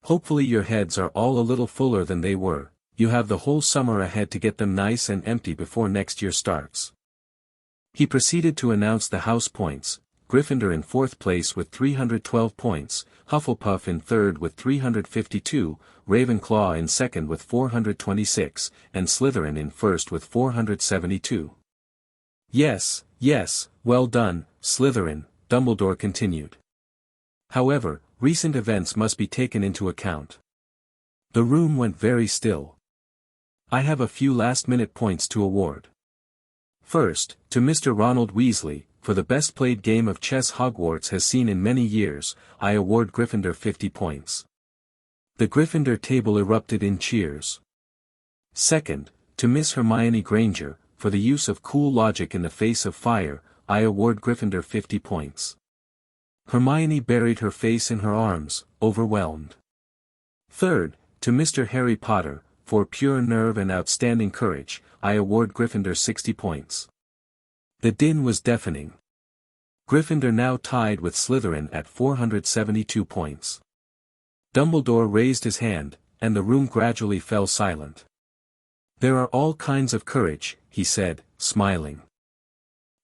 Hopefully your heads are all a little fuller than they were. You have the whole summer ahead to get them nice and empty before next year starts. He proceeded to announce the house points: Gryffindor in 4th place with 312 points, Hufflepuff in 3rd with 352, Ravenclaw in 2nd with 426, and Slytherin in 1st with 472. Yes, yes, well done, Slytherin, Dumbledore continued. However, recent events must be taken into account. The room went very still. I have a few last-minute points to award. First, to Mr. Ronald Weasley, for the best played game of chess Hogwarts has seen in many years, I award Gryffindor 50 points. The Gryffindor table erupted in cheers. Second, to Miss Hermione Granger, for the use of cool logic in the face of fire, I award Gryffindor 50 points. Hermione buried her face in her arms, overwhelmed. Third, to Mr. Harry Potter, for pure nerve and outstanding courage, I award Gryffindor 60 points. The din was deafening. Gryffindor now tied with Slytherin at 472 points. Dumbledore raised his hand, and the room gradually fell silent. There are all kinds of courage, he said, smiling.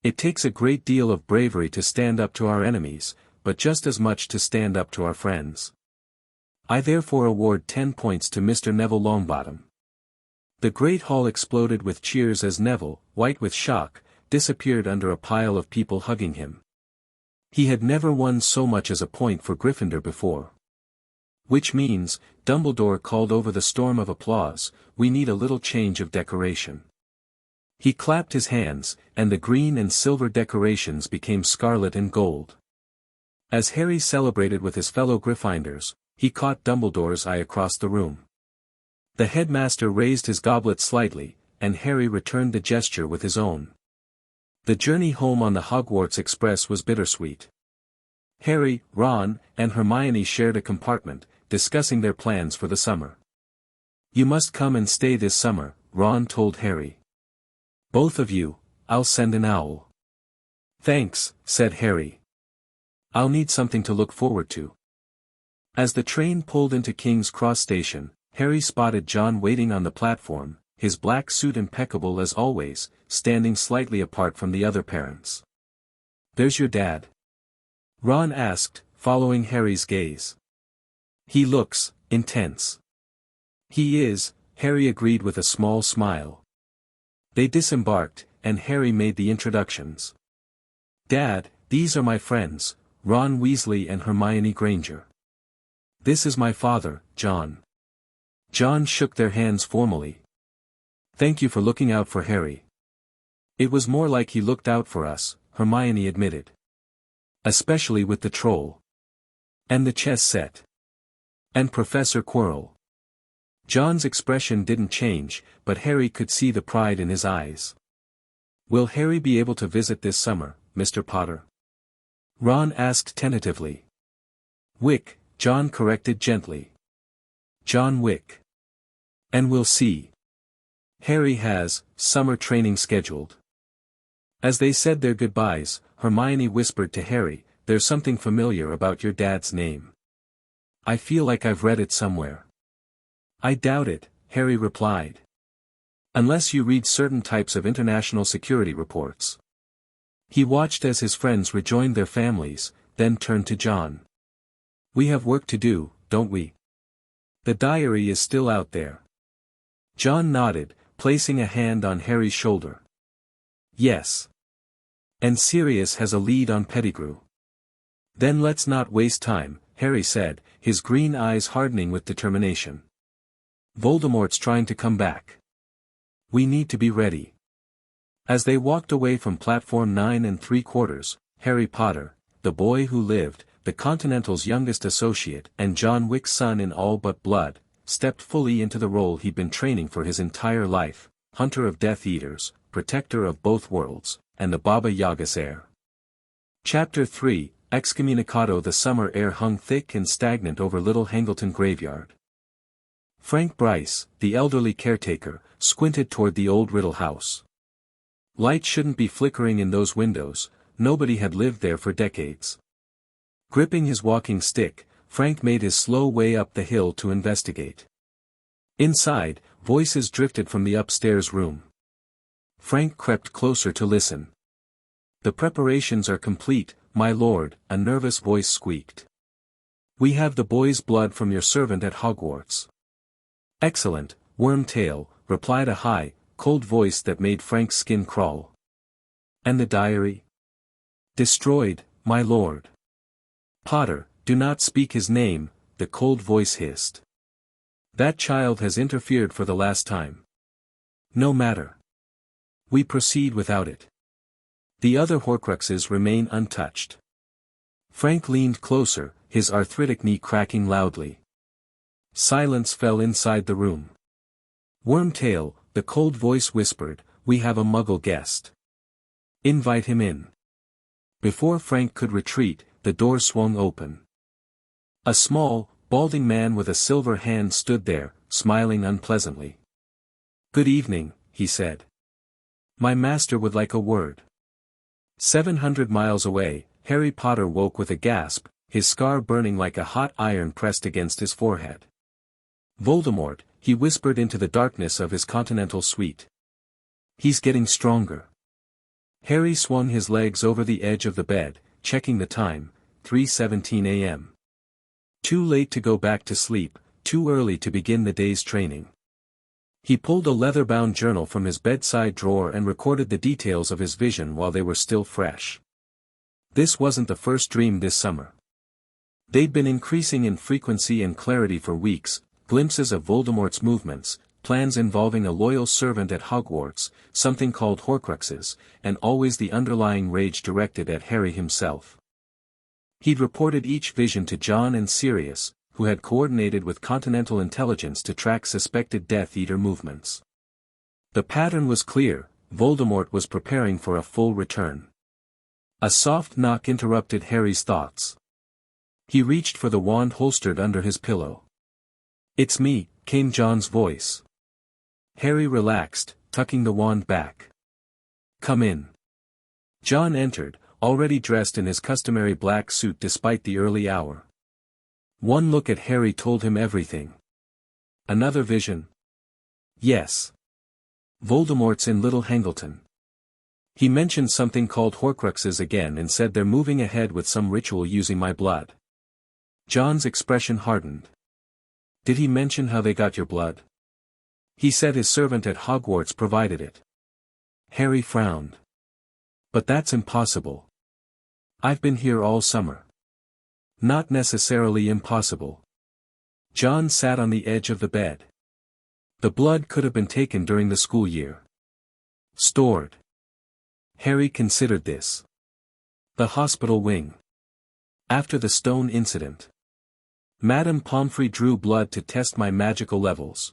It takes a great deal of bravery to stand up to our enemies, but just as much to stand up to our friends. I therefore award 10 points to Mr. Neville Longbottom. The Great Hall exploded with cheers as Neville, white with shock, disappeared under a pile of people hugging him. He had never won so much as a point for Gryffindor before. Which means, Dumbledore called over the storm of applause, we need a little change of decoration. He clapped his hands, and the green and silver decorations became scarlet and gold. As Harry celebrated with his fellow Gryffindors, he caught Dumbledore's eye across the room. The headmaster raised his goblet slightly, and Harry returned the gesture with his own. The journey home on the Hogwarts Express was bittersweet. Harry, Ron, and Hermione shared a compartment, discussing their plans for the summer. You must come and stay this summer, Ron told Harry. Both of you, I'll send an owl. Thanks, said Harry. I'll need something to look forward to. As the train pulled into King's Cross Station, Harry spotted John waiting on the platform, his black suit impeccable as always, standing slightly apart from the other parents. "There's your dad?" Ron asked, following Harry's gaze. "He looks intense." "He is," Harry agreed with a small smile. They disembarked, and Harry made the introductions. "Dad, these are my friends, Ron Weasley and Hermione Granger. This is my father, John." John shook their hands formally. "Thank you for looking out for Harry." "It was more like he looked out for us," Hermione admitted. "Especially with the troll. And the chess set. And Professor Quirrell." John's expression didn't change, but Harry could see the pride in his eyes. "Will Harry be able to visit this summer, Mr. Potter?" Ron asked tentatively. "Wick," John corrected gently. "John Wick. And we'll see. Harry has summer training scheduled." As they said their goodbyes, Hermione whispered to Harry, "There's something familiar about your dad's name. I feel like I've read it somewhere." "I doubt it," Harry replied. "Unless you read certain types of international security reports." He watched as his friends rejoined their families, then turned to John. "We have work to do, don't we? The diary is still out there." John nodded, placing a hand on Harry's shoulder. "Yes. And Sirius has a lead on Pettigrew." "Then let's not waste time," Harry said, his green eyes hardening with determination. "Voldemort's trying to come back. We need to be ready." As they walked away from platform 9 3/4, Harry Potter, the boy who lived, the Continental's youngest associate and John Wick's son in all but blood, stepped fully into the role he'd been training for his entire life, hunter of Death Eaters, protector of both worlds, and the Baba Yaga's heir. Chapter 3, Excommunicado. The summer air hung thick and stagnant over Little Hangleton Graveyard. Frank Bryce, the elderly caretaker, squinted toward the old Riddle house. Light shouldn't be flickering in those windows, nobody had lived there for decades. Gripping his walking stick, Frank made his slow way up the hill to investigate. Inside, voices drifted from the upstairs room. Frank crept closer to listen. "The preparations are complete, my lord," a nervous voice squeaked. "We have the boy's blood from your servant at Hogwarts." "Excellent, Wormtail," replied a high, cold voice that made Frank's skin crawl. "And the diary?" "Destroyed, my lord." "Potter, do not speak his name," the cold voice hissed. "That child has interfered for the last time." "No matter. We proceed without it. The other Horcruxes remain untouched." Frank leaned closer, his arthritic knee cracking loudly. Silence fell inside the room. "Wormtail," the cold voice whispered, "we have a Muggle guest. Invite him in." Before Frank could retreat, the door swung open. A small, balding man with a silver hand stood there, smiling unpleasantly. "Good evening," he said. "My master would like a word." 700 miles away, Harry Potter woke with a gasp, his scar burning like a hot iron pressed against his forehead. "Voldemort," he whispered into the darkness of his Continental suite. "He's getting stronger." Harry swung his legs over the edge of the bed, checking the time, 3:17 a.m. Too late to go back to sleep, too early to begin the day's training. He pulled a leather-bound journal from his bedside drawer and recorded the details of his vision while they were still fresh. This wasn't the first dream this summer. They'd been increasing in frequency and clarity for weeks, glimpses of Voldemort's movements, plans involving a loyal servant at Hogwarts, something called Horcruxes, and always the underlying rage directed at Harry himself. He'd reported each vision to John and Sirius, who had coordinated with Continental intelligence to track suspected Death Eater movements. The pattern was clear: Voldemort was preparing for a full return. A soft knock interrupted Harry's thoughts. He reached for the wand holstered under his pillow. "It's me," came John's voice. Harry relaxed, tucking the wand back. "Come in." John entered, already dressed in his customary black suit despite the early hour. One look at Harry told him everything. Another vision? Yes. Voldemort's in Little Hangleton. He mentioned something called Horcruxes again and said they're moving ahead with some ritual using my blood. John's expression hardened. Did he mention how they got your blood? He said his servant at Hogwarts provided it. Harry frowned. But that's impossible. I've been here all summer. Not necessarily impossible. John sat on the edge of the bed. The blood could have been taken during the school year. Stored. Harry considered this. The hospital wing. After the stone incident. Madame Pomfrey drew blood to test my magical levels.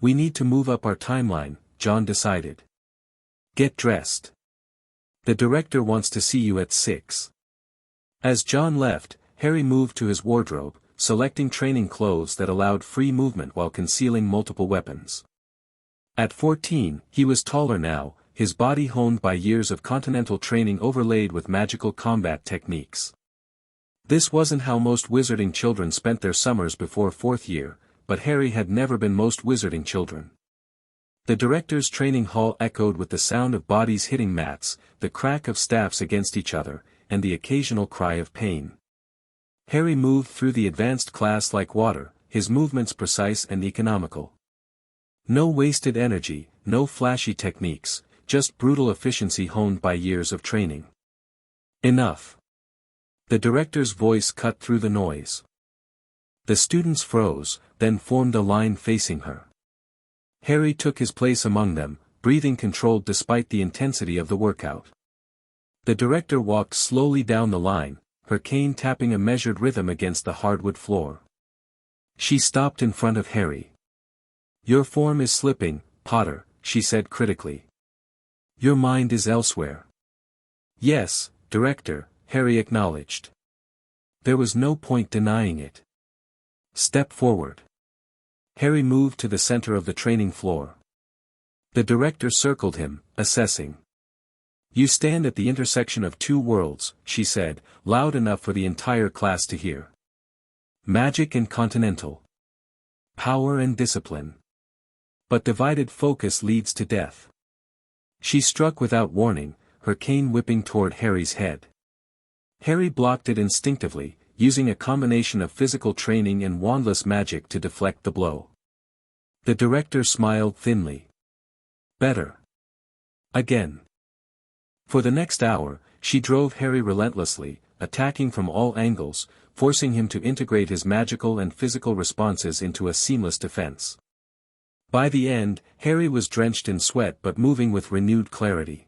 We need to move up our timeline, John decided. Get dressed. The director wants to see you at 6. As John left, Harry moved to his wardrobe, selecting training clothes that allowed free movement while concealing multiple weapons. At 14, he was taller now, his body honed by years of continental training overlaid with magical combat techniques. This wasn't how most wizarding children spent their summers before 4th year, but Harry had never been most wizarding children. The director's training hall echoed with the sound of bodies hitting mats, the crack of staffs against each other, and the occasional cry of pain. Harry moved through the advanced class like water, his movements precise and economical. No wasted energy, no flashy techniques, just brutal efficiency honed by years of training. Enough. The director's voice cut through the noise. The students froze, then formed a line facing her. Harry took his place among them, breathing controlled despite the intensity of the workout. The director walked slowly down the line, her cane tapping a measured rhythm against the hardwood floor. She stopped in front of Harry. Your form is slipping, Potter, she said critically. Your mind is elsewhere. Yes, director, Harry acknowledged. There was no point denying it. Step forward. Harry moved to the center of the training floor. The director circled him, assessing. You stand at the intersection of two worlds, she said, loud enough for the entire class to hear. Magic and continental. Power and discipline. But divided focus leads to death. She struck without warning, her cane whipping toward Harry's head. Harry blocked it instinctively, using a combination of physical training and wandless magic to deflect the blow. The director smiled thinly. Better. Again. For the next hour, she drove Harry relentlessly, attacking from all angles, forcing him to integrate his magical and physical responses into a seamless defense. By the end, Harry was drenched in sweat but moving with renewed clarity.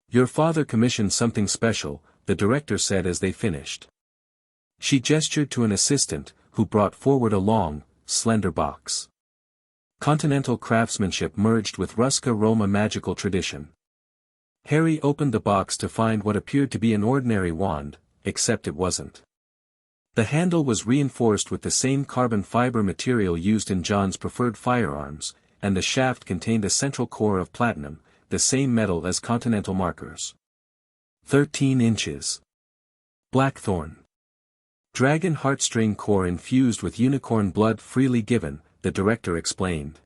Your father commissioned something special, the director said as they finished. She gestured to an assistant, who brought forward a long, slender box. Continental craftsmanship merged with Ruska Roma magical tradition. Harry opened the box to find what appeared to be an ordinary wand, except it wasn't. The handle was reinforced with the same carbon fiber material used in John's preferred firearms, and the shaft contained a central core of platinum, the same metal as continental markers. 13 inches. Blackthorn. Dragon heartstring core infused with unicorn blood freely given, the director explained.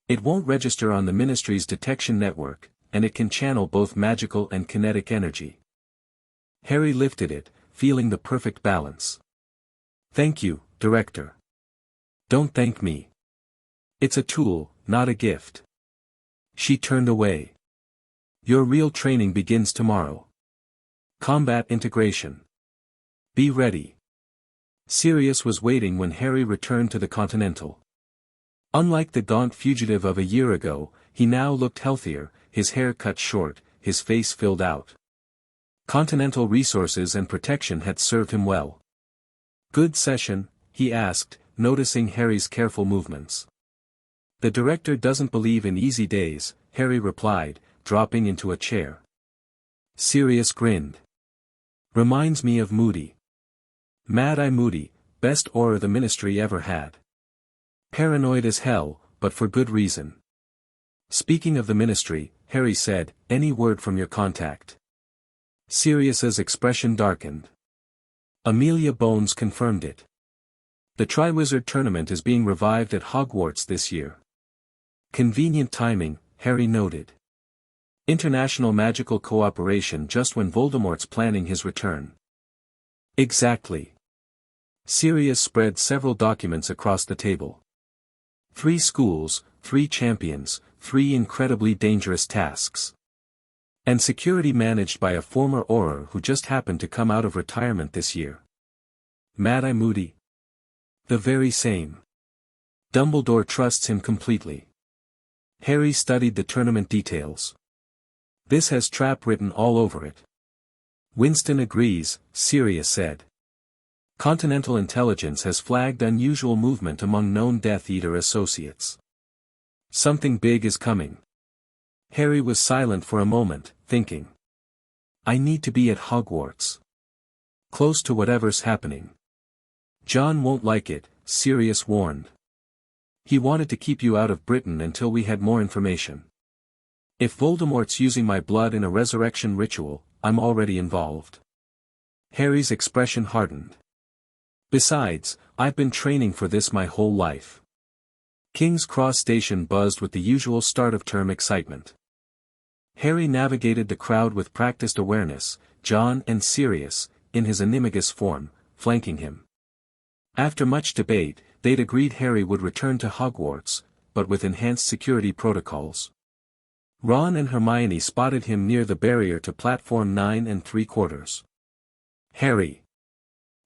It won't register on the Ministry's detection network, and it can channel both magical and kinetic energy. Harry lifted it, feeling the perfect balance. Thank you, director. Don't thank me. It's a tool, not a gift. She turned away. Your real training begins tomorrow. Combat integration. Be ready. Sirius was waiting when Harry returned to the Continental. Unlike the gaunt fugitive of a year ago, he now looked healthier, his hair cut short, his face filled out. Continental resources and protection had served him well. Good session, he asked, noticing Harry's careful movements. The director doesn't believe in easy days, Harry replied, dropping into a chair. Sirius grinned. Reminds me of Moody. Mad-Eye Moody, best aura the Ministry ever had. Paranoid as hell, but for good reason. Speaking of the Ministry, Harry said, any word from your contact? Sirius's expression darkened. Amelia Bones confirmed it. The Triwizard Tournament is being revived at Hogwarts this year. Convenient timing, Harry noted. International magical cooperation just when Voldemort's planning his return. Exactly. Sirius spread several documents across the table. 3 schools, 3 champions, 3 incredibly dangerous tasks. And security managed by a former Auror who just happened to come out of retirement this year. Mad-Eye Moody? The very same. Dumbledore trusts him completely. Harry studied the tournament details. This has trap written all over it. Winston agrees, Sirius said. Continental intelligence has flagged unusual movement among known Death Eater associates. Something big is coming. Harry was silent for a moment, thinking. I need to be at Hogwarts. Close to whatever's happening. John won't like it, Sirius warned. He wanted to keep you out of Britain until we had more information. If Voldemort's using my blood in a resurrection ritual, I'm already involved. Harry's expression hardened. Besides, I've been training for this my whole life. King's Cross Station buzzed with the usual start-of-term excitement. Harry navigated the crowd with practiced awareness, John and Sirius, in his animagus form, flanking him. After much debate, they'd agreed Harry would return to Hogwarts, but with enhanced security protocols. Ron and Hermione spotted him near the barrier to platform 9 3/4. Harry!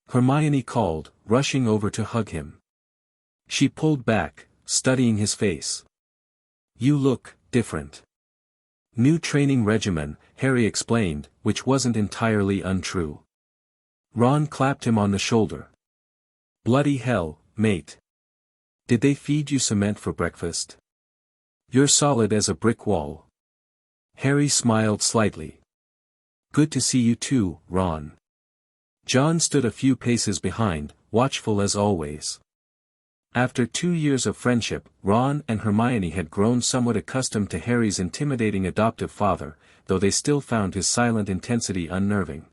Hermione called, rushing over to hug him. She pulled back, studying his face. You look different. New training regimen, Harry explained, which wasn't entirely untrue. Ron clapped him on the shoulder. Bloody hell, mate. Did they feed you cement for breakfast? You're solid as a brick wall. Harry smiled slightly. Good to see you too, Ron. John stood a few paces behind, watchful as always. After 2 years of friendship, Ron and Hermione had grown somewhat accustomed to Harry's intimidating adoptive father, though they still found his silent intensity unnerving.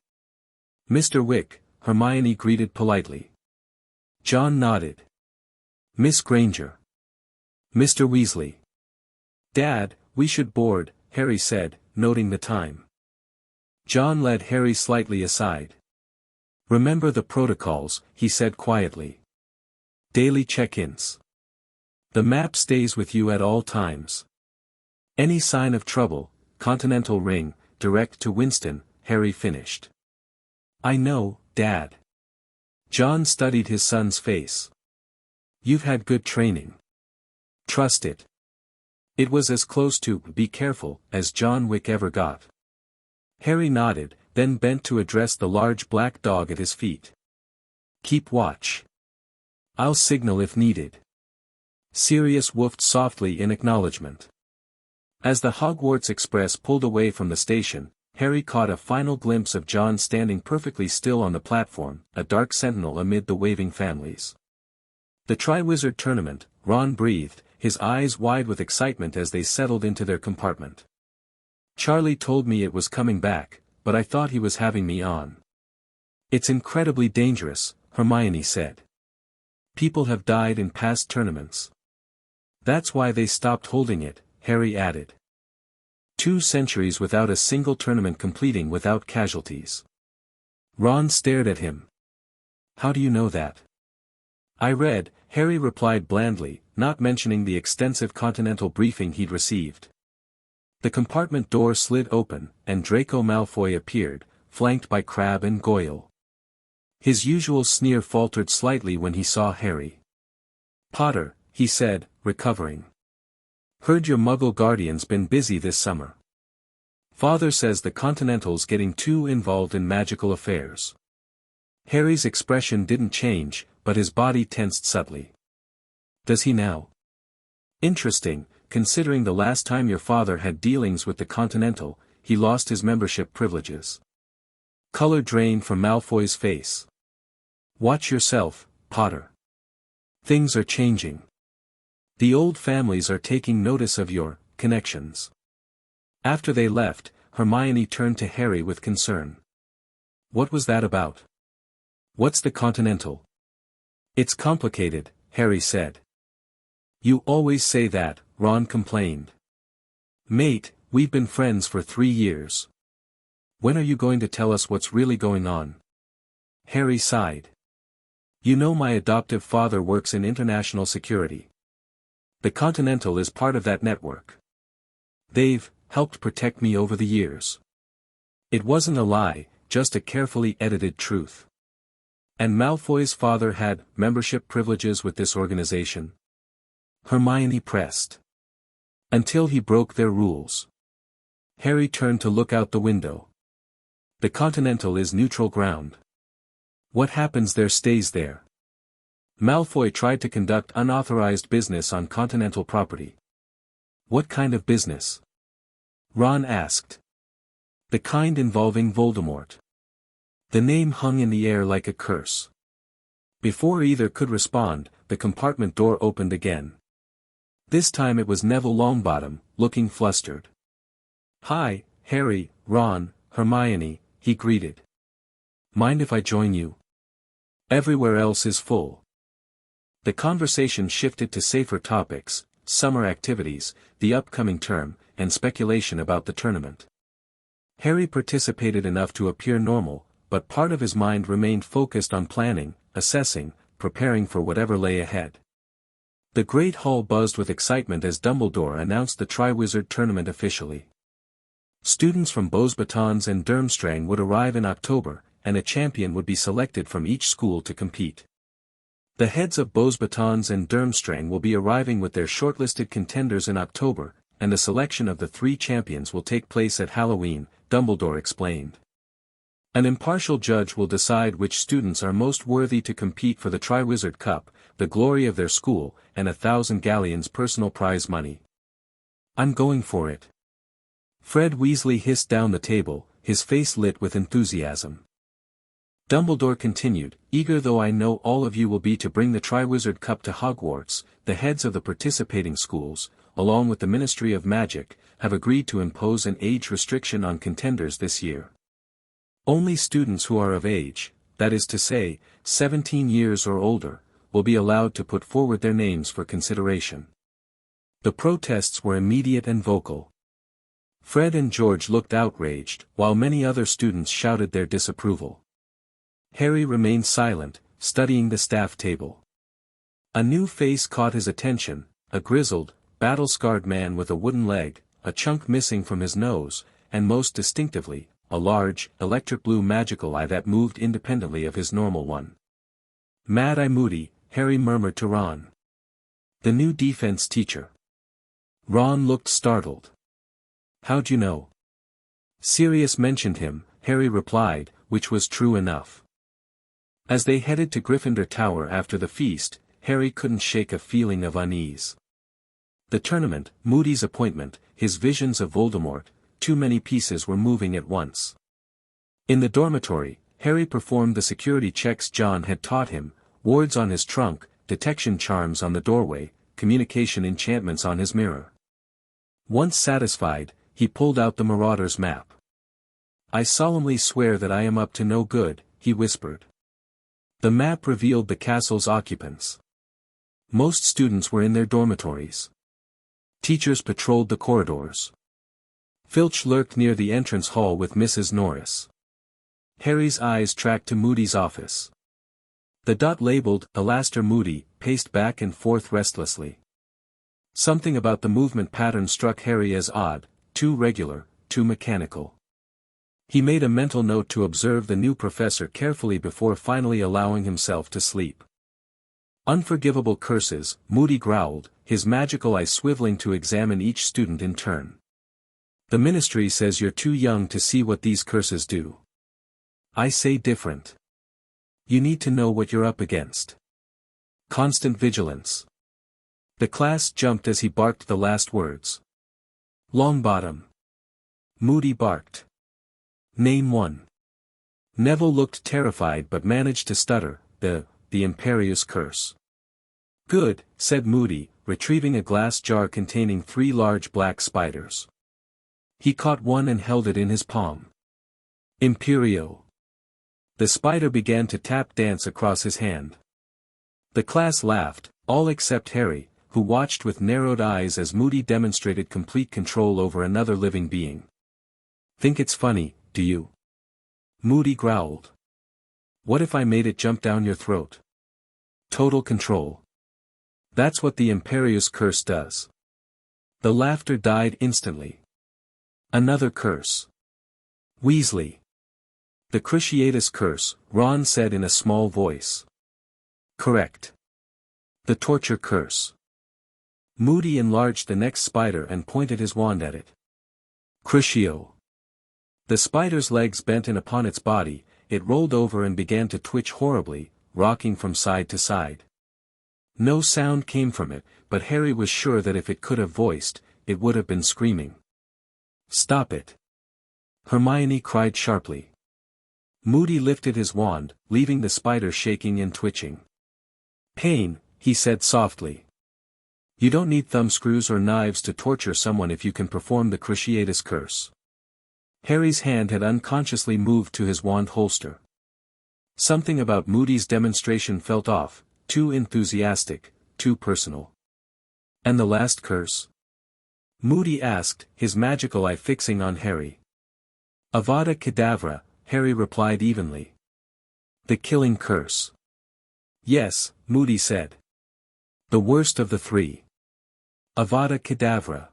Mr. Wick, Hermione greeted politely. John nodded. Miss Granger. Mr. Weasley. Dad, we should board, Harry said, noting the time. John led Harry slightly aside. Remember the protocols, he said quietly. Daily check-ins. The map stays with you at all times. Any sign of trouble, Continental ring, direct to Winston, Harry finished. I know, Dad. John studied his son's face. You've had good training. Trust it. It was as close to be careful as John Wick ever got. Harry nodded, then bent to address the large black dog at his feet. Keep watch. I'll signal if needed. Sirius woofed softly in acknowledgement. As the Hogwarts Express pulled away from the station, Harry caught a final glimpse of John standing perfectly still on the platform, a dark sentinel amid the waving families. The Triwizard Tournament, Ron breathed, his eyes wide with excitement as they settled into their compartment. Charlie told me it was coming back, but I thought he was having me on. It's incredibly dangerous, Hermione said. People have died in past tournaments. That's why they stopped holding it, Harry added. 2 centuries without a single tournament completing without casualties. Ron stared at him. How do you know that? I read, Harry replied blandly, not mentioning the extensive Continental briefing he'd received. The compartment door slid open, and Draco Malfoy appeared, flanked by Crabbe and Goyle. His usual sneer faltered slightly when he saw Harry. Potter, he said, recovering. Heard your Muggle guardian's been busy this summer. Father says the Continental's getting too involved in magical affairs. Harry's expression didn't change, but his body tensed subtly. Does he now? Interesting, considering the last time your father had dealings with the Continental, he lost his membership privileges. Color drained from Malfoy's face. Watch yourself, Potter. Things are changing. The old families are taking notice of your connections. After they left, Hermione turned to Harry with concern. What was that about? What's the Continental? It's complicated, Harry said. You always say that, Ron complained. Mate, we've been friends for 3 years. When are you going to tell us what's really going on? Harry sighed. You know my adoptive father works in international security. The Continental is part of that network. They've helped protect me over the years. It wasn't a lie, just a carefully edited truth. And Malfoy's father had membership privileges with this organization? Hermione pressed. Until he broke their rules. Harry turned to look out the window. The Continental is neutral ground. What happens there stays there. Malfoy tried to conduct unauthorized business on Continental property. What kind of business? Ron asked. The kind involving Voldemort. The name hung in the air like a curse. Before either could respond, the compartment door opened again. This time it was Neville Longbottom, looking flustered. Hi, Harry, Ron, Hermione, he greeted. Mind if I join you? Everywhere else is full. The conversation shifted to safer topics, summer activities, the upcoming term, and speculation about the tournament. Harry participated enough to appear normal, but part of his mind remained focused on planning, assessing, preparing for whatever lay ahead. The Great Hall buzzed with excitement as Dumbledore announced the Triwizard Tournament officially. Students from Beauxbatons and Durmstrang would arrive in October, and a champion would be selected from each school to compete. The heads of Beauxbatons and Durmstrang will be arriving with their shortlisted contenders in October, and the selection of the 3 champions will take place at Halloween, Dumbledore explained. An impartial judge will decide which students are most worthy to compete for the Triwizard Cup, the glory of their school, and 1,000 galleons personal prize money. I'm going for it. Fred Weasley hissed down the table, his face lit with enthusiasm. Dumbledore continued, eager though I know all of you will be to bring the Triwizard Cup to Hogwarts, the heads of the participating schools, along with the Ministry of Magic, have agreed to impose an age restriction on contenders this year. Only students who are of age, that is to say, 17 years or older, will be allowed to put forward their names for consideration. The protests were immediate and vocal. Fred and George looked outraged, while many other students shouted their disapproval. Harry remained silent, studying the staff table. A new face caught his attention, a grizzled, battle-scarred man with a wooden leg, a chunk missing from his nose, and most distinctively, a large, electric blue magical eye that moved independently of his normal one. Mad-Eye Moody, Harry murmured to Ron. The new defense teacher. Ron looked startled. How'd you know? Sirius mentioned him, Harry replied, which was true enough. As they headed to Gryffindor Tower after the feast, Harry couldn't shake a feeling of unease. The tournament, Moody's appointment, his visions of Voldemort, too many pieces were moving at once. In the dormitory, Harry performed the security checks John had taught him, wards on his trunk, detection charms on the doorway, communication enchantments on his mirror. Once satisfied, he pulled out the Marauder's map. I solemnly swear that I am up to no good, he whispered. The map revealed the castle's occupants. Most students were in their dormitories. Teachers patrolled the corridors. Filch lurked near the entrance hall with Mrs. Norris. Harry's eyes tracked to Moody's office. The dot labeled, Alastair Moody, paced back and forth restlessly. Something about the movement pattern struck Harry as odd, too regular, too mechanical. He made a mental note to observe the new professor carefully before finally allowing himself to sleep. Unforgivable curses, Moody growled, his magical eye swiveling to examine each student in turn. The ministry says you're too young to see what these curses do. I say different. You need to know what you're up against. Constant vigilance. The class jumped as he barked the last words. Longbottom. Moody barked. Name one. Neville looked terrified but managed to stutter, the Imperious Curse. Good, said Moody, retrieving a glass jar containing 3 large black spiders. He caught one and held it in his palm. Imperio. The spider began to tap dance across his hand. The class laughed, all except Harry, who watched with narrowed eyes as Moody demonstrated complete control over another living being. "Think it's funny, do you?" Moody growled. "What if I made it jump down your throat?" "Total control. That's what the Imperius curse does." The laughter died instantly. "Another curse." "Weasley." "The Cruciatus curse," Ron said in a small voice. "Correct." "The torture curse." Moody enlarged the next spider and pointed his wand at it. "Crucio." The spider's legs bent in upon its body, it rolled over and began to twitch horribly, rocking from side to side. No sound came from it, but Harry was sure that if it could have voiced, it would have been screaming. "Stop it!" Hermione cried sharply. Moody lifted his wand, leaving the spider shaking and twitching. "Pain," he said softly. "You don't need thumbscrews or knives to torture someone if you can perform the Cruciatus curse." Harry's hand had unconsciously moved to his wand holster. Something about Moody's demonstration felt off, too enthusiastic, too personal. "And the last curse?" Moody asked, his magical eye fixing on Harry. "Avada Kedavra," Harry replied evenly. "The killing curse." "Yes," Moody said. "The worst of the three. Avada Kedavra."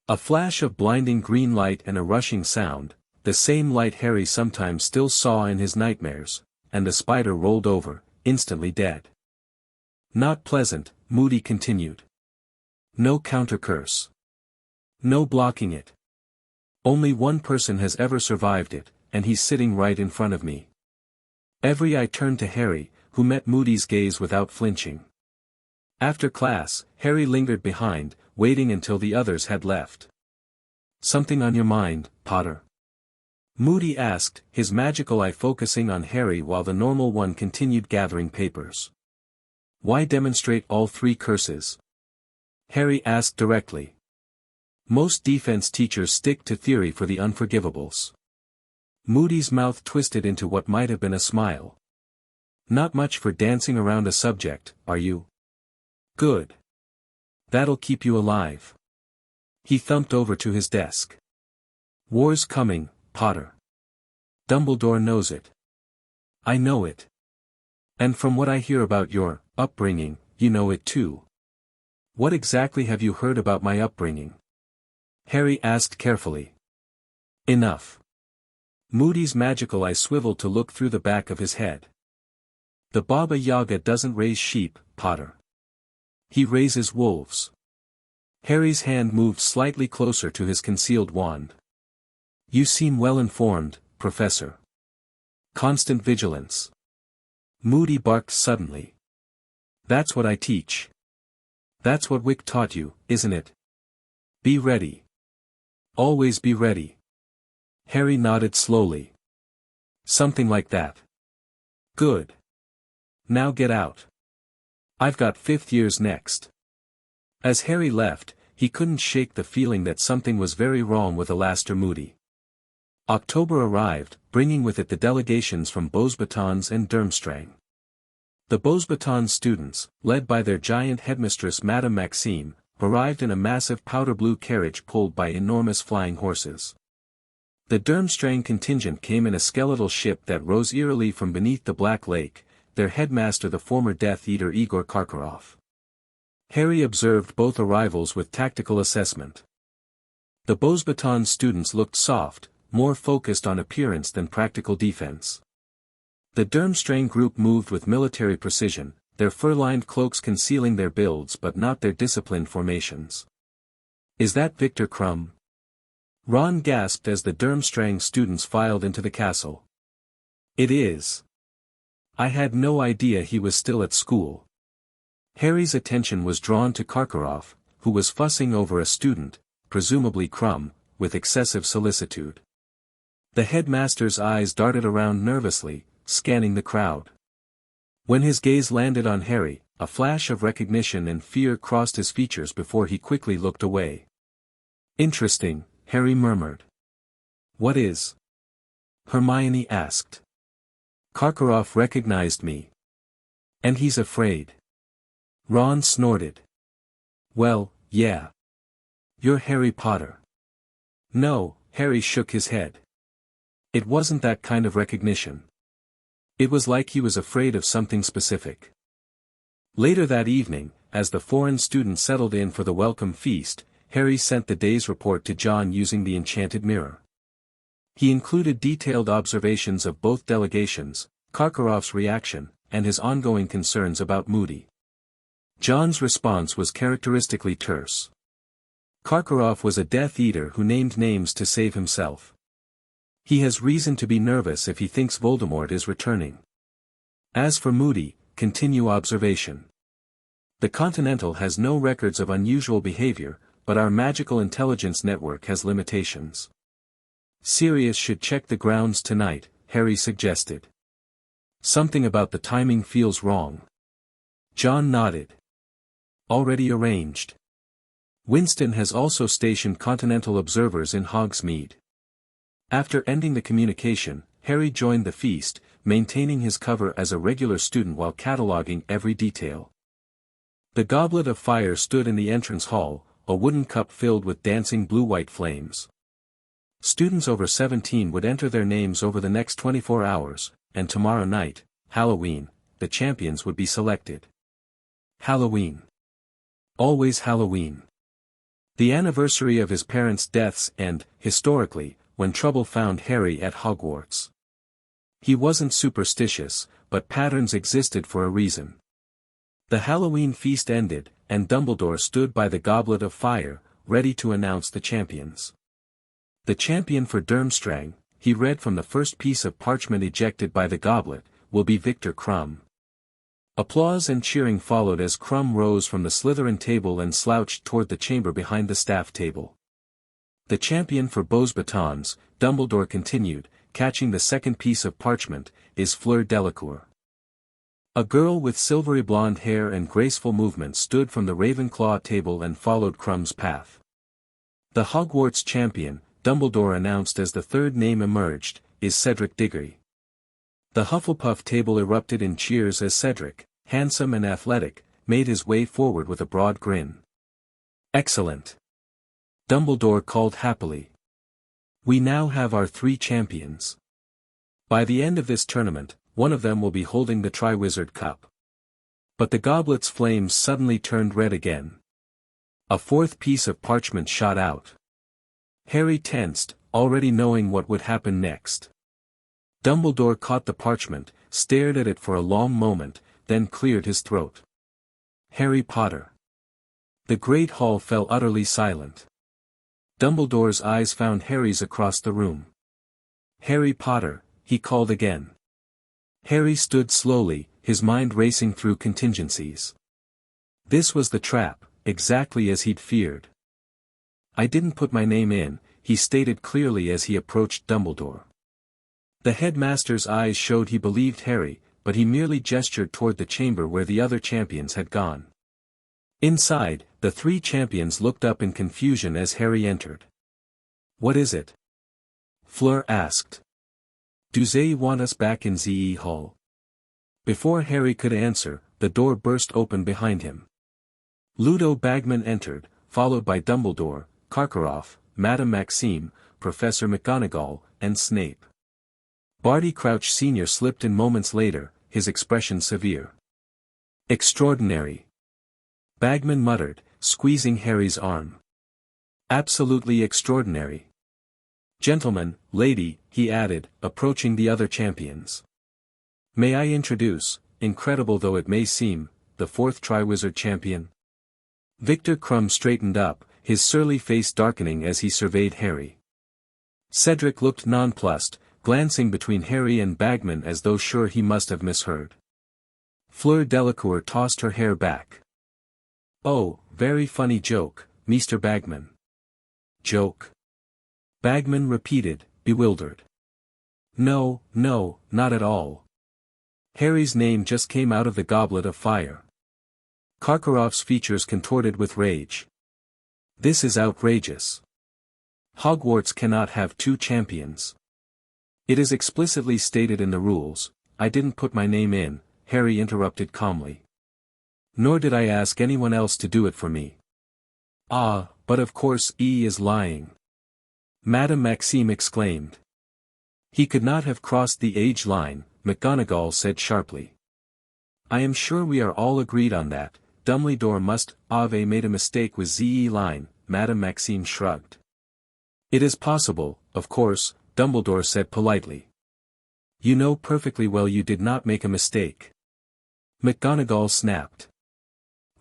A flash of blinding green light and a rushing sound, the same light Harry sometimes still saw in his nightmares, and the spider rolled over, instantly dead. "Not pleasant," Moody continued. "No counter-curse. No blocking it. Only one person has ever survived it, and he's sitting right in front of me." Every eye turned to Harry, who met Moody's gaze without flinching. After class, Harry lingered behind, waiting until the others had left. "Something on your mind, Potter?" Moody asked, his magical eye focusing on Harry while the normal one continued gathering papers. "Why demonstrate all three curses?" Harry asked directly. "Most defense teachers stick to theory for the unforgivables." Moody's mouth twisted into what might have been a smile. "Not much for dancing around a subject, are you?" "Good. That'll keep you alive." He thumped over to his desk. "War's coming, Potter. Dumbledore knows it. I know it. And from what I hear about your upbringing, you know it too." "What exactly have you heard about my upbringing?" Harry asked carefully. "Enough." Moody's magical eye swiveled to look through the back of his head. "The Baba Yaga doesn't raise sheep, Potter. He raises wolves." Harry's hand moved slightly closer to his concealed wand. "You seem well informed, Professor." "Constant vigilance." Moody barked suddenly. "That's what I teach. That's what Wick taught you, isn't it? Be ready. Always be ready." Harry nodded slowly. "Something like that." "Good. Now get out. I've got 5th years next." As Harry left, he couldn't shake the feeling that something was very wrong with Alastor Moody. October arrived, bringing with it the delegations from Beauxbatons and Durmstrang. The Beauxbatons students, led by their giant headmistress Madame Maxime, arrived in a massive powder-blue carriage pulled by enormous flying horses. The Durmstrang contingent came in a skeletal ship that rose eerily from beneath the Black Lake, their headmaster the former Death Eater Igor Karkaroff. Harry observed both arrivals with tactical assessment. The Beauxbatons students looked soft, more focused on appearance than practical defense. The Durmstrang group moved with military precision, their fur-lined cloaks concealing their builds but not their disciplined formations. "Is that Victor Crumb?" Ron gasped as the Durmstrang students filed into the castle. "It is. I had no idea he was still at school." Harry's attention was drawn to Karkaroff, who was fussing over a student, presumably Crumb, with excessive solicitude. The headmaster's eyes darted around nervously, scanning the crowd. When his gaze landed on Harry, a flash of recognition and fear crossed his features before he quickly looked away. "Interesting," Harry murmured. "What is?" Hermione asked. Karkaroff recognized me. And he's afraid. Ron snorted. Well, yeah. You're Harry Potter. No, Harry shook his head. It wasn't that kind of recognition. It was like he was afraid of something specific. Later that evening, as the foreign students settled in for the welcome feast, Harry sent the day's report to John using the enchanted mirror. He included detailed observations of both delegations, Karkaroff's reaction, and his ongoing concerns about Moody. John's response was characteristically terse. Karkaroff was a Death Eater who named names to save himself. He has reason to be nervous if he thinks Voldemort is returning. As for Moody, continue observation. The Continental has no records of unusual behavior, but our magical intelligence network has limitations. Sirius should check the grounds tonight, Harry suggested. Something about the timing feels wrong. John nodded. Already arranged. Winston has also stationed Continental observers in Hogsmeade. After ending the communication, Harry joined the feast, maintaining his cover as a regular student while cataloging every detail. The goblet of fire stood in the entrance hall, a wooden cup filled with dancing blue-white flames. Students over 17 would enter their names over the next 24 hours, and tomorrow night, Halloween, the champions would be selected. Halloween. Always Halloween. The anniversary of his parents' deaths and, historically, when trouble found Harry at Hogwarts. He wasn't superstitious, but patterns existed for a reason. The Halloween feast ended, and Dumbledore stood by the goblet of fire, ready to announce the champions. The champion for Durmstrang, he read from the first piece of parchment ejected by the goblet, will be Victor Krum. Applause and cheering followed as Krum rose from the Slytherin table and slouched toward the chamber behind the staff table. The champion for Beaux Batons, Dumbledore continued, catching the second piece of parchment, is Fleur Delacour. A girl with silvery blonde hair and graceful movements stood from the Ravenclaw table and followed Krum's path. The Hogwarts champion, Dumbledore announced as the third name emerged, is Cedric Diggory. The Hufflepuff table erupted in cheers as Cedric, handsome and athletic, made his way forward with a broad grin. Excellent! Dumbledore called happily. We now have our 3 champions. By the end of this tournament, one of them will be holding the Triwizard Cup. But the goblet's flames suddenly turned red again. A fourth piece of parchment shot out. Harry tensed, already knowing what would happen next. Dumbledore caught the parchment, stared at it for a long moment, then cleared his throat. Harry Potter. The great hall fell utterly silent. Dumbledore's eyes found Harry's across the room. Harry Potter, he called again. Harry stood slowly, his mind racing through contingencies. This was the trap, exactly as he'd feared. I didn't put my name in, he stated clearly as he approached Dumbledore. The headmaster's eyes showed he believed Harry, but he merely gestured toward the chamber where the other champions had gone. Inside, the 3 champions looked up in confusion as Harry entered. What is it? Fleur asked. Do they want us back in the hall? Before Harry could answer, the door burst open behind him. Ludo Bagman entered, followed by Dumbledore, Karkaroff, Madame Maxime, Professor McGonagall, and Snape. Barty Crouch Sr. slipped in moments later, his expression severe. Extraordinary. Bagman muttered, squeezing Harry's arm. Absolutely extraordinary. Gentlemen, lady, he added, approaching the other champions. May I introduce, incredible though it may seem, the 4th Triwizard champion? Victor Krum straightened up, his surly face darkening as he surveyed Harry. Cedric looked nonplussed, glancing between Harry and Bagman as though sure he must have misheard. Fleur Delacour tossed her hair back. Oh, very funny joke, Mr. Bagman. Joke? Bagman repeated, bewildered. No, not at all. Harry's name just came out of the goblet of fire. Karkaroff's features contorted with rage. This is outrageous. Hogwarts cannot have 2 champions. It is explicitly stated in the rules, I didn't put my name in," Harry interrupted calmly. "Nor did I ask anyone else to do it for me." "Ah, but of course he is lying," Madame Maxime exclaimed. "He could not have crossed the age line," McGonagall said sharply. "I am sure we are all agreed on that. Dumbledore must have made a mistake with the line," Madame Maxime shrugged. "It is possible, of course," Dumbledore said politely. "You know perfectly well you did not make a mistake." McGonagall snapped.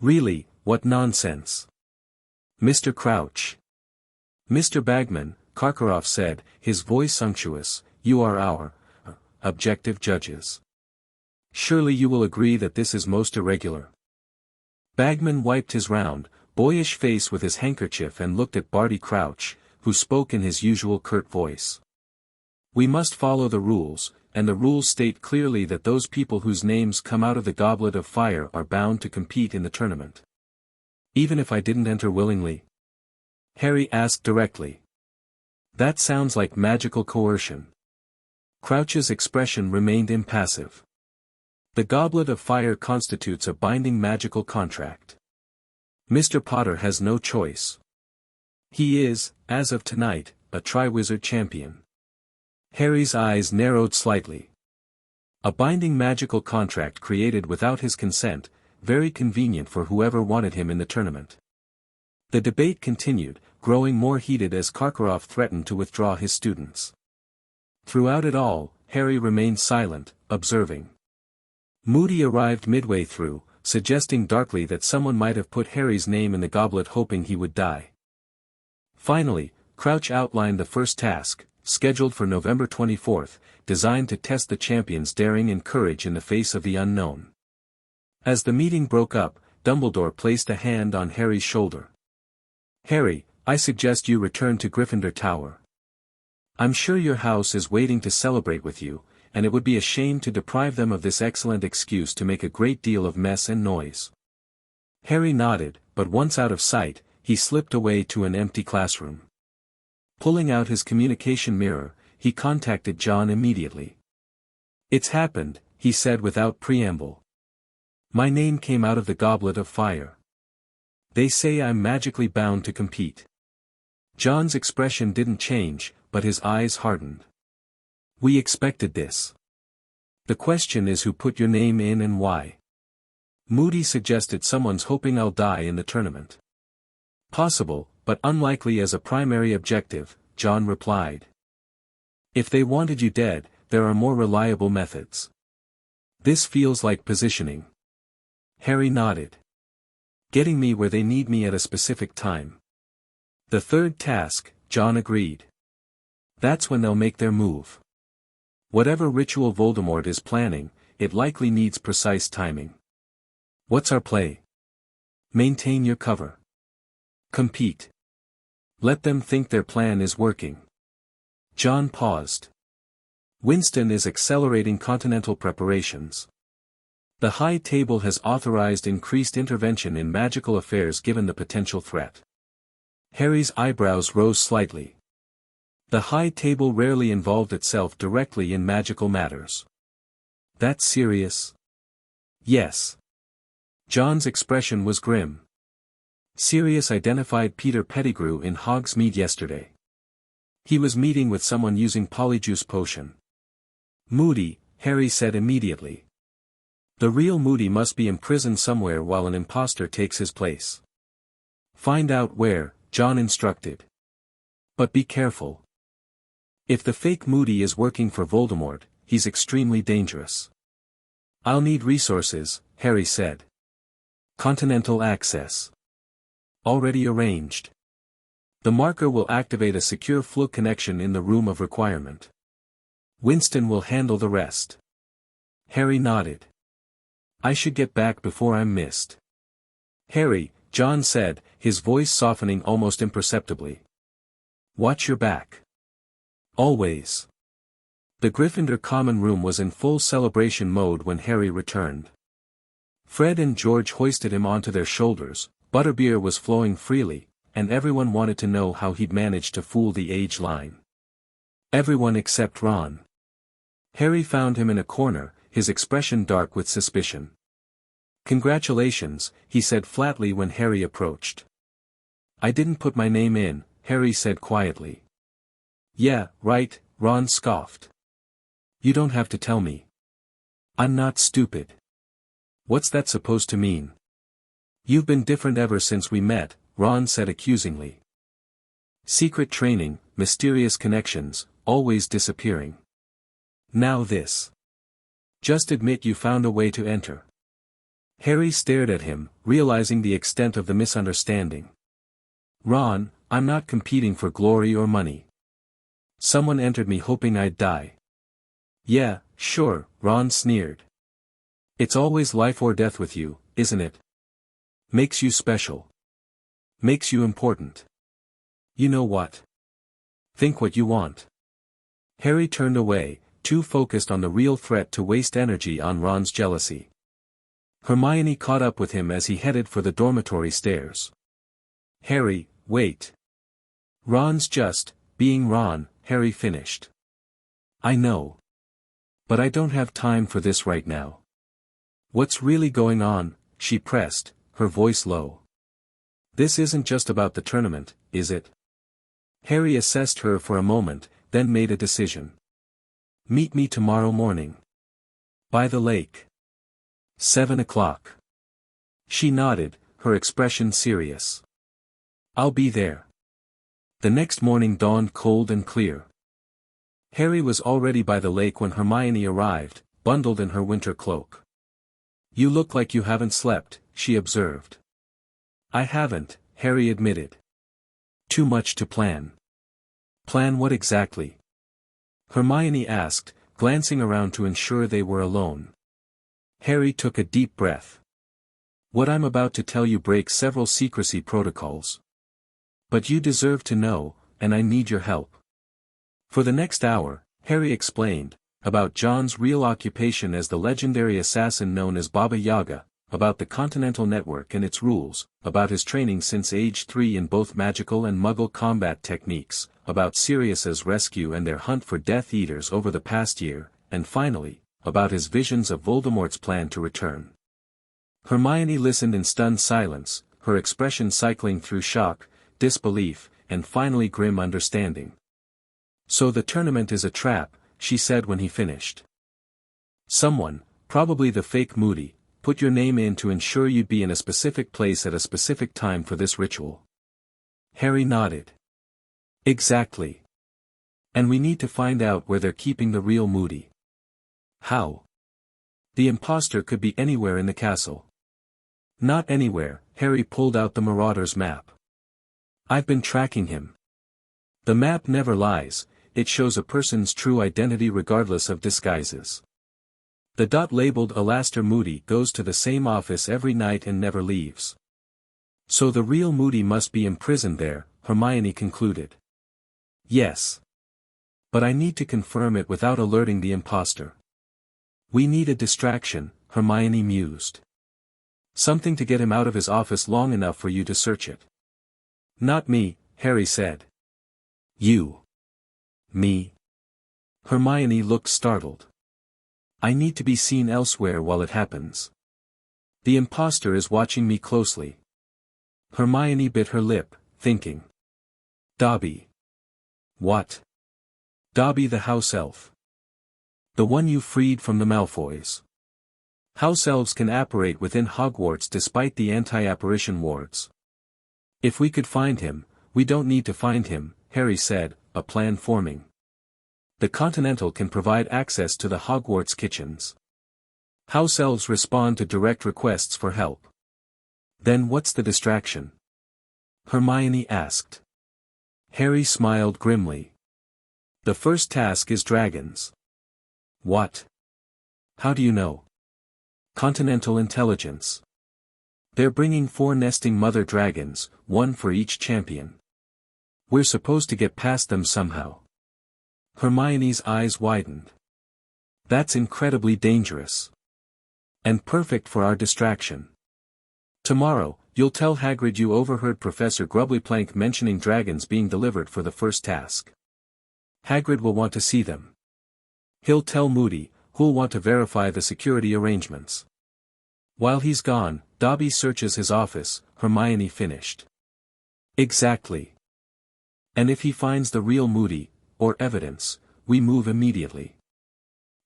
"Really, what nonsense." "Mr. Crouch." "Mr. Bagman," Karkaroff said, his voice unctuous, "you are our objective judges. Surely you will agree that this is most irregular." Bagman wiped his round, boyish face with his handkerchief and looked at Barty Crouch, who spoke in his usual curt voice. "We must follow the rules, and the rules state clearly that those people whose names come out of the Goblet of Fire are bound to compete in the tournament." "Even if I didn't enter willingly?" Harry asked directly. "That sounds like magical coercion." Crouch's expression remained impassive. "The Goblet of Fire constitutes a binding magical contract. Mr. Potter has no choice. He is, as of tonight, a Triwizard champion." Harry's eyes narrowed slightly. A binding magical contract created without his consent, very convenient for whoever wanted him in the tournament. The debate continued, growing more heated as Karkaroff threatened to withdraw his students. Throughout it all, Harry remained silent, observing. Moody arrived midway through, suggesting darkly that someone might have put Harry's name in the goblet hoping he would die. Finally, Crouch outlined the first task, scheduled for November 24th, designed to test the champion's daring and courage in the face of the unknown. As the meeting broke up, Dumbledore placed a hand on Harry's shoulder. "Harry, I suggest you return to Gryffindor Tower. I'm sure your house is waiting to celebrate with you, and it would be a shame to deprive them of this excellent excuse to make a great deal of mess and noise." Harry nodded, but once out of sight, he slipped away to an empty classroom. Pulling out his communication mirror, he contacted John immediately. "It's happened," he said without preamble. "My name came out of the Goblet of Fire. They say I'm magically bound to compete." John's expression didn't change, but his eyes hardened. "We expected this. The question is who put your name in and why." Moody suggested someone's hoping I'll die in the tournament. "Possible, but unlikely as a primary objective," John replied. "If they wanted you dead, there are more reliable methods. This feels like positioning." Harry nodded. "Getting me where they need me at a specific time." "The third task," John agreed. "That's when they'll make their move. Whatever ritual Voldemort is planning, it likely needs precise timing. What's our play? Maintain your cover. Compete. Let them think their plan is working." John paused. "Winston is accelerating continental preparations. The High Table has authorized increased intervention in magical affairs given the potential threat." Harry's eyebrows rose slightly. The High Table rarely involved itself directly in magical matters. "That's serious?" "Yes." John's expression was grim. "Sirius identified Peter Pettigrew in Hogsmeade yesterday. He was meeting with someone using Polyjuice Potion." "Moody," Harry said immediately. "The real Moody must be imprisoned somewhere while an imposter takes his place." "Find out where," John instructed. "But be careful. If the fake Moody is working for Voldemort, he's extremely dangerous." "I'll need resources," Harry said. "Continental access. Already arranged. The marker will activate a secure Flug connection in the room of requirement. Winston will handle the rest." Harry nodded. "I should get back before I'm missed." "Harry," John said, his voice softening almost imperceptibly. "Watch your back. Always." The Gryffindor common room was in full celebration mode when Harry returned. Fred and George hoisted him onto their shoulders, butterbeer was flowing freely, and everyone wanted to know how he'd managed to fool the age line. Everyone except Ron. Harry found him in a corner, his expression dark with suspicion. "Congratulations," he said flatly when Harry approached. "I didn't put my name in," Harry said quietly. "Yeah, right," Ron scoffed. "You don't have to tell me. I'm not stupid." "What's that supposed to mean?" "You've been different ever since we met," Ron said accusingly. "Secret training, mysterious connections, always disappearing. Now this. Just admit you found a way to enter." Harry stared at him, realizing the extent of the misunderstanding. "Ron, I'm not competing for glory or money. Someone entered me hoping I'd die." "Yeah, sure," Ron sneered. "It's always life or death with you, isn't it? Makes you special. Makes you important. You know what? Think what you want." Harry turned away, too focused on the real threat to waste energy on Ron's jealousy. Hermione caught up with him as he headed for the dormitory stairs. "Harry, wait." "Ron's just being Ron," Harry finished. "I know. But I don't have time for this right now." "What's really going on?" she pressed, her voice low. "This isn't just about the tournament, is it?" Harry assessed her for a moment, then made a decision. "Meet me tomorrow morning. By the lake. 7 o'clock. She nodded, her expression serious. "I'll be there." The next morning dawned cold and clear. Harry was already by the lake when Hermione arrived, bundled in her winter cloak. "You look like you haven't slept," she observed. "I haven't," Harry admitted. "Too much to plan." "Plan what exactly?" Hermione asked, glancing around to ensure they were alone. Harry took a deep breath. "What I'm about to tell you breaks several secrecy protocols. But you deserve to know, and I need your help." For the next hour, Harry explained, about John's real occupation as the legendary assassin known as Baba Yaga, about the Continental Network and its rules, about his training since age 3 in both magical and Muggle combat techniques, about Sirius's rescue and their hunt for Death Eaters over the past year, and finally, about his visions of Voldemort's plan to return. Hermione listened in stunned silence, her expression cycling through shock, disbelief, and finally grim understanding. "So the tournament is a trap," she said when he finished. "Someone, probably the fake Moody, put your name in to ensure you'd be in a specific place at a specific time for this ritual." Harry nodded. "Exactly. And we need to find out where they're keeping the real Moody." "How?" "The imposter could be anywhere in the castle." "Not anywhere," Harry pulled out the Marauder's map. "I've been tracking him. The map never lies, it shows a person's true identity regardless of disguises. The dot labeled Alastair Moody goes to the same office every night and never leaves. So the real Moody must be imprisoned there," Hermione concluded. "Yes. But I need to confirm it without alerting the imposter." "We need a distraction," Hermione mused. "Something to get him out of his office long enough for you to search it." "Not me," Harry said. "You. Me?" Hermione looked startled. "I need to be seen elsewhere while it happens. The imposter is watching me closely." Hermione bit her lip, thinking. "Dobby." "What?" "Dobby the house elf. The one you freed from the Malfoys. House elves can apparate within Hogwarts despite the anti-apparition wards. If we could find him, we don't need to find him," Harry said, a plan forming. "The Continental can provide access to the Hogwarts kitchens. House elves respond to direct requests for help." "Then what's the distraction?" Hermione asked. Harry smiled grimly. "The first task is dragons." "What? How do you know?" "Continental intelligence. They're bringing 4 nesting mother dragons, 1 for each champion. We're supposed to get past them somehow." Hermione's eyes widened. "That's incredibly dangerous. And perfect for our distraction. Tomorrow, you'll tell Hagrid you overheard Professor Grubblyplank mentioning dragons being delivered for the first task. Hagrid will want to see them. He'll tell Moody, who'll who'll want to verify the security arrangements. While he's gone, Dobby searches his office, Hermione finished. Exactly. And if he finds the real Moody, or evidence, we move immediately.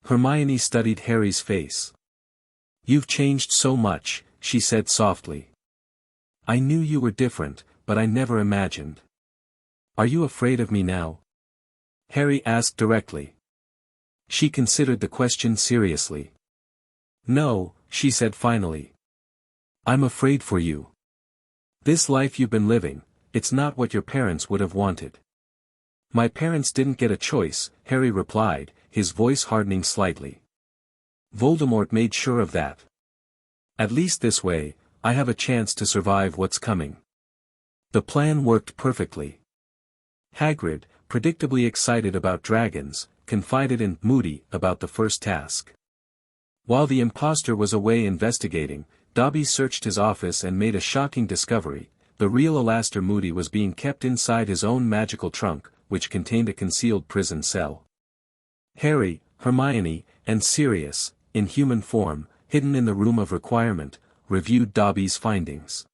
Hermione studied Harry's face. You've changed so much, she said softly. I knew you were different, but I never imagined. Are you afraid of me now? Harry asked directly. She considered the question seriously. No, she said finally. I'm afraid for you. This life you've been living, it's not what your parents would have wanted. My parents didn't get a choice, Harry replied, his voice hardening slightly. Voldemort made sure of that. At least this way, I have a chance to survive what's coming. The plan worked perfectly. Hagrid, predictably excited about dragons, confided in Moody about the first task. While the imposter was away investigating, Dobby searched his office and made a shocking discovery. The real Alastor Moody was being kept inside his own magical trunk, which contained a concealed prison cell. Harry, Hermione, and Sirius, in human form, hidden in the room of requirement, reviewed Dobby's findings.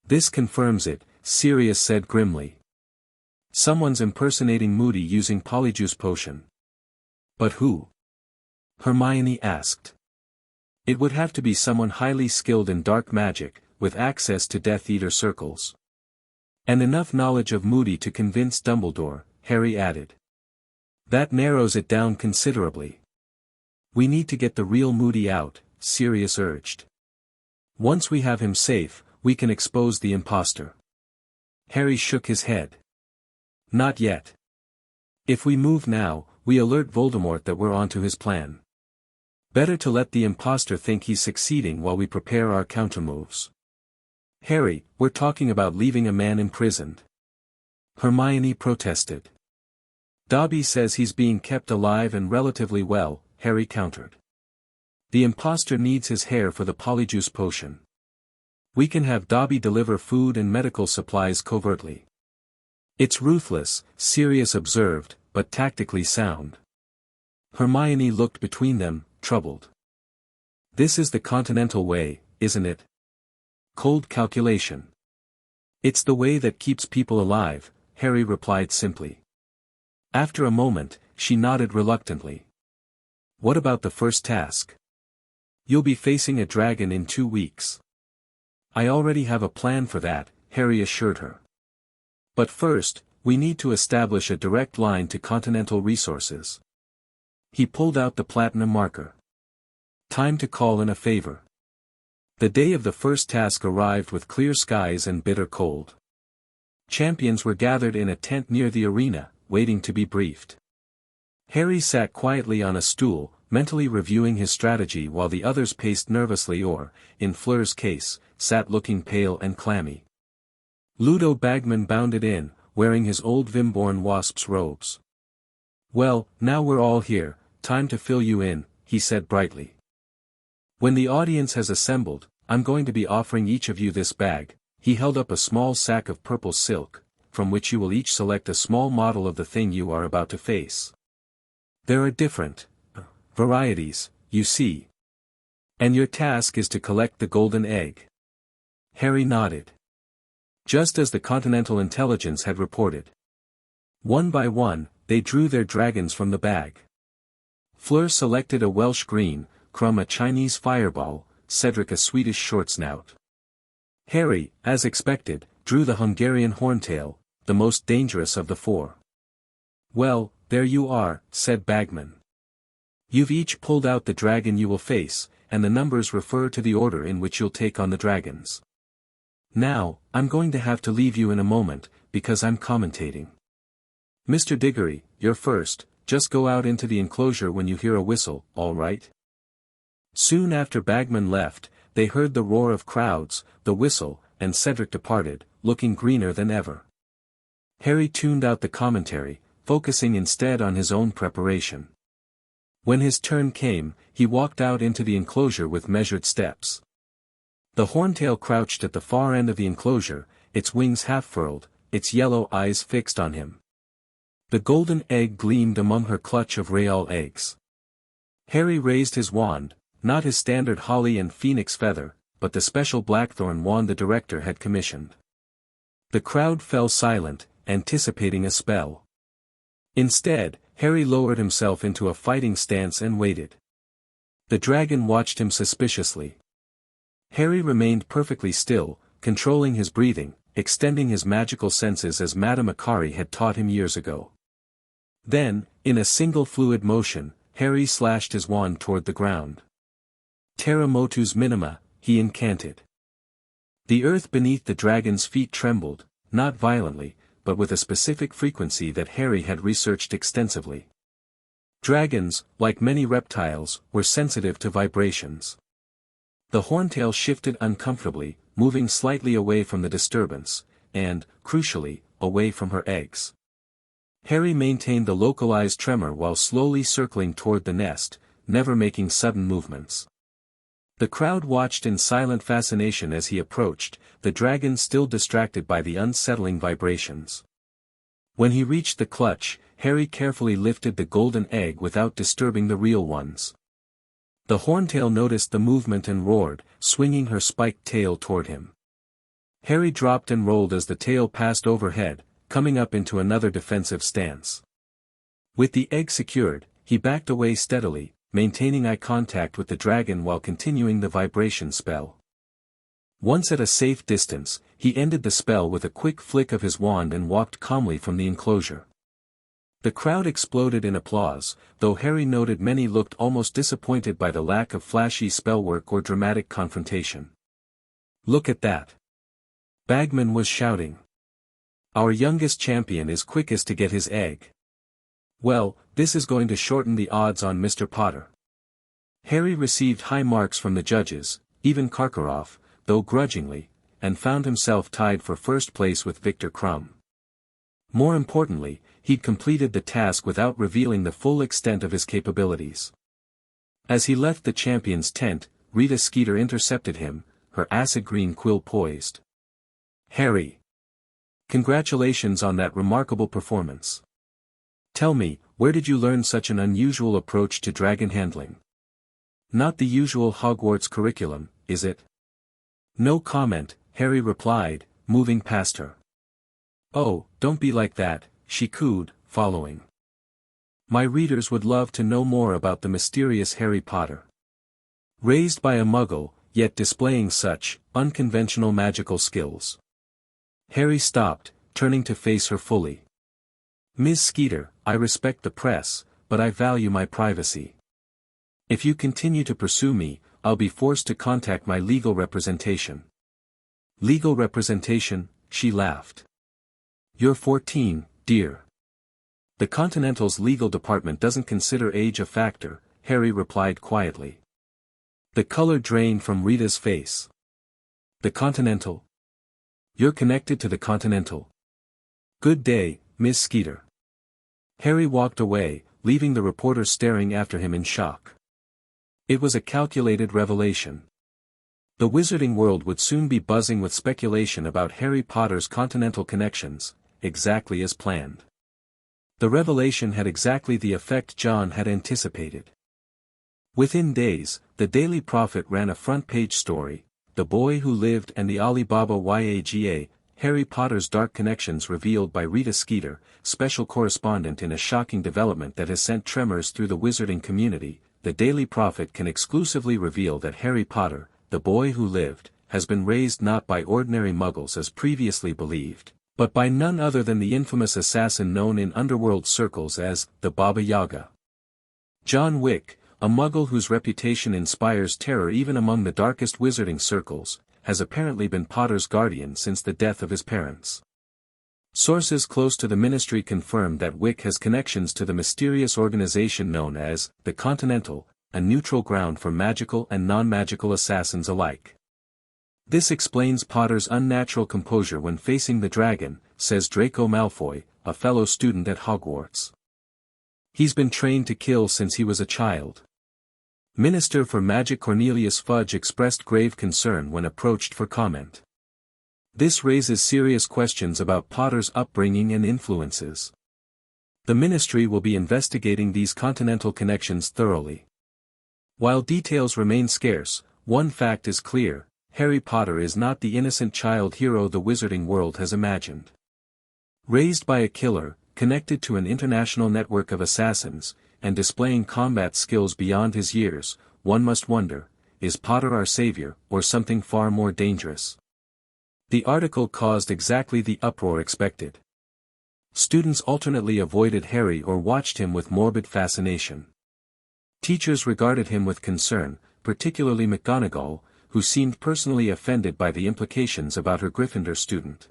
This confirms it, Sirius said grimly. Someone's impersonating Moody using Polyjuice Potion. But who? Hermione asked. It would have to be someone highly skilled in dark magic, with access to Death Eater circles. And enough knowledge of Moody to convince Dumbledore, Harry added. That narrows it down considerably. We need to get the real Moody out, Sirius urged. Once we have him safe, we can expose the imposter. Harry shook his head. Not yet. If we move now, we alert Voldemort that we're onto his plan. Better to let the imposter think he's succeeding while we prepare our countermoves. Harry, we're talking about leaving a man imprisoned. Hermione protested. Dobby says he's being kept alive and relatively well, Harry countered. The imposter needs his hair for the Polyjuice Potion. We can have Dobby deliver food and medical supplies covertly. It's ruthless, Sirius observed, but tactically sound. Hermione looked between them, troubled. This is the continental way, isn't it? Cold calculation. It's the way that keeps people alive, Harry replied simply. After a moment, she nodded reluctantly. What about the first task? You'll be facing a dragon in 2 weeks. I already have a plan for that, Harry assured her. But first, we need to establish a direct line to continental resources. He pulled out the platinum marker. Time to call in a favor. The day of the first task arrived with clear skies and bitter cold. Champions were gathered in a tent near the arena, waiting to be briefed. Harry sat quietly on a stool, mentally reviewing his strategy while the others paced nervously or, in Fleur's case, sat looking pale and clammy. Ludo Bagman bounded in, wearing his old Vimborn wasp's robes. Well, now we're all here, time to fill you in, he said brightly. When the audience has assembled, I'm going to be offering each of you this bag. He held up a small sack of purple silk, from which you will each select a small model of the thing you are about to face. There are different varieties, you see. And your task is to collect the golden egg. Harry nodded. Just as the Continental Intelligence had reported. One by one, they drew their dragons from the bag. Fleur selected a Welsh green, Crumb a Chinese fireball, Cedric a Swedish short snout. Harry, as expected, drew the Hungarian horntail, the most dangerous of the 4. Well, there you are, said Bagman. You've each pulled out the dragon you will face, and the numbers refer to the order in which you'll take on the dragons. Now, I'm going to have to leave you in a moment, because I'm commentating. Mr. Diggory, you're first, just go out into the enclosure when you hear a whistle, all right? Soon after Bagman left, they heard the roar of crowds, the whistle, and Cedric departed, looking greener than ever. Harry tuned out the commentary, focusing instead on his own preparation. When his turn came, he walked out into the enclosure with measured steps. The horntail crouched at the far end of the enclosure, its wings half-furled, its yellow eyes fixed on him. The golden egg gleamed among her clutch of Real eggs. Harry raised his wand, not his standard holly and phoenix feather, but the special blackthorn wand the director had commissioned. The crowd fell silent, anticipating a spell. Instead, Harry lowered himself into a fighting stance and waited. The dragon watched him suspiciously. Harry remained perfectly still, controlling his breathing, extending his magical senses as Madame Akari had taught him years ago. Then, in a single fluid motion, Harry slashed his wand toward the ground. Terra motus minima, he incanted. The earth beneath the dragon's feet trembled, not violently, but with a specific frequency that Harry had researched extensively. Dragons, like many reptiles, were sensitive to vibrations. The horntail shifted uncomfortably, moving slightly away from the disturbance, and, crucially, away from her eggs. Harry maintained the localized tremor while slowly circling toward the nest, never making sudden movements. The crowd watched in silent fascination as he approached, the dragon still distracted by the unsettling vibrations. When he reached the clutch, Harry carefully lifted the golden egg without disturbing the real ones. The horntail noticed the movement and roared, swinging her spiked tail toward him. Harry dropped and rolled as the tail passed overhead, coming up into another defensive stance. With the egg secured, he backed away steadily, maintaining eye contact with the dragon while continuing the vibration spell. Once at a safe distance, he ended the spell with a quick flick of his wand and walked calmly from the enclosure. The crowd exploded in applause, though Harry noted many looked almost disappointed by the lack of flashy spellwork or dramatic confrontation. "Look at that!" Bagman was shouting. "Our youngest champion is quickest to get his egg. Well, this is going to shorten the odds on Mr. Potter." Harry received high marks from the judges, even Karkaroff, though grudgingly, and found himself tied for first place with Victor Crumb. More importantly, he'd completed the task without revealing the full extent of his capabilities. As he left the champion's tent, Rita Skeeter intercepted him, her acid green quill poised. "Harry! Congratulations on that remarkable performance. Tell me, where did you learn such an unusual approach to dragon handling? Not the usual Hogwarts curriculum, is it?" "No comment," Harry replied, moving past her. "Oh, don't be like that," she cooed, following. "My readers would love to know more about the mysterious Harry Potter. Raised by a Muggle, yet displaying such unconventional magical skills." Harry stopped, turning to face her fully. "Ms. Skeeter, I respect the press, but I value my privacy. If you continue to pursue me, I'll be forced to contact my legal representation." "Legal representation?" she laughed. "You're 14, dear. The Continental's legal department doesn't consider age a factor," Harry replied quietly. The color drained from Rita's face. "The Continental? You're connected to the Continental. Good day, Miss Skeeter." Harry walked away, leaving the reporter staring after him in shock. It was a calculated revelation. The wizarding world would soon be buzzing with speculation about Harry Potter's Continental connections, exactly as planned. The revelation had exactly the effect John had anticipated. Within days, the Daily Prophet ran a front-page story, "The Boy Who Lived and the Alibaba Yaga, Harry Potter's Dark Connections Revealed by Rita Skeeter, Special Correspondent." In a shocking development that has sent tremors through the wizarding community, the Daily Prophet can exclusively reveal that Harry Potter, the boy who lived, has been raised not by ordinary muggles as previously believed, but by none other than the infamous assassin known in underworld circles as the Baba Yaga. John Wick, a muggle whose reputation inspires terror even among the darkest wizarding circles, has apparently been Potter's guardian since the death of his parents. Sources close to the ministry confirm that Wick has connections to the mysterious organization known as the Continental, a neutral ground for magical and non-magical assassins alike. "This explains Potter's unnatural composure when facing the dragon," says Draco Malfoy, a fellow student at Hogwarts. "He's been trained to kill since he was a child." Minister for Magic Cornelius Fudge expressed grave concern when approached for comment. This raises serious questions about Potter's upbringing and influences. The ministry will be investigating these continental connections thoroughly. While details remain scarce, one fact is clear: Harry Potter is not the innocent child hero the wizarding world has imagined. Raised by a killer, connected to an international network of assassins, and displaying combat skills beyond his years, one must wonder, is Potter our savior, or something far more dangerous? The article caused exactly the uproar expected. Students alternately avoided Harry or watched him with morbid fascination. Teachers regarded him with concern, particularly McGonagall, who seemed personally offended by the implications about her Gryffindor student.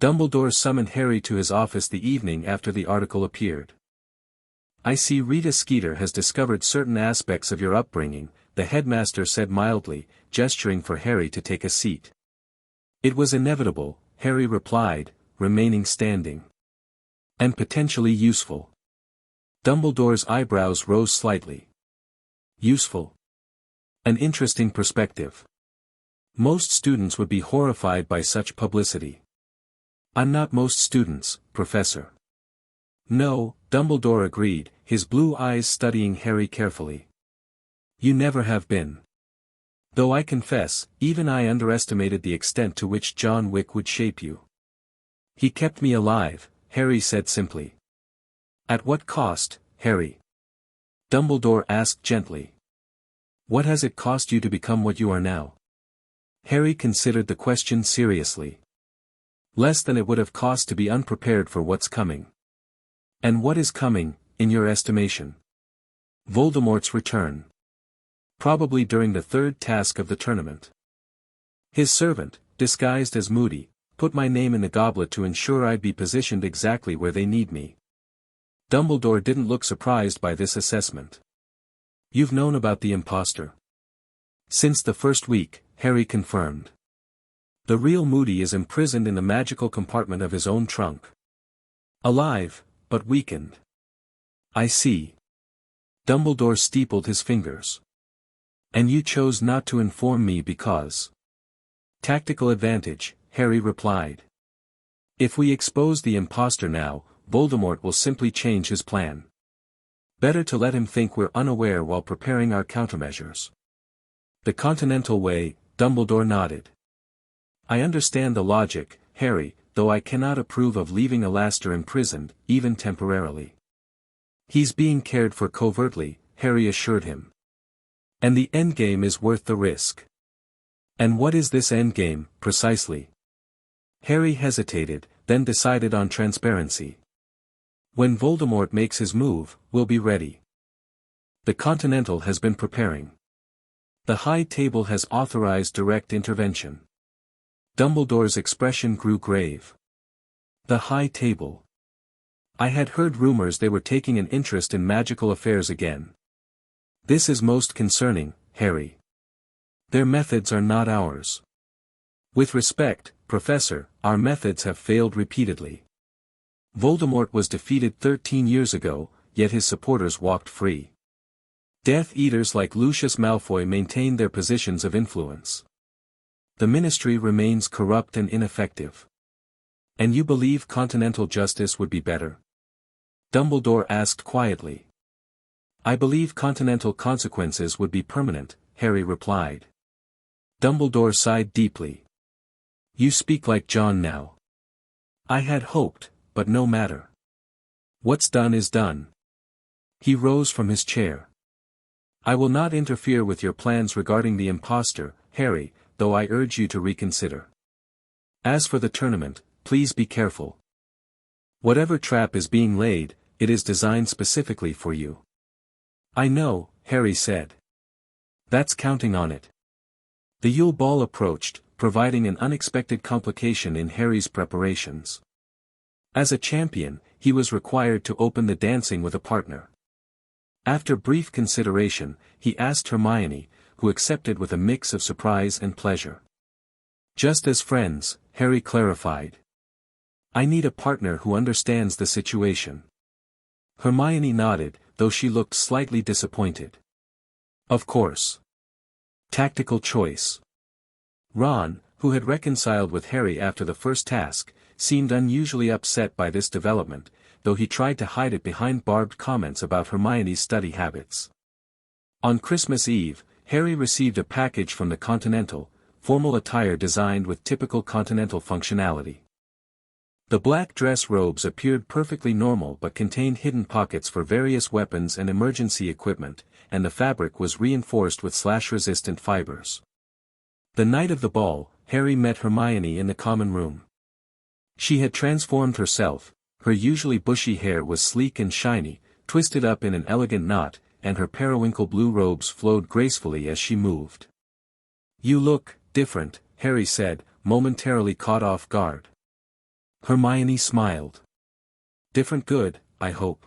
Dumbledore summoned Harry to his office the evening after the article appeared. "I see Rita Skeeter has discovered certain aspects of your upbringing," the headmaster said mildly, gesturing for Harry to take a seat. "It was inevitable," Harry replied, remaining standing. "And potentially useful." Dumbledore's eyebrows rose slightly. "Useful? An interesting perspective. Most students would be horrified by such publicity." "I'm not most students, Professor." "No," Dumbledore agreed, his blue eyes studying Harry carefully. "You never have been. Though I confess, even I underestimated the extent to which John Wick would shape you." "He kept me alive," Harry said simply. "At what cost, Harry?" Dumbledore asked gently. "What has it cost you to become what you are now?" Harry considered the question seriously. "Less than it would have cost to be unprepared for what's coming." "And what is coming, in your estimation?" "Voldemort's return. Probably during the third task of the tournament. His servant, disguised as Moody, put my name in the goblet to ensure I'd be positioned exactly where they need me." Dumbledore didn't look surprised by this assessment. "You've known about the imposter?" "Since the first week," Harry confirmed. "The real Moody is imprisoned in the magical compartment of his own trunk. Alive, but weakened." "I see." Dumbledore steepled his fingers. "And you chose not to inform me because—" "Tactical advantage," Harry replied. "If we expose the imposter now, Voldemort will simply change his plan. Better to let him think we're unaware while preparing our countermeasures." "The continental way," Dumbledore nodded. "I understand the logic, Harry, though I cannot approve of leaving Alastor imprisoned, even temporarily." "He's being cared for covertly," Harry assured him. "And the endgame is worth the risk." "And what is this endgame, precisely?" Harry hesitated, then decided on transparency. "When Voldemort makes his move, we'll be ready. The Continental has been preparing. The High Table has authorized direct intervention." Dumbledore's expression grew grave. "The High Table. I had heard rumors they were taking an interest in magical affairs again. This is most concerning, Harry. Their methods are not ours. With respect, Professor, our methods have failed repeatedly. Voldemort was defeated 13 years ago, yet his supporters walked free. Death Eaters like Lucius Malfoy maintain their positions of influence. The Ministry remains corrupt and ineffective. And you believe continental justice would be better?" Dumbledore asked quietly. "I believe continental consequences would be permanent," Harry replied. Dumbledore sighed deeply. "You speak like John now. I had hoped, but no matter. What's done is done." He rose from his chair. "I will not interfere with your plans regarding the imposter, Harry, though I urge you to reconsider. As for the tournament, please be careful. Whatever trap is being laid, it is designed specifically for you." "I know," Harry said. "That's counting on it." The Yule Ball approached, providing an unexpected complication in Harry's preparations. As a champion, he was required to open the dancing with a partner. After brief consideration, he asked Hermione, who accepted with a mix of surprise and pleasure. "Just as friends," Harry clarified. "I need a partner who understands the situation." Hermione nodded, though she looked slightly disappointed. "Of course. Tactical choice." Ron, who had reconciled with Harry after the first task, seemed unusually upset by this development, though he tried to hide it behind barbed comments about Hermione's study habits. On Christmas Eve, Harry received a package from the Continental, formal attire designed with typical Continental functionality. The black dress robes appeared perfectly normal but contained hidden pockets for various weapons and emergency equipment, and the fabric was reinforced with slash-resistant fibers. The night of the ball, Harry met Hermione in the common room. She had transformed herself, her usually bushy hair was sleek and shiny, twisted up in an elegant knot, and her periwinkle blue robes flowed gracefully as she moved. "You look different," Harry said, momentarily caught off guard. Hermione smiled. "Different good, I hope."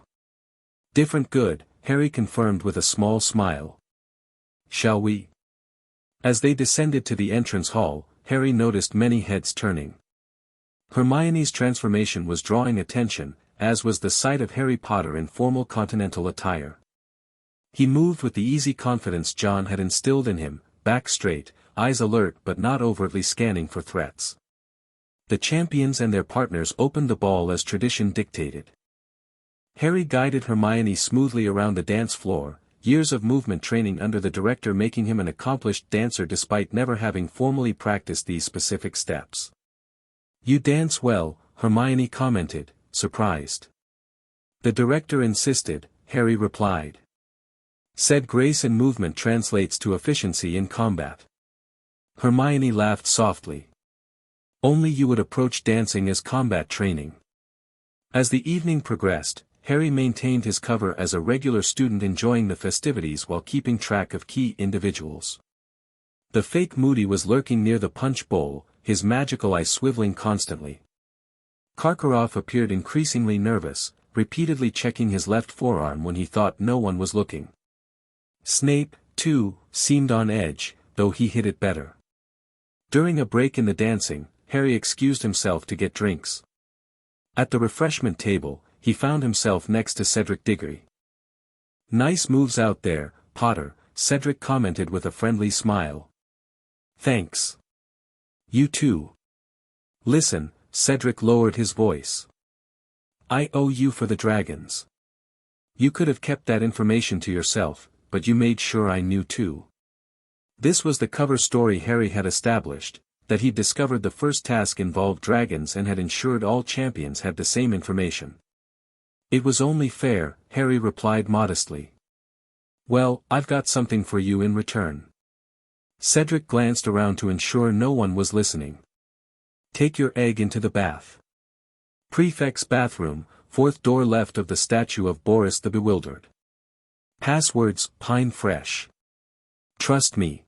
"Different good," Harry confirmed with a small smile. "Shall we?" As they descended to the entrance hall, Harry noticed many heads turning. Hermione's transformation was drawing attention, as was the sight of Harry Potter in formal Continental attire. He moved with the easy confidence John had instilled in him, back straight, eyes alert but not overtly scanning for threats. The champions and their partners opened the ball as tradition dictated. Harry guided Hermione smoothly around the dance floor, years of movement training under the director making him an accomplished dancer despite never having formally practiced these specific steps. "You dance well," Hermione commented, surprised. "The director insisted," Harry replied. "Said grace in movement translates to efficiency in combat." Hermione laughed softly. "Only you would approach dancing as combat training." As the evening progressed, Harry maintained his cover as a regular student enjoying the festivities while keeping track of key individuals. The fake Moody was lurking near the punch bowl, his magical eye swiveling constantly. Karkaroff appeared increasingly nervous, repeatedly checking his left forearm when he thought no one was looking. Snape, too, seemed on edge, though he hid it better. During a break in the dancing, Harry excused himself to get drinks. At the refreshment table, he found himself next to Cedric Diggory. "Nice moves out there, Potter," Cedric commented with a friendly smile. "Thanks. You too." "Listen," Cedric lowered his voice. "I owe you for the dragons. You could have kept that information to yourself, but you made sure I knew too." This was the cover story Harry had established, that he'd discovered the first task involved dragons and had ensured all champions had the same information. "It was only fair," Harry replied modestly. "Well, I've got something for you in return." Cedric glanced around to ensure no one was listening. "Take your egg into the bath. Prefect's bathroom, fourth door left of the statue of Boris the Bewildered. Passwords, Pine Fresh. Trust me."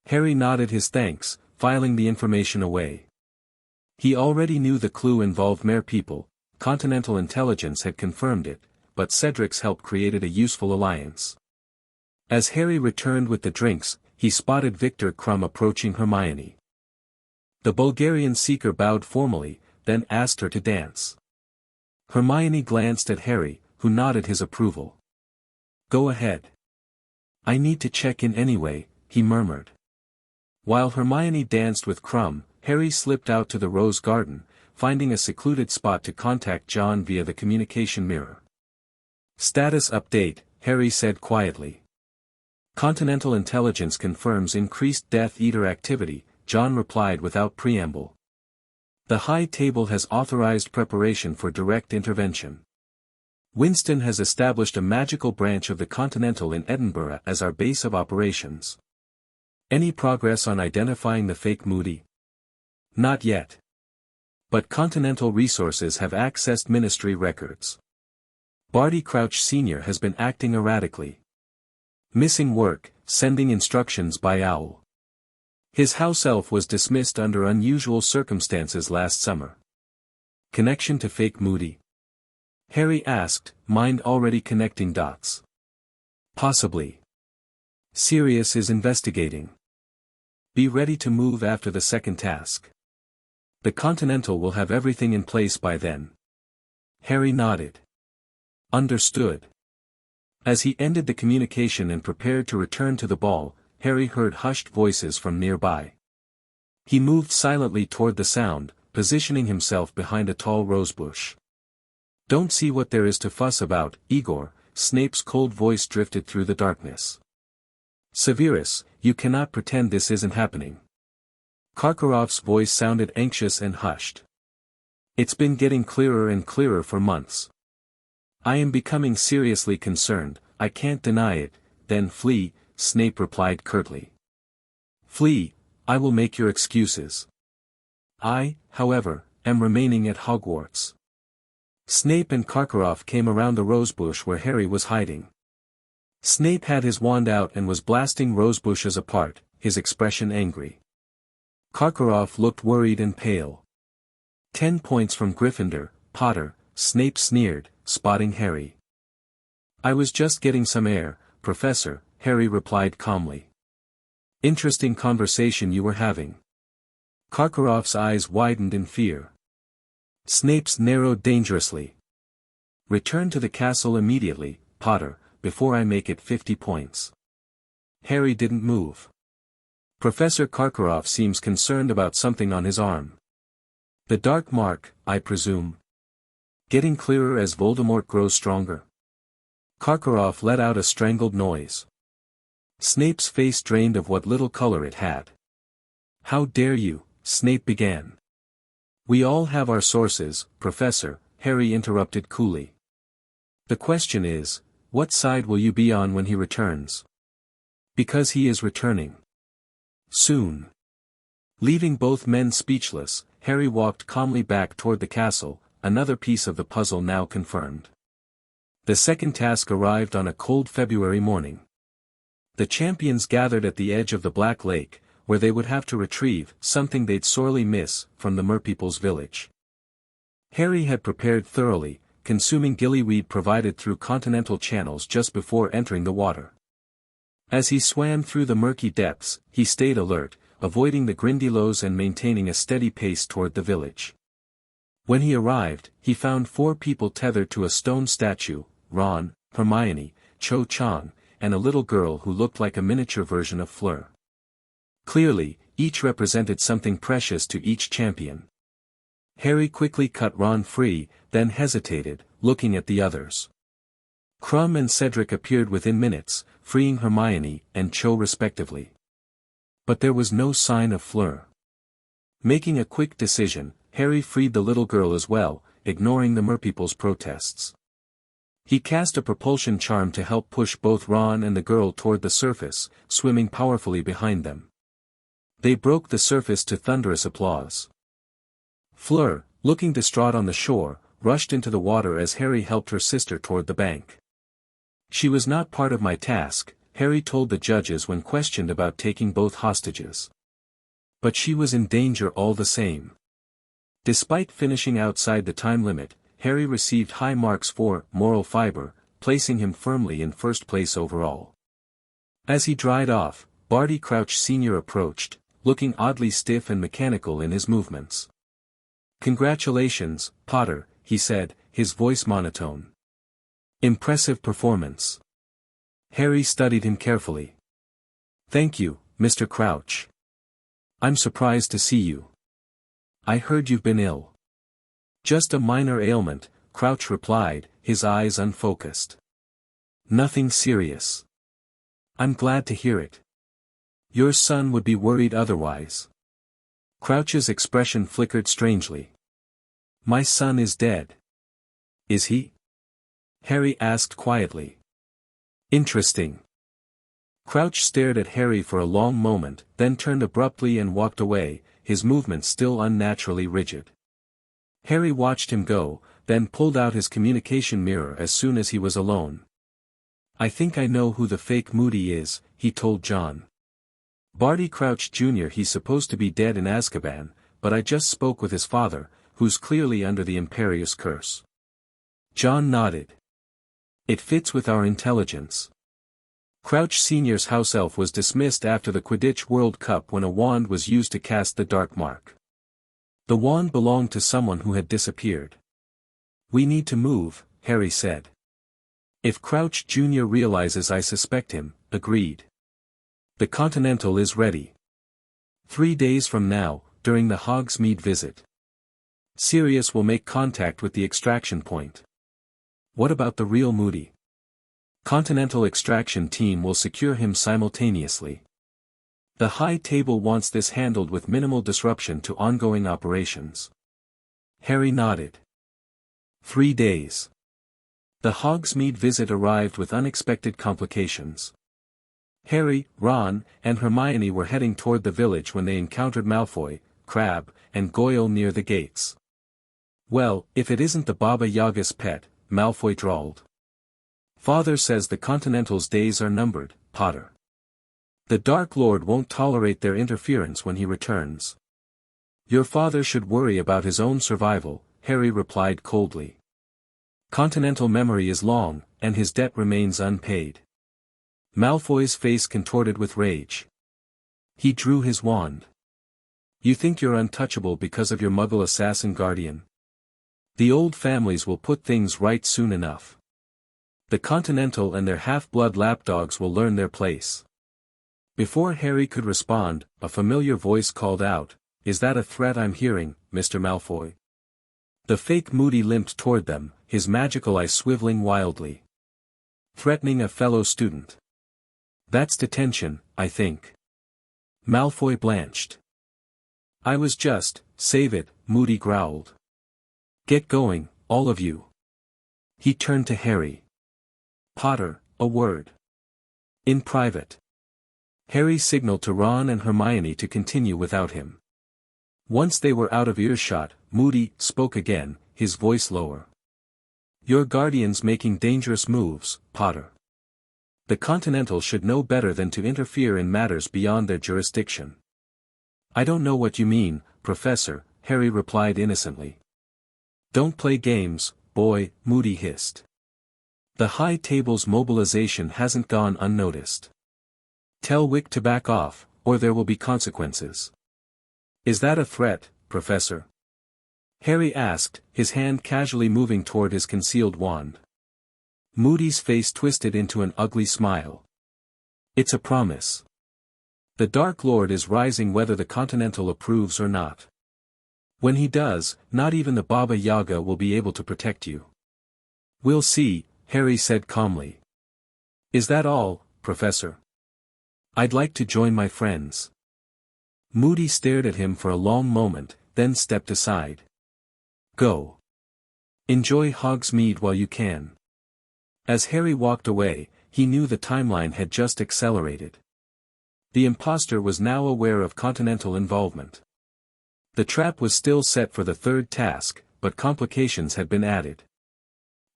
Harry nodded his thanks, filing the information away. He already knew the clue involved mere people, Continental intelligence had confirmed it, but Cedric's help created a useful alliance. As Harry returned with the drinks, he spotted Victor Krum approaching Hermione. The Bulgarian seeker bowed formally, then asked her to dance. Hermione glanced at Harry, who nodded his approval. "Go ahead." "I need to check in anyway," he murmured. While Hermione danced with Krum, Harry slipped out to the rose garden, finding a secluded spot to contact John via the communication mirror. "Status update," Harry said quietly. "Continental intelligence confirms increased Death Eater activity," John replied without preamble. "The High Table has authorized preparation for direct intervention. Winston has established a magical branch of the Continental in Edinburgh as our base of operations. Any progress on identifying the fake Moody? Not yet. But Continental resources have accessed ministry records. Barty Crouch Sr. has been acting erratically. Missing work, sending instructions by owl. His house elf was dismissed under unusual circumstances last summer. Connection to fake Moody?" Harry asked, mind already connecting dots. "Possibly. Sirius is investigating. Be ready to move after the second task. The Continental will have everything in place by then." Harry nodded. "Understood." As he ended the communication and prepared to return to the ball, Harry heard hushed voices from nearby. He moved silently toward the sound, positioning himself behind a tall rosebush. "Don't see what there is to fuss about, Igor," Snape's cold voice drifted through the darkness. Severus, you cannot pretend this isn't happening. Karkaroff's voice sounded anxious and hushed. It's been getting clearer and clearer for months. I am becoming seriously concerned, I can't deny it. Then flee, Snape replied curtly. Flee, I will make your excuses. I, however, am remaining at Hogwarts. Snape and Karkaroff came around the rosebush where Harry was hiding. Snape had his wand out and was blasting rosebushes apart, his expression angry. Karkaroff looked worried and pale. 10 points from Gryffindor, Potter, Snape sneered, spotting Harry. I was just getting some air, Professor, Harry replied calmly. Interesting conversation you were having. Karkaroff's eyes widened in fear. Snape's narrowed dangerously. Return to the castle immediately, Potter, before I make it 50 points. Harry didn't move. Professor Karkaroff seems concerned about something on his arm. The dark mark, I presume. Getting clearer as Voldemort grows stronger. Karkaroff let out a strangled noise. Snape's face drained of what little color it had. How dare you, Snape began. We all have our sources, Professor, Harry interrupted coolly. The question is, what side will you be on when he returns? Because he is returning. Soon. Leaving both men speechless, Harry walked calmly back toward the castle, another piece of the puzzle now confirmed. The second task arrived on a cold February morning. The champions gathered at the edge of the Black Lake, where they would have to retrieve something they'd sorely miss from the merpeople's village. Harry had prepared thoroughly, consuming gillyweed provided through continental channels just before entering the water. As he swam through the murky depths, he stayed alert, avoiding the Grindylows and maintaining a steady pace toward the village. When he arrived, he found 4 people tethered to a stone statue, Ron, Hermione, Cho Chang, and a little girl who looked like a miniature version of Fleur. Clearly, each represented something precious to each champion. Harry quickly cut Ron free, then hesitated, looking at the others. Krum and Cedric appeared within minutes, freeing Hermione and Cho respectively. But there was no sign of Fleur. Making a quick decision, Harry freed the little girl as well, ignoring the merpeople's protests. He cast a propulsion charm to help push both Ron and the girl toward the surface, swimming powerfully behind them. They broke the surface to thunderous applause. Fleur, looking distraught on the shore, rushed into the water as Harry helped her sister toward the bank. She was not part of my task, Harry told the judges when questioned about taking both hostages. But she was in danger all the same. Despite finishing outside the time limit, Harry received high marks for moral fiber, placing him firmly in first place overall. As he dried off, Barty Crouch Sr. approached, looking oddly stiff and mechanical in his movements. Congratulations, Potter, he said, his voice monotone. Impressive performance. Harry studied him carefully. Thank you, Mr. Crouch. I'm surprised to see you. I heard you've been ill. Just a minor ailment, Crouch replied, his eyes unfocused. Nothing serious. I'm glad to hear it. Your son would be worried otherwise. Crouch's expression flickered strangely. My son is dead. Is he? Harry asked quietly. Interesting. Crouch stared at Harry for a long moment, then turned abruptly and walked away, his movements still unnaturally rigid. Harry watched him go, then pulled out his communication mirror as soon as he was alone. I think I know who the fake Moody is, he told John. Barty Crouch Jr. He's supposed to be dead in Azkaban, but I just spoke with his father, who's clearly under the Imperius curse. John nodded. It fits with our intelligence. Crouch Sr.'s house elf was dismissed after the Quidditch World Cup when a wand was used to cast the dark mark. The wand belonged to someone who had disappeared. We need to move, Harry said. If Crouch Jr. realizes I suspect him, agreed. The Continental is ready. 3 days from now, during the Hogsmeade visit. Sirius will make contact with the extraction point. What about the real Moody? Continental extraction team will secure him simultaneously. The high table wants this handled with minimal disruption to ongoing operations. Harry nodded. 3 days. The Hogsmeade visit arrived with unexpected complications. Harry, Ron, and Hermione were heading toward the village when they encountered Malfoy, Crabbe, and Goyle near the gates. "Well, if it isn't the Baba Yaga's pet," Malfoy drawled. "Father says the Continental's days are numbered, Potter. The Dark Lord won't tolerate their interference when he returns." "Your father should worry about his own survival," Harry replied coldly. "Continental memory is long, and his debt remains unpaid." Malfoy's face contorted with rage. He drew his wand. "You think you're untouchable because of your Muggle assassin guardian? The old families will put things right soon enough. The Continental and their half-blood lapdogs will learn their place." Before Harry could respond, a familiar voice called out, "Is that a threat I'm hearing, Mr. Malfoy?" The fake Moody limped toward them, his magical eye swiveling wildly. "Threatening a fellow student. That's detention, I think." Malfoy blanched. "I was just, save it," Moody growled. "Get going, all of you." He turned to Harry. "Potter, a word. In private." Harry signaled to Ron and Hermione to continue without him. Once they were out of earshot, Moody spoke again, his voice lower. "Your guardian's making dangerous moves, Potter. The Continental should know better than to interfere in matters beyond their jurisdiction." "I don't know what you mean, Professor," Harry replied innocently. "Don't play games, boy," Moody hissed. "The high table's mobilization hasn't gone unnoticed. Tell Wick to back off, or there will be consequences." "Is that a threat, Professor?" Harry asked, his hand casually moving toward his concealed wand. Moody's face twisted into an ugly smile. "It's a promise. The Dark Lord is rising whether the Continental approves or not. When he does, not even the Baba Yaga will be able to protect you." "We'll see," Harry said calmly. "Is that all, Professor? I'd like to join my friends." Moody stared at him for a long moment, then stepped aside. "Go. Enjoy Hogsmeade while you can." As Harry walked away, he knew the timeline had just accelerated. The imposter was now aware of Continental involvement. The trap was still set for the third task, but complications had been added.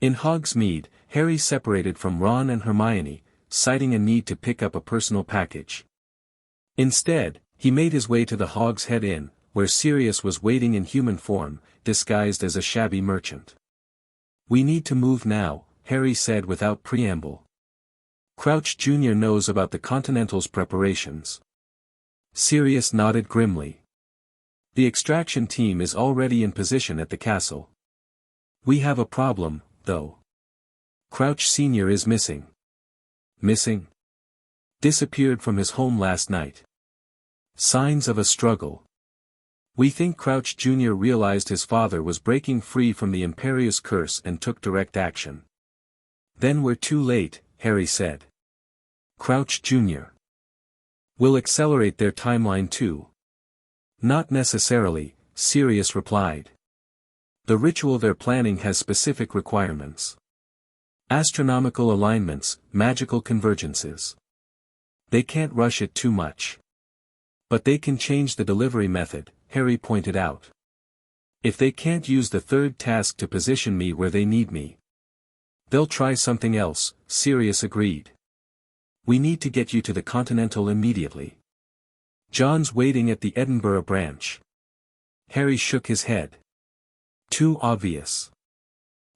In Hogsmeade, Harry separated from Ron and Hermione, citing a need to pick up a personal package. Instead, he made his way to the Hog's Head Inn, where Sirius was waiting in human form, disguised as a shabby merchant. "We need to move now," Harry said without preamble. "Crouch Jr. knows about the Continental's preparations." Sirius nodded grimly. "The extraction team is already in position at the castle. We have a problem, though. Crouch Sr. is missing." "Missing?" "Disappeared from his home last night. Signs of a struggle. We think Crouch Jr. realized his father was breaking free from the Imperius curse and took direct action." "Then we're too late," Harry said. "Crouch Jr. will accelerate their timeline too." "Not necessarily," Sirius replied. "The ritual they're planning has specific requirements. Astronomical alignments, magical convergences. They can't rush it too much. But they can change the delivery method," Harry pointed out. "If they can't use the third task to position me where they need me, they'll try something else," Sirius agreed. "We need to get you to the Continental immediately. John's waiting at the Edinburgh branch." Harry shook his head. "Too obvious.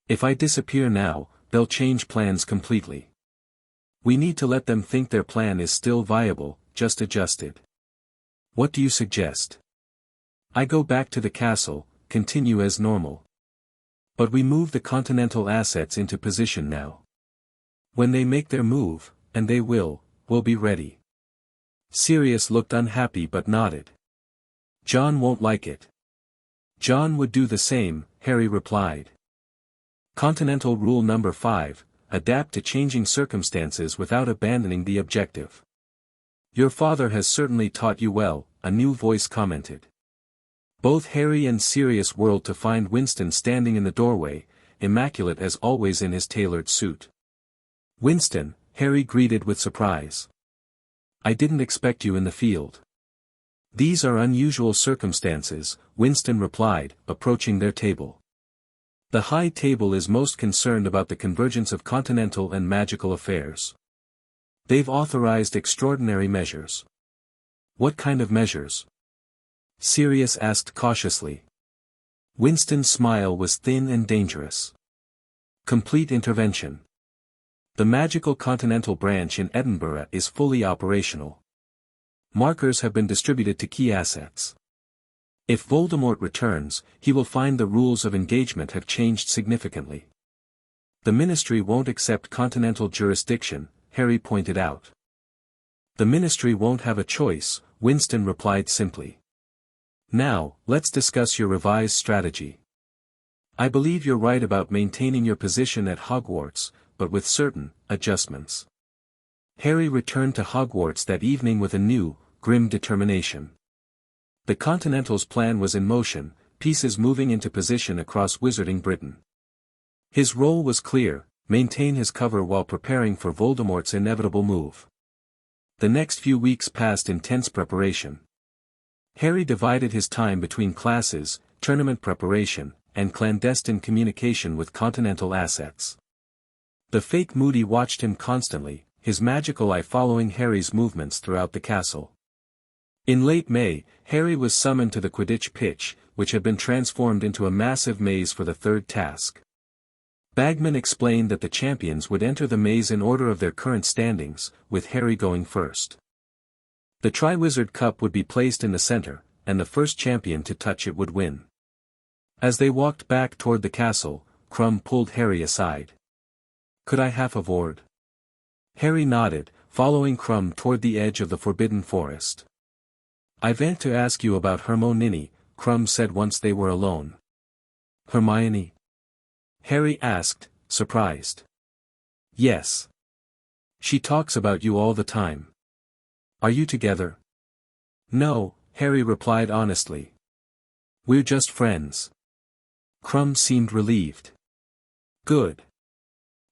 If I disappear now, they'll change plans completely. We need to let them think their plan is still viable, just adjusted. What do you suggest?" "I go back to the castle, continue as normal. But we move the Continental assets into position now. When they make their move, and they will, we'll be ready." Sirius looked unhappy but nodded. "John won't like it." "John would do the same," Harry replied. "Continental Rule Number 5, adapt to changing circumstances without abandoning the objective. Your father has certainly taught you well, a new voice commented. Both Harry and Sirius whirled to find Winston standing in the doorway, immaculate as always in his tailored suit. Winston, Harry greeted with surprise. I didn't expect you in the field. These are unusual circumstances, Winston replied, approaching their table. The High Table is most concerned about the convergence of continental and magical affairs. They've authorized extraordinary measures. What kind of measures? Sirius asked cautiously. Winston's smile was thin and dangerous. Complete intervention. The magical continental branch in Edinburgh is fully operational. Markers have been distributed to key assets. If Voldemort returns, he will find the rules of engagement have changed significantly. The Ministry won't accept continental jurisdiction, Harry pointed out. The Ministry won't have a choice, Winston replied simply. Now, let's discuss your revised strategy. I believe you're right about maintaining your position at Hogwarts, but with certain adjustments. Harry returned to Hogwarts that evening with a new, grim determination. The Continental's plan was in motion, pieces moving into position across Wizarding Britain. His role was clear: maintain his cover while preparing for Voldemort's inevitable move. The next few weeks passed in tense preparation. Harry divided his time between classes, tournament preparation, and clandestine communication with Continental assets. The fake Moody watched him constantly, his magical eye following Harry's movements throughout the castle. In late May, Harry was summoned to the Quidditch pitch, which had been transformed into a massive maze for the third task. Bagman explained that the champions would enter the maze in order of their current standings, with Harry going first. The Triwizard Cup would be placed in the center, and the first champion to touch it would win. As they walked back toward the castle, Krum pulled Harry aside. Could I have a word? Harry nodded, following Krum toward the edge of the Forbidden Forest. I want to ask you about Hermione, Krum said once they were alone. Hermione? Harry asked, surprised. Yes. She talks about you all the time. Are you together? No, Harry replied honestly. We're just friends. Krum seemed relieved. Good.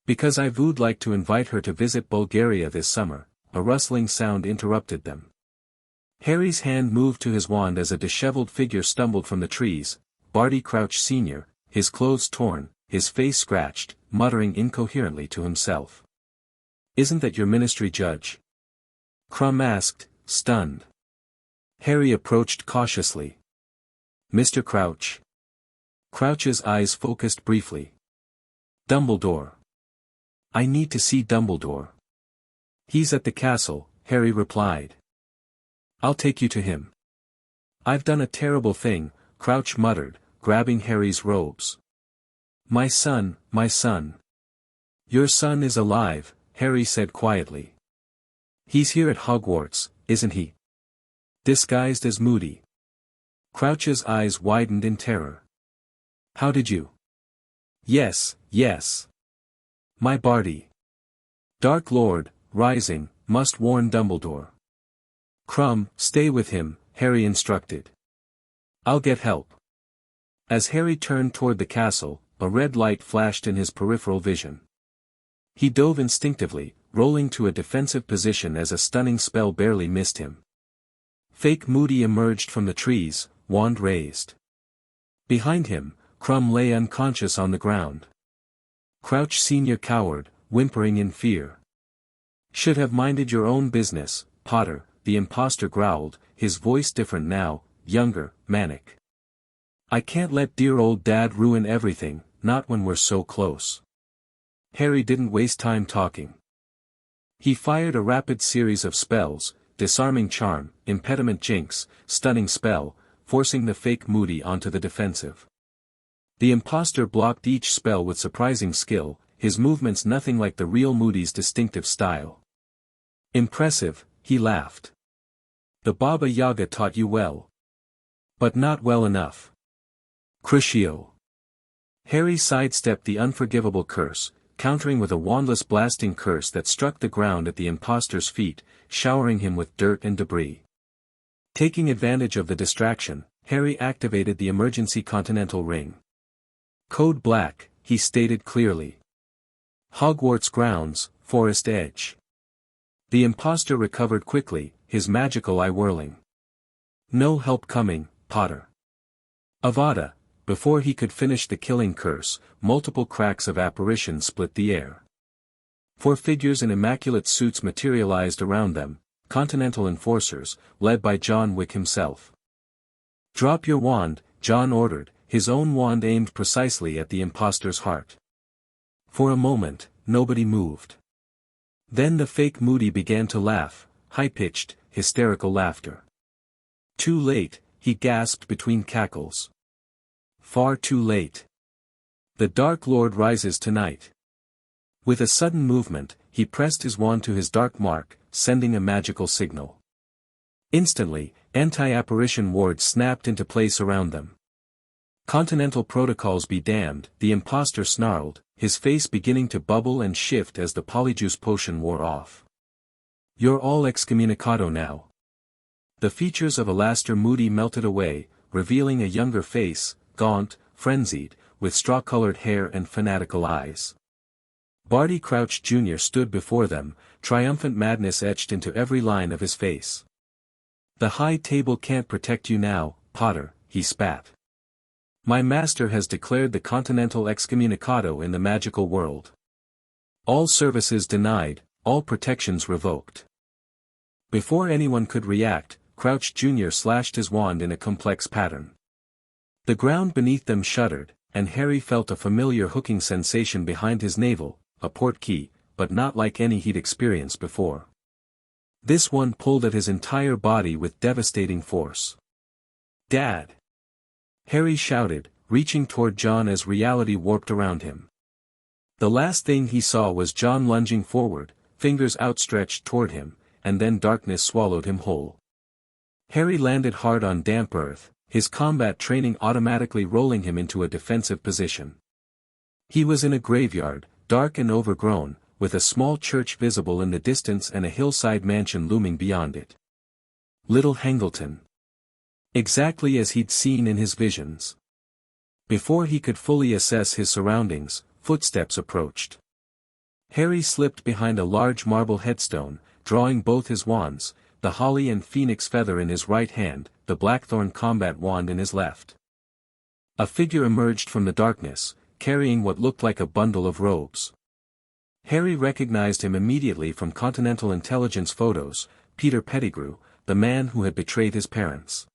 Because I would like to invite her to visit Bulgaria this summer, a rustling sound interrupted them. Harry's hand moved to his wand as a disheveled figure stumbled from the trees, Barty Crouch Sr., his clothes torn, his face scratched, muttering incoherently to himself. Isn't that your ministry judge? Krum asked, stunned. Harry approached cautiously. Mr. Crouch. Crouch's eyes focused briefly. Dumbledore. I need to see Dumbledore. He's at the castle, Harry replied. I'll take you to him. I've done a terrible thing, Crouch muttered, grabbing Harry's robes. My son, my son. Your son is alive, Harry said quietly. He's here at Hogwarts, isn't he? Disguised as Moody. Crouch's eyes widened in terror. How did you? Yes, yes. My Barty. Dark Lord, rising, must warn Dumbledore. Krum, stay with him, Harry instructed. I'll get help. As Harry turned toward the castle, a red light flashed in his peripheral vision. He dove instinctively, rolling to a defensive position as a stunning spell barely missed him. Fake Moody emerged from the trees, wand raised. Behind him, Krum lay unconscious on the ground. Crouch Sr. cowered, whimpering in fear. Should have minded your own business, Potter, the impostor growled, his voice different now, younger, manic. I can't let dear old Dad ruin everything, not when we're so close. Harry didn't waste time talking. He fired a rapid series of spells, disarming charm, impediment jinx, stunning spell, forcing the fake Moody onto the defensive. The impostor blocked each spell with surprising skill, his movements nothing like the real Moody's distinctive style. Impressive, he laughed. The Baba Yaga taught you well. But not well enough. Crucio. Harry sidestepped the unforgivable curse, countering with a wandless blasting curse that struck the ground at the impostor's feet, showering him with dirt and debris. Taking advantage of the distraction, Harry activated the emergency continental ring. Code Black, he stated clearly. Hogwarts grounds, Forest Edge. The impostor recovered quickly, his magical eye whirling. No help coming, Potter. Avada. Before he could finish the killing curse, multiple cracks of apparition split the air. 4 figures in immaculate suits materialized around them, Continental enforcers, led by John Wick himself. Drop your wand, John ordered, his own wand aimed precisely at the impostor's heart. For a moment, nobody moved. Then the fake Moody began to laugh, high-pitched, hysterical laughter. Too late, he gasped between cackles. Far too late. The Dark Lord rises tonight. With a sudden movement, he pressed his wand to his dark mark, sending a magical signal. Instantly, anti-apparition wards snapped into place around them. Continental protocols be damned, the impostor snarled, his face beginning to bubble and shift as the polyjuice potion wore off. You're all excommunicado now. The features of Alastair Moody melted away, revealing a younger face, gaunt, frenzied, with straw-colored hair and fanatical eyes. Barty Crouch Jr. stood before them, triumphant madness etched into every line of his face. The high table can't protect you now, Potter, he spat. My master has declared the Continental excommunicado in the magical world. All services denied, all protections revoked. Before anyone could react, Crouch Jr. slashed his wand in a complex pattern. The ground beneath them shuddered, and Harry felt a familiar hooking sensation behind his navel, a portkey, but not like any he'd experienced before. This one pulled at his entire body with devastating force. Dad! Harry shouted, reaching toward John as reality warped around him. The last thing he saw was John lunging forward, fingers outstretched toward him, and then darkness swallowed him whole. Harry landed hard on damp earth, his combat training automatically rolling him into a defensive position. He was in a graveyard, dark and overgrown, with a small church visible in the distance and a hillside mansion looming beyond it. Little Hangleton. Exactly as he'd seen in his visions. Before he could fully assess his surroundings, footsteps approached. Harry slipped behind a large marble headstone, drawing both his wands, the holly and phoenix feather in his right hand, the blackthorn combat wand in his left. A figure emerged from the darkness, carrying what looked like a bundle of robes. Harry recognized him immediately from Continental intelligence photos, Peter Pettigrew, the man who had betrayed his parents.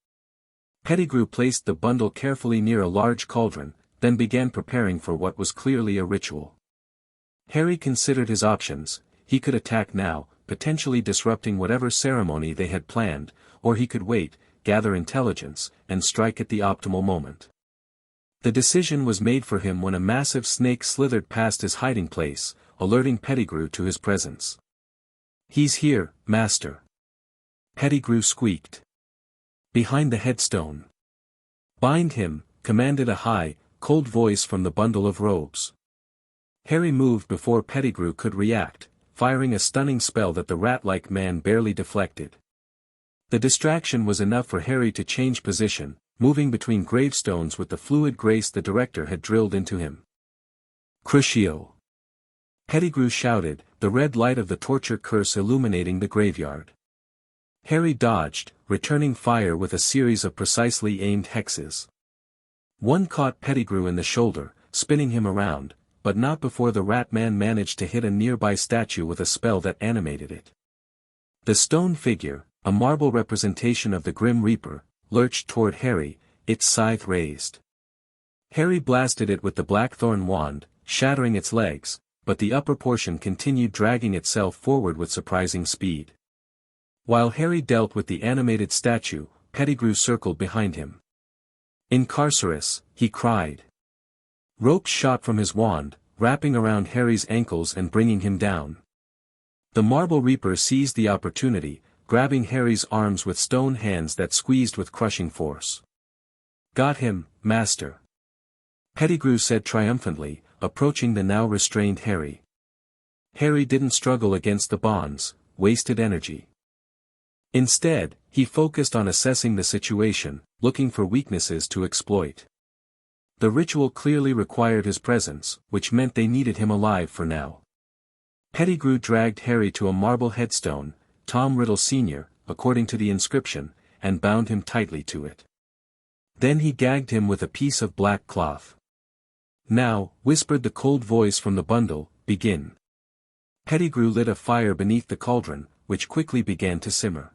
Pettigrew placed the bundle carefully near a large cauldron, then began preparing for what was clearly a ritual. Harry considered his options. He could attack now, potentially disrupting whatever ceremony they had planned, or he could wait, gather intelligence, and strike at the optimal moment. The decision was made for him when a massive snake slithered past his hiding place, alerting Pettigrew to his presence. He's here, Master. Pettigrew squeaked. Behind the headstone. Bind him, commanded a high, cold voice from the bundle of robes. Harry moved before Pettigrew could react, firing a stunning spell that the rat-like man barely deflected. The distraction was enough for Harry to change position, moving between gravestones with the fluid grace the director had drilled into him. Crucio! Pettigrew shouted, the red light of the torture curse illuminating the graveyard. Harry dodged, returning fire with a series of precisely aimed hexes. One caught Pettigrew in the shoulder, spinning him around, but not before the rat man managed to hit a nearby statue with a spell that animated it. The stone figure, a marble representation of the Grim Reaper, lurched toward Harry, its scythe raised. Harry blasted it with the blackthorn wand, shattering its legs, but the upper portion continued dragging itself forward with surprising speed. While Harry dealt with the animated statue, Pettigrew circled behind him. Incarcerus, he cried. Ropes shot from his wand, wrapping around Harry's ankles and bringing him down. The Marble Reaper seized the opportunity, grabbing Harry's arms with stone hands that squeezed with crushing force. Got him, Master. Pettigrew said triumphantly, approaching the now restrained Harry. Harry didn't struggle against the bonds, wasted energy. Instead, he focused on assessing the situation, looking for weaknesses to exploit. The ritual clearly required his presence, which meant they needed him alive for now. Pettigrew dragged Harry to a marble headstone, Tom Riddle Sr., according to the inscription, and bound him tightly to it. Then he gagged him with a piece of black cloth. "Now," whispered the cold voice from the bundle, "begin." Pettigrew lit a fire beneath the cauldron, which quickly began to simmer.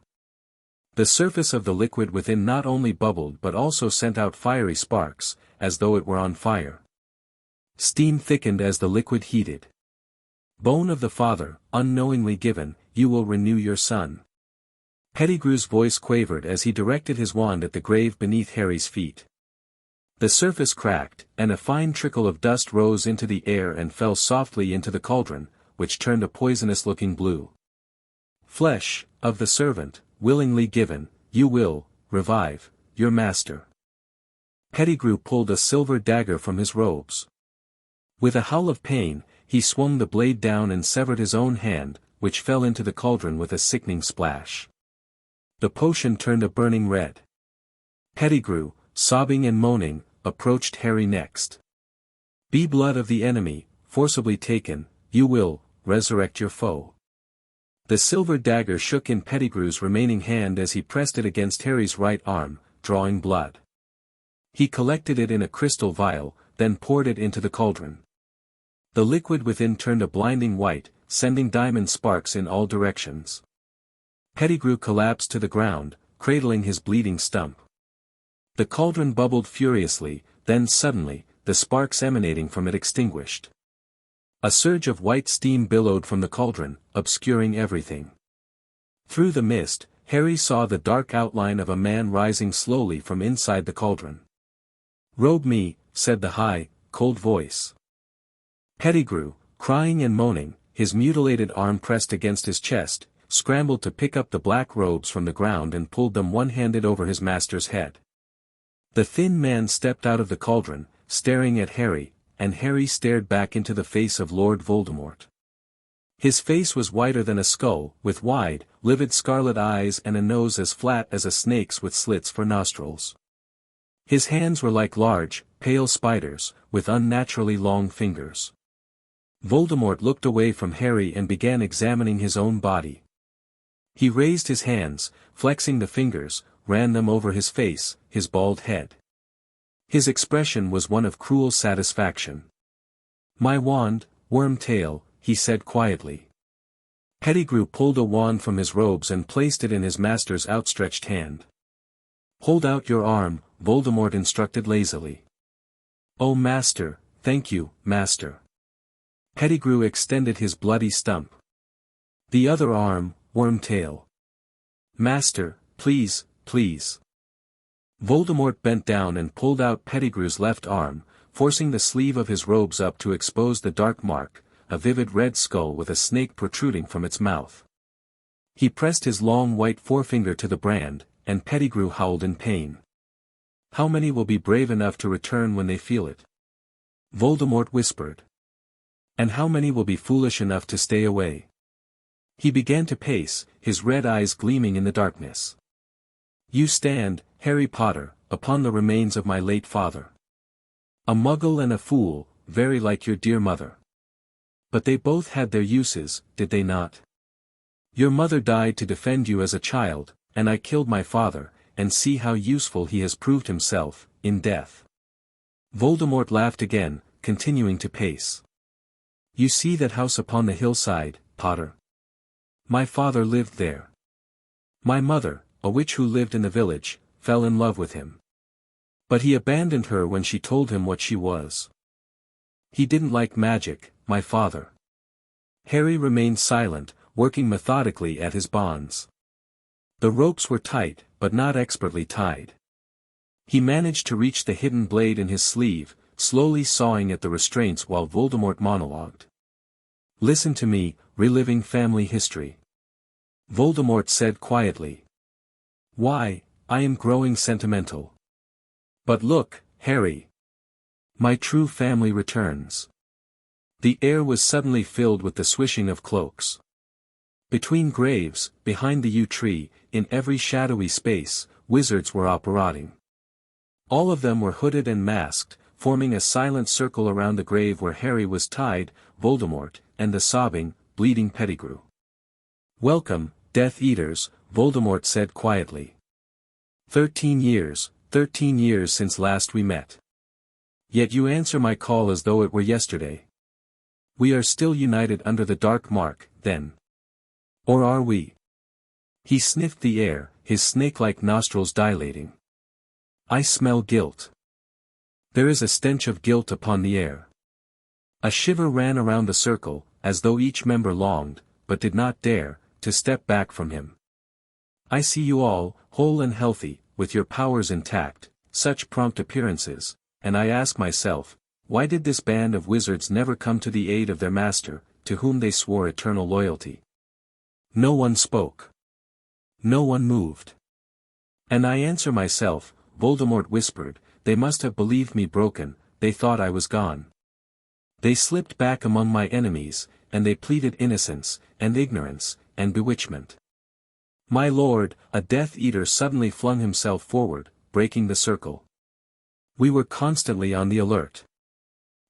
The surface of the liquid within not only bubbled but also sent out fiery sparks, as though it were on fire. Steam thickened as the liquid heated. "Bone of the father, unknowingly given, you will renew your son." Pettigrew's voice quavered as he directed his wand at the grave beneath Harry's feet. The surface cracked, and a fine trickle of dust rose into the air and fell softly into the cauldron, which turned a poisonous-looking blue. "Flesh, of the servant, willingly given, you will, revive, your master." Pettigrew pulled a silver dagger from his robes. With a howl of pain, he swung the blade down and severed his own hand, which fell into the cauldron with a sickening splash. The potion turned a burning red. Pettigrew, sobbing and moaning, approached Harry next. "Be blood of the enemy, forcibly taken, you will, resurrect your foe." The silver dagger shook in Pettigrew's remaining hand as he pressed it against Harry's right arm, drawing blood. He collected it in a crystal vial, then poured it into the cauldron. The liquid within turned a blinding white, sending diamond sparks in all directions. Pettigrew collapsed to the ground, cradling his bleeding stump. The cauldron bubbled furiously, then suddenly, the sparks emanating from it extinguished. A surge of white steam billowed from the cauldron, obscuring everything. Through the mist, Harry saw the dark outline of a man rising slowly from inside the cauldron. "Robe me," said the high, cold voice. Pettigrew, crying and moaning, his mutilated arm pressed against his chest, scrambled to pick up the black robes from the ground and pulled them one-handed over his master's head. The thin man stepped out of the cauldron, staring at Harry, and Harry stared back into the face of Lord Voldemort. His face was whiter than a skull, with wide, livid scarlet eyes and a nose as flat as a snake's with slits for nostrils. His hands were like large, pale spiders, with unnaturally long fingers. Voldemort looked away from Harry and began examining his own body. He raised his hands, flexing the fingers, ran them over his face, his bald head. His expression was one of cruel satisfaction. "My wand, Worm-tail," he said quietly. Pettigrew pulled a wand from his robes and placed it in his master's outstretched hand. "Hold out your arm," Voldemort instructed lazily. "Oh master, thank you, master." Pettigrew extended his bloody stump. "The other arm, Worm-tail." "Master, please, please." Voldemort bent down and pulled out Pettigrew's left arm, forcing the sleeve of his robes up to expose the dark mark, a vivid red skull with a snake protruding from its mouth. He pressed his long white forefinger to the brand, and Pettigrew howled in pain. "How many will be brave enough to return when they feel it?" Voldemort whispered. "And how many will be foolish enough to stay away?" He began to pace, his red eyes gleaming in the darkness. "You stand, Harry Potter, upon the remains of my late father. A muggle and a fool, very like your dear mother. But they both had their uses, did they not? Your mother died to defend you as a child, and I killed my father, and see how useful he has proved himself, in death." Voldemort laughed again, continuing to pace. "You see that house upon the hillside, Potter? My father lived there. My mother, a witch who lived in the village, fell in love with him. But he abandoned her when she told him what she was. He didn't like magic, my father." Harry remained silent, working methodically at his bonds. The ropes were tight, but not expertly tied. He managed to reach the hidden blade in his sleeve, slowly sawing at the restraints while Voldemort monologued. "Listen to me, reliving family history." Voldemort said quietly. "Why, I am growing sentimental. But look, Harry. My true family returns. The air was suddenly filled with the swishing of cloaks. Between graves, behind the yew tree, in every shadowy space, wizards were operating. All of them were hooded and masked, forming a silent circle around the grave where Harry was tied, Voldemort, and the sobbing, bleeding Pettigrew. "Welcome, Death Eaters," Voldemort said quietly. 13 years since last we met. Yet you answer my call as though it were yesterday. We are still united under the dark mark, then. Or are we? He sniffed the air, his snake-like nostrils dilating. I smell guilt. There is a stench of guilt upon the air. A shiver ran around the circle, as though each member longed, but did not dare, to step back from him. I see you all, whole and healthy, with your powers intact, such prompt appearances, and I ask myself, why did this band of wizards never come to the aid of their master, to whom they swore eternal loyalty? No one spoke. No one moved. And I answer myself, Voldemort whispered, they must have believed me broken, they thought I was gone. They slipped back among my enemies, and they pleaded innocence, and ignorance, and bewitchment. My lord, a Death Eater suddenly flung himself forward, breaking the circle. We were constantly on the alert.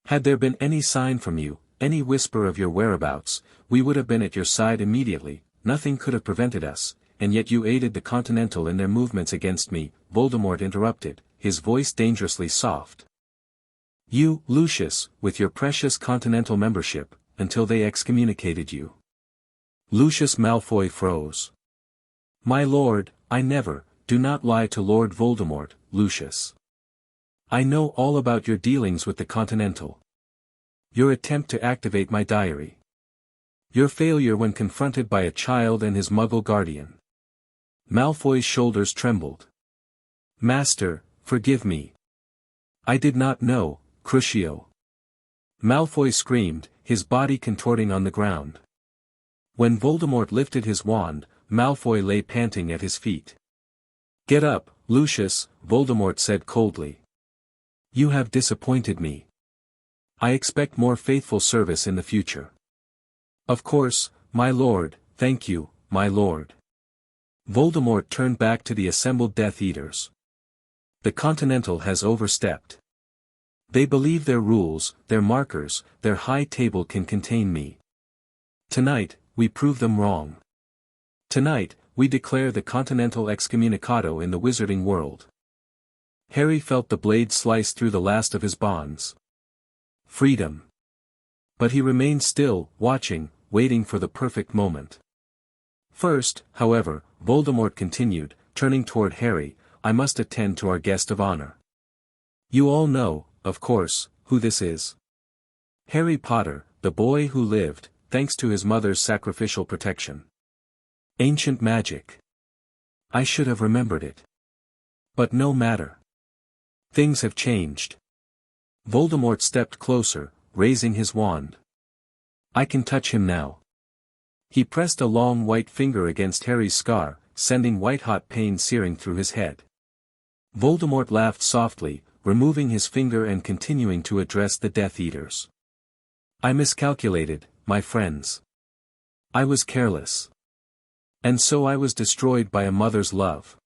Had there been any sign from you, any whisper of your whereabouts, we would have been at your side immediately, nothing could have prevented us, and yet you aided the Continental in their movements against me, Voldemort interrupted, his voice dangerously soft. You, Lucius, with your precious Continental membership, until they excommunicated you. Lucius Malfoy froze. My lord, I never, do not lie to Lord Voldemort, Lucius. I know all about your dealings with the Continental. Your attempt to activate my diary. Your failure when confronted by a child and his Muggle guardian. Malfoy's shoulders trembled. Master, forgive me. I did not know, Crucio. Malfoy screamed, his body contorting on the ground. When Voldemort lifted his wand, Malfoy lay panting at his feet. Get up, Lucius, Voldemort said coldly. You have disappointed me. I expect more faithful service in the future. Of course, my lord, thank you, my lord. Voldemort turned back to the assembled Death Eaters. The Continental has overstepped. They believe their rules, their markers, their high table can contain me. Tonight, we prove them wrong. Tonight, we declare the Continental excommunicado in the wizarding world. Harry felt the blade slice through the last of his bonds. Freedom. But he remained still, watching, waiting for the perfect moment. First, however, Voldemort continued, turning toward Harry, I must attend to our guest of honor. You all know, of course, who this is. Harry Potter, the boy who lived, thanks to his mother's sacrificial protection. Ancient magic. I should have remembered it. But no matter. Things have changed. Voldemort stepped closer, raising his wand. I can touch him now. He pressed a long white finger against Harry's scar, sending white-hot pain searing through his head. Voldemort laughed softly, removing his finger and continuing to address the Death Eaters. I miscalculated, my friends. I was careless. And so I was destroyed by a mother's love.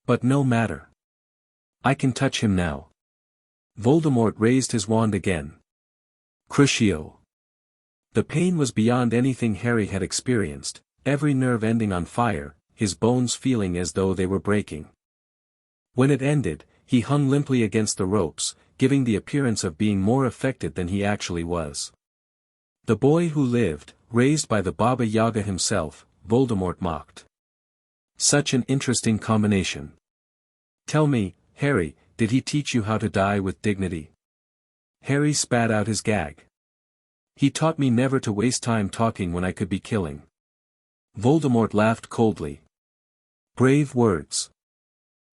But no matter. I can touch him now. Voldemort raised his wand again. Crucio. The pain was beyond anything Harry had experienced, every nerve ending on fire, his bones feeling as though they were breaking. When it ended, he hung limply against the ropes, giving the appearance of being more affected than he actually was. The boy who lived, raised by the Baba Yaga himself, Voldemort mocked. Such an interesting combination. Tell me, Harry, did he teach you how to die with dignity? Harry spat out his gag. He taught me never to waste time talking when I could be killing. Voldemort laughed coldly. Brave words.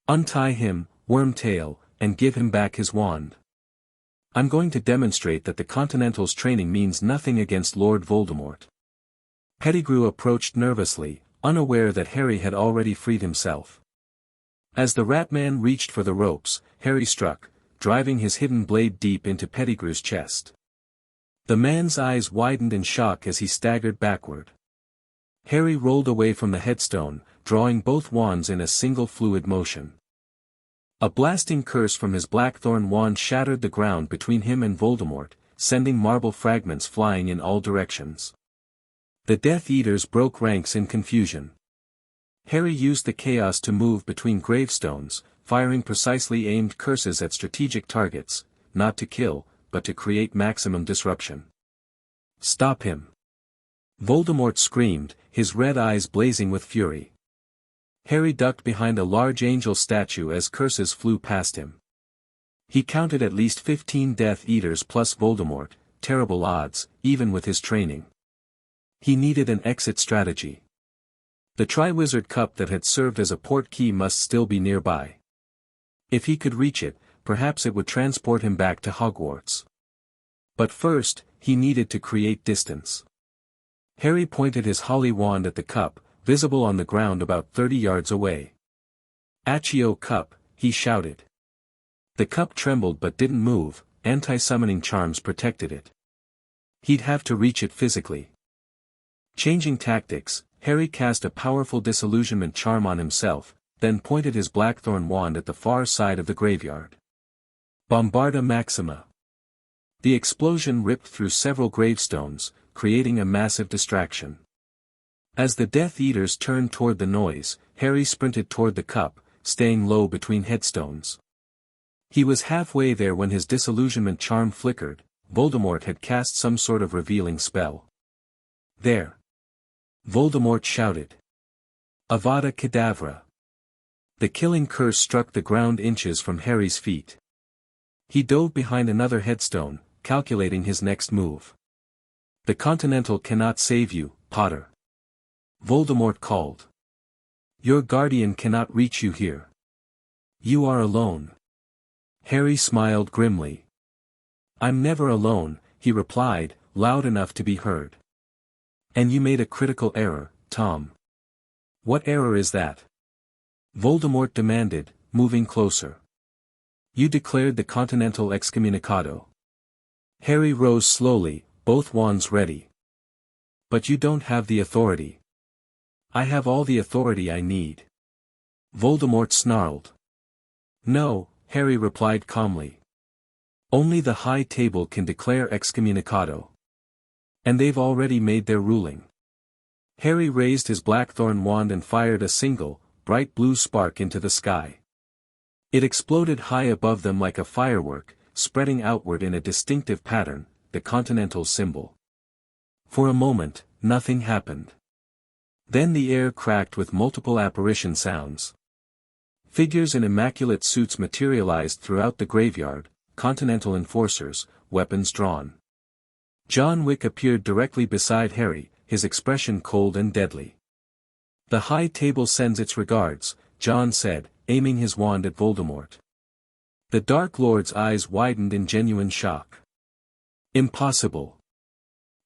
Untie him, Wormtail, and give him back his wand. I'm going to demonstrate that the Continental's training means nothing against Lord Voldemort. Pettigrew approached nervously, unaware that Harry had already freed himself. As the Rat-Man reached for the ropes, Harry struck, driving his hidden blade deep into Pettigrew's chest. The man's eyes widened in shock as he staggered backward. Harry rolled away from the headstone, drawing both wands in a single fluid motion. A blasting curse from his blackthorn wand shattered the ground between him and Voldemort, sending marble fragments flying in all directions. The Death Eaters broke ranks in confusion. Harry used the chaos to move between gravestones, firing precisely aimed curses at strategic targets, not to kill, but to create maximum disruption. "Stop him!" Voldemort screamed, his red eyes blazing with fury. Harry ducked behind a large angel statue as curses flew past him. He counted at least 15 Death Eaters plus Voldemort, terrible odds, even with his training. He needed an exit strategy. The Triwizard Cup that had served as a port key must still be nearby. If he could reach it, perhaps it would transport him back to Hogwarts. But first, he needed to create distance. Harry pointed his holly wand at the cup, visible on the ground about 30 yards away. "Accio Cup," he shouted. The cup trembled but didn't move, anti-summoning charms protected it. He'd have to reach it physically. Changing tactics, Harry cast a powerful disillusionment charm on himself, then pointed his blackthorn wand at the far side of the graveyard. Bombarda Maxima. The explosion ripped through several gravestones, creating a massive distraction. As the Death Eaters turned toward the noise, Harry sprinted toward the cup, staying low between headstones. He was halfway there when his disillusionment charm flickered. Voldemort had cast some sort of revealing spell. "There!" Voldemort shouted. "Avada Kedavra!" The killing curse struck the ground inches from Harry's feet. He dove behind another headstone, calculating his next move. "The Continental cannot save you, Potter," Voldemort called. "Your guardian cannot reach you here. You are alone." Harry smiled grimly. "I'm never alone," he replied, loud enough to be heard. "And you made a critical error, Tom." "What error is that?" Voldemort demanded, moving closer. "You declared the Continental excommunicado." Harry rose slowly, both wands ready. "But you don't have the authority." "I have all the authority I need." Voldemort snarled. "No," Harry replied calmly. "Only the High Table can declare excommunicado. And they've already made their ruling." Harry raised his blackthorn wand and fired a single, bright blue spark into the sky. It exploded high above them like a firework, spreading outward in a distinctive pattern, the Continental symbol. For a moment, nothing happened. Then the air cracked with multiple apparition sounds. Figures in immaculate suits materialized throughout the graveyard, Continental enforcers, weapons drawn. John Wick appeared directly beside Harry, his expression cold and deadly. "The High Table sends its regards," John said, aiming his wand at Voldemort. The Dark Lord's eyes widened in genuine shock. "Impossible.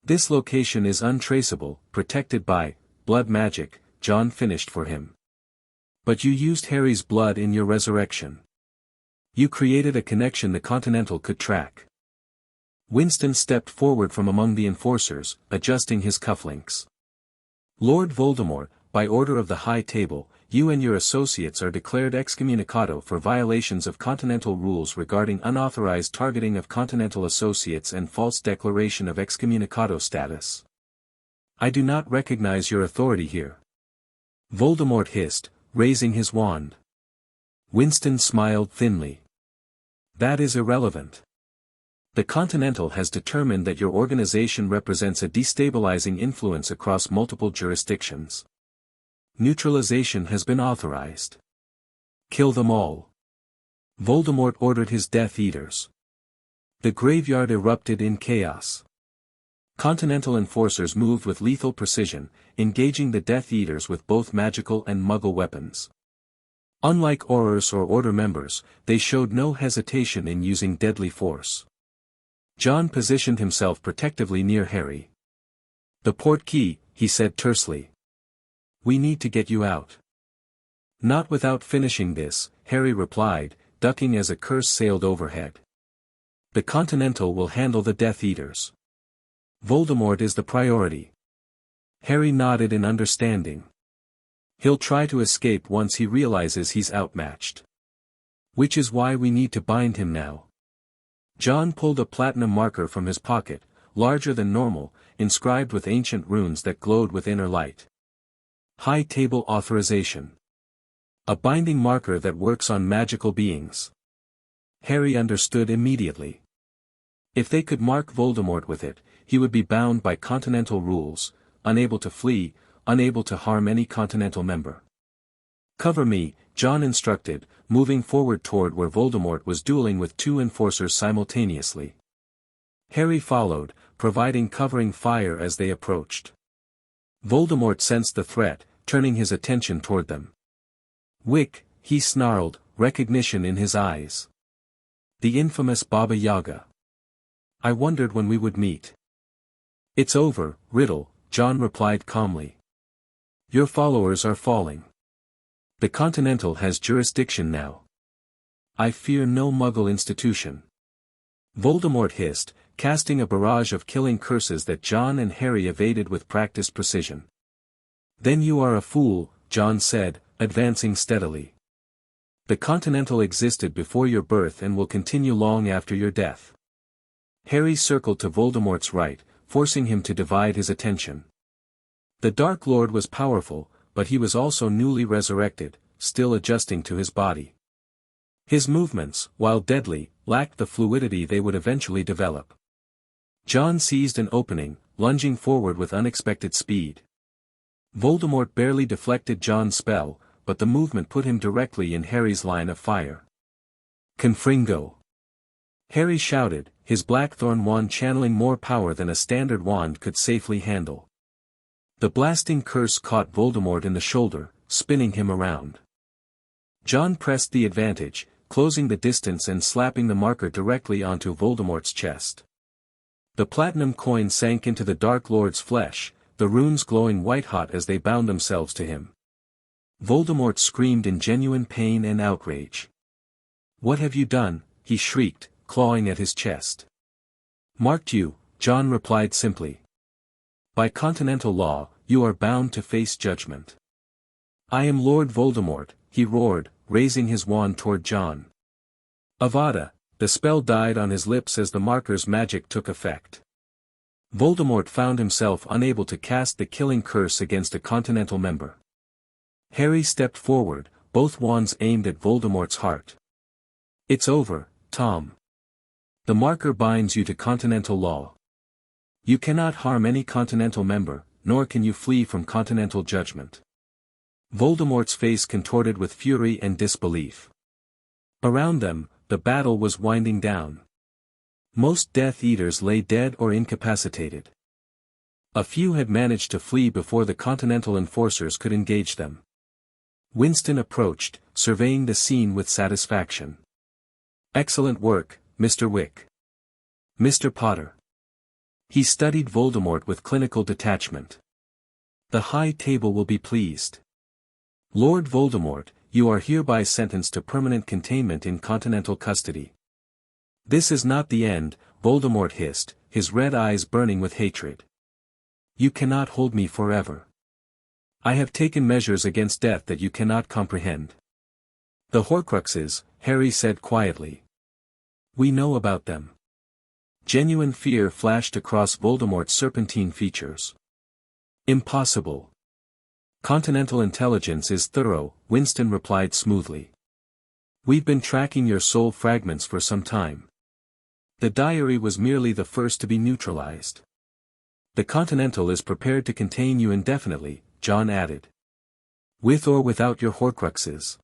This location is untraceable, protected by blood magic," John finished for him. "But you used Harry's blood in your resurrection. You created a connection the Continental could track." Winston stepped forward from among the enforcers, adjusting his cufflinks. "Lord Voldemort, by order of the High Table, you and your associates are declared excommunicado for violations of Continental rules regarding unauthorized targeting of Continental associates and false declaration of excommunicado status. I do not recognize your authority here," Voldemort hissed, raising his wand. Winston smiled thinly. "That is irrelevant. The Continental has determined that your organization represents a destabilizing influence across multiple jurisdictions. Neutralization has been authorized. Kill them all." Voldemort ordered his Death Eaters. The graveyard erupted in chaos. Continental enforcers moved with lethal precision, engaging the Death Eaters with both magical and Muggle weapons. Unlike Aurors or Order members, they showed no hesitation in using deadly force. John positioned himself protectively near Harry. "The port key," he said tersely. "We need to get you out." "Not without finishing this," Harry replied, ducking as a curse sailed overhead. "The Continental will handle the Death Eaters. Voldemort is the priority. Harry nodded in understanding. He'll try to escape once he realizes he's outmatched. Which is why we need to bind him now. John pulled a platinum marker from his pocket, larger than normal, inscribed with ancient runes that glowed with inner light. High Table Authorization. A binding marker that works on magical beings. Harry understood immediately. If they could mark Voldemort with it, he would be bound by continental rules, unable to flee, unable to harm any continental member. Cover me, John instructed, moving forward toward where Voldemort was dueling with two enforcers simultaneously. Harry followed, providing covering fire as they approached. Voldemort sensed the threat, turning his attention toward them. Wick, he snarled, recognition in his eyes. The infamous Baba Yaga. I wondered when we would meet. It's over, Riddle, John replied calmly. Your followers are falling. The Continental has jurisdiction now. I fear no Muggle institution. Voldemort hissed, casting a barrage of killing curses that John and Harry evaded with practiced precision. Then you are a fool, John said, advancing steadily. The Continental existed before your birth and will continue long after your death. Harry circled to Voldemort's right, forcing him to divide his attention. The Dark Lord was powerful, but he was also newly resurrected, still adjusting to his body. His movements, while deadly, lacked the fluidity they would eventually develop. John seized an opening, lunging forward with unexpected speed. Voldemort barely deflected John's spell, but the movement put him directly in Harry's line of fire. Confringo! Harry shouted, his blackthorn wand channeling more power than a standard wand could safely handle. The blasting curse caught Voldemort in the shoulder, spinning him around. John pressed the advantage, closing the distance and slapping the marker directly onto Voldemort's chest. The platinum coin sank into the Dark Lord's flesh, the runes glowing white-hot as they bound themselves to him. Voldemort screamed in genuine pain and outrage. What have you done? He shrieked, clawing at his chest. Marked you, John replied simply. By continental law, you are bound to face judgment. I am Lord Voldemort, he roared, raising his wand toward John. Avada, the spell died on his lips as the marker's magic took effect. Voldemort found himself unable to cast the killing curse against a continental member. Harry stepped forward, both wands aimed at Voldemort's heart. It's over, Tom. The marker binds you to continental law. You cannot harm any continental member, nor can you flee from continental judgment. Voldemort's face contorted with fury and disbelief. Around them, the battle was winding down. Most Death Eaters lay dead or incapacitated. A few had managed to flee before the Continental enforcers could engage them. Winston approached, surveying the scene with satisfaction. Excellent work, Mr. Wick. Mr. Potter. He studied Voldemort with clinical detachment. The High Table will be pleased. Lord Voldemort, you are hereby sentenced to permanent containment in Continental custody. This is not the end, Voldemort hissed, his red eyes burning with hatred. You cannot hold me forever. I have taken measures against death that you cannot comprehend. The Horcruxes, Harry said quietly. We know about them. Genuine fear flashed across Voldemort's serpentine features. Impossible. Continental intelligence is thorough, Winston replied smoothly. We've been tracking your soul fragments for some time. The diary was merely the first to be neutralized. The Continental is prepared to contain you indefinitely, John added. With or without your Horcruxes.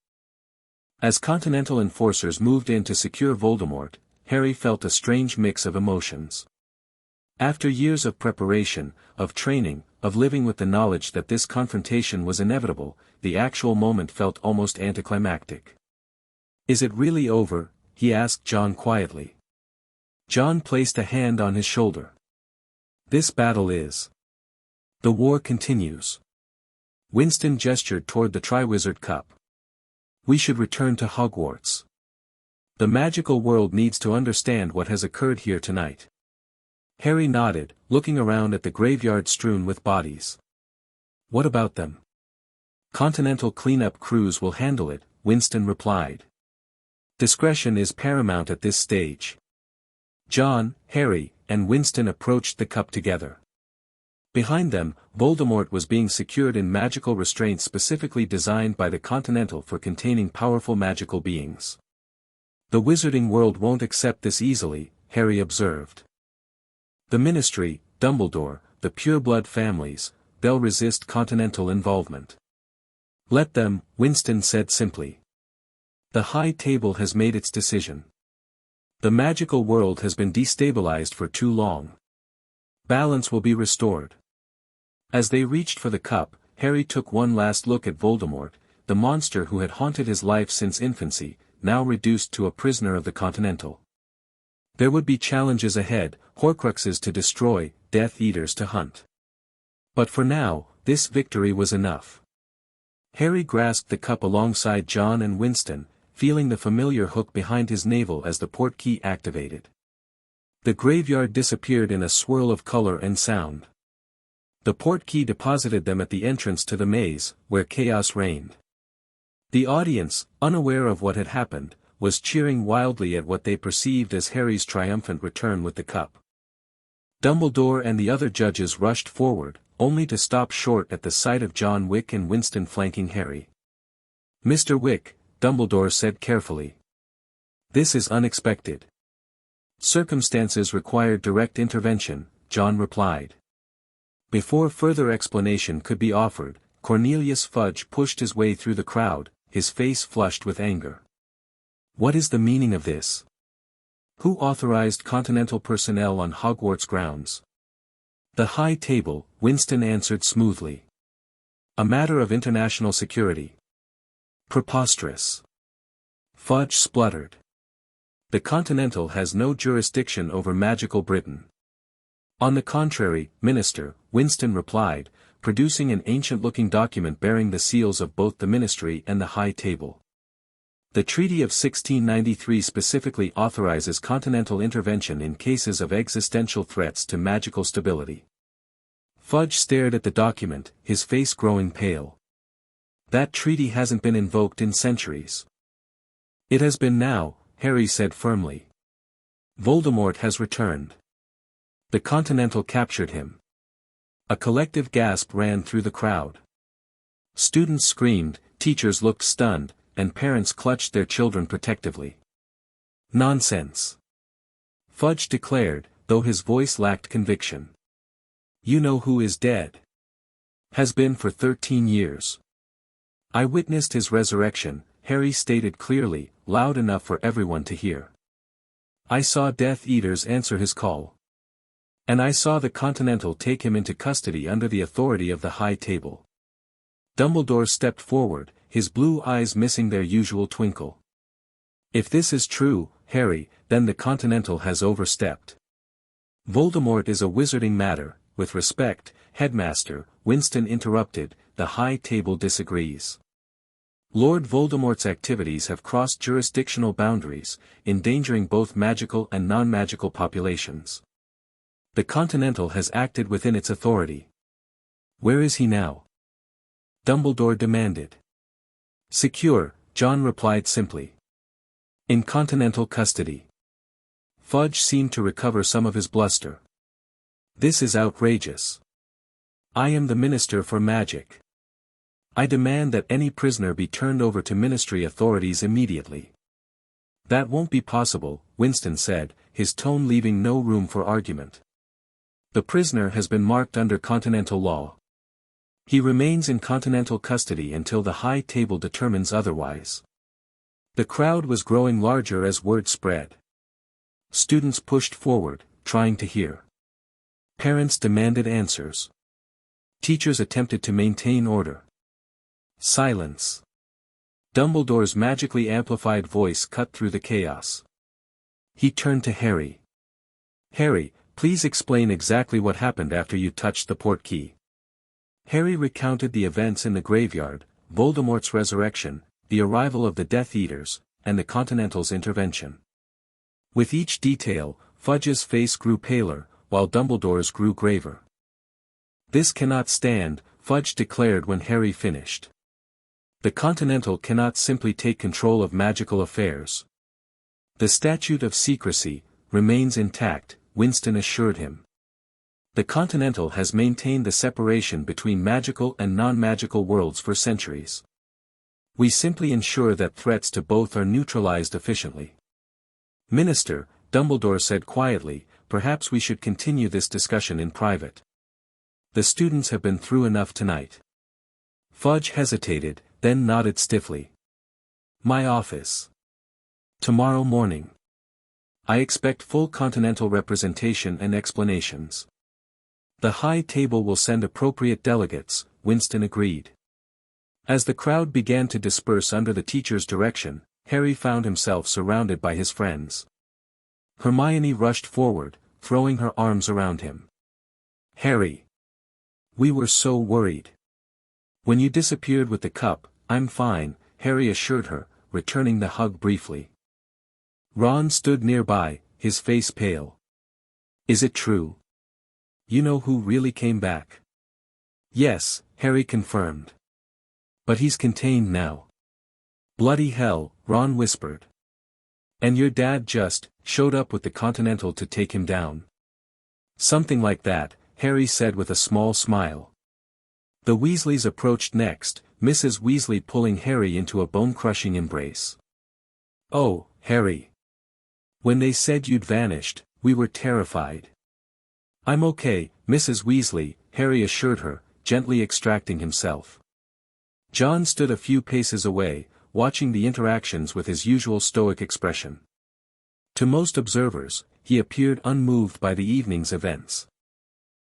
As Continental enforcers moved in to secure Voldemort, Harry felt a strange mix of emotions. After years of preparation, of training, of living with the knowledge that this confrontation was inevitable, the actual moment felt almost anticlimactic. Is it really over? He asked John quietly. John placed a hand on his shoulder. This battle is. The war continues. Winston gestured toward the Triwizard Cup. We should return to Hogwarts. The magical world needs to understand what has occurred here tonight. Harry nodded, looking around at the graveyard strewn with bodies. What about them? Continental cleanup crews will handle it, Winston replied. Discretion is paramount at this stage. John, Harry, and Winston approached the cup together. Behind them, Voldemort was being secured in magical restraints specifically designed by the Continental for containing powerful magical beings. The wizarding world won't accept this easily, Harry observed. The Ministry, Dumbledore, the pureblood families, they'll resist Continental involvement. Let them, Winston said simply. The High Table has made its decision. The magical world has been destabilized for too long. Balance will be restored. As they reached for the cup, Harry took one last look at Voldemort, the monster who had haunted his life since infancy, now reduced to a prisoner of the Continental. There would be challenges ahead, Horcruxes to destroy, Death Eaters to hunt. But for now, this victory was enough. Harry grasped the cup alongside John and Winston, feeling the familiar hook behind his navel as the portkey activated. The graveyard disappeared in a swirl of color and sound. The portkey deposited them at the entrance to the maze, where chaos reigned. The audience, unaware of what had happened, was cheering wildly at what they perceived as Harry's triumphant return with the cup. Dumbledore and the other judges rushed forward, only to stop short at the sight of John Wick and Winston flanking Harry. Mr. Wick, Dumbledore said carefully. This is unexpected. Circumstances required direct intervention, John replied. Before further explanation could be offered, Cornelius Fudge pushed his way through the crowd, his face flushed with anger. What is the meaning of this? Who authorized Continental personnel on Hogwarts grounds? The High Table, Winston answered smoothly. A matter of international security. Preposterous. Fudge spluttered. The Continental has no jurisdiction over magical Britain. On the contrary, Minister, Winston replied, producing an ancient-looking document bearing the seals of both the Ministry and the High Table. The Treaty of 1693 specifically authorizes continental intervention in cases of existential threats to magical stability. Fudge stared at the document, his face growing pale. That treaty hasn't been invoked in centuries. It has been now, Harry said firmly. Voldemort has returned. The Continental captured him. A collective gasp ran through the crowd. Students screamed, teachers looked stunned, and parents clutched their children protectively. Nonsense. Fudge declared, though his voice lacked conviction. You know who is dead. Has been for 13 years. I witnessed his resurrection, Harry stated clearly, loud enough for everyone to hear. I saw Death Eaters answer his call. And I saw the Continental take him into custody under the authority of the High Table. Dumbledore stepped forward, his blue eyes missing their usual twinkle. If this is true, Harry, then the Continental has overstepped. Voldemort is a wizarding matter, with respect, Headmaster, Winston interrupted, the High Table disagrees. Lord Voldemort's activities have crossed jurisdictional boundaries, endangering both magical and non-magical populations. The Continental has acted within its authority. Where is he now? Dumbledore demanded. Secure, John replied simply. In Continental custody. Fudge seemed to recover some of his bluster. This is outrageous. I am the Minister for Magic. I demand that any prisoner be turned over to Ministry authorities immediately. That won't be possible, Winston said, his tone leaving no room for argument. The prisoner has been marked under Continental law. He remains in Continental custody until the High Table determines otherwise. The crowd was growing larger as word spread. Students pushed forward, trying to hear. Parents demanded answers. Teachers attempted to maintain order. Silence. Dumbledore's magically amplified voice cut through the chaos. He turned to Harry. Harry, please explain exactly what happened after you touched the portkey. Harry recounted the events in the graveyard, Voldemort's resurrection, the arrival of the Death Eaters, and the Continental's intervention. With each detail, Fudge's face grew paler, while Dumbledore's grew graver. "This cannot stand," Fudge declared when Harry finished. "The Continental cannot simply take control of magical affairs. The Statute of Secrecy remains intact," Winston assured him. "The Continental has maintained the separation between magical and non-magical worlds for centuries. We simply ensure that threats to both are neutralized efficiently." "Minister," Dumbledore said quietly, "perhaps we should continue this discussion in private. The students have been through enough tonight." Fudge hesitated, then nodded stiffly. "My office. Tomorrow morning. I expect full Continental representation and explanations." "The High Table will send appropriate delegates," Winston agreed. As the crowd began to disperse under the teacher's direction, Harry found himself surrounded by his friends. Hermione rushed forward, throwing her arms around him. "Harry! We were so worried. When you disappeared with the cup." "I'm fine," Harry assured her, returning the hug briefly. Ron stood nearby, his face pale. "Is it true? You know who really came back?" "Yes," Harry confirmed. "But he's contained now." "Bloody hell," Ron whispered. "And your dad just showed up with the Continental to take him down?" "Something like that," Harry said with a small smile. The Weasleys approached next, Mrs. Weasley pulling Harry into a bone-crushing embrace. "Oh, Harry. When they said you'd vanished, we were terrified." "I'm okay, Mrs. Weasley," Harry assured her, gently extracting himself. John stood a few paces away, watching the interactions with his usual stoic expression. To most observers, he appeared unmoved by the evening's events.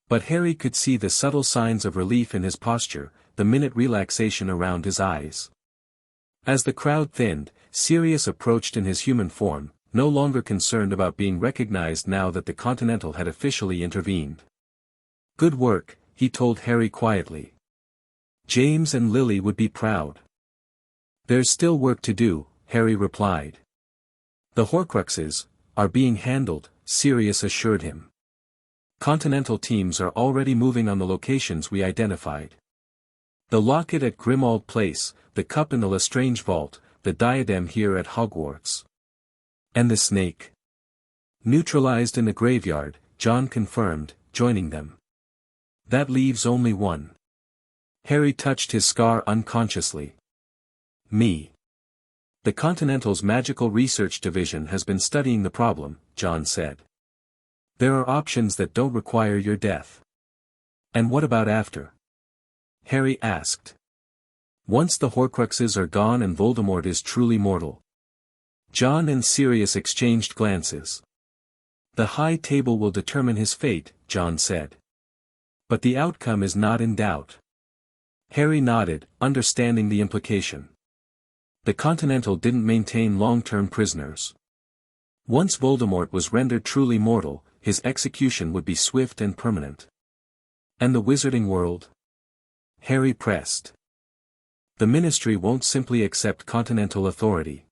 But Harry could see the subtle signs of relief in his posture, the minute relaxation around his eyes. As the crowd thinned, Sirius approached in his human form, no longer concerned about being recognized now that the Continental had officially intervened. "Good work," he told Harry quietly. "James and Lily would be proud." "There's still work to do," Harry replied. "The Horcruxes are being handled," Sirius assured him. "Continental teams are already moving on the locations we identified. The locket at Grimmauld Place, the cup in the Lestrange vault, the diadem here at Hogwarts. And the snake?" "Neutralized in the graveyard," John confirmed, joining them. "That leaves only one." Harry touched his scar unconsciously. "Me. The Continental's Magical Research Division has been studying the problem," John said. "There are options that don't require your death." "And what about after?" Harry asked. "Once the Horcruxes are gone and Voldemort is truly mortal." John and Sirius exchanged glances. "The High Table will determine his fate," John said. "But the outcome is not in doubt." Harry nodded, understanding the implication. The Continental didn't maintain long-term prisoners. Once Voldemort was rendered truly mortal, his execution would be swift and permanent. "And the Wizarding world?" Harry pressed. "The Ministry won't simply accept Continental authority.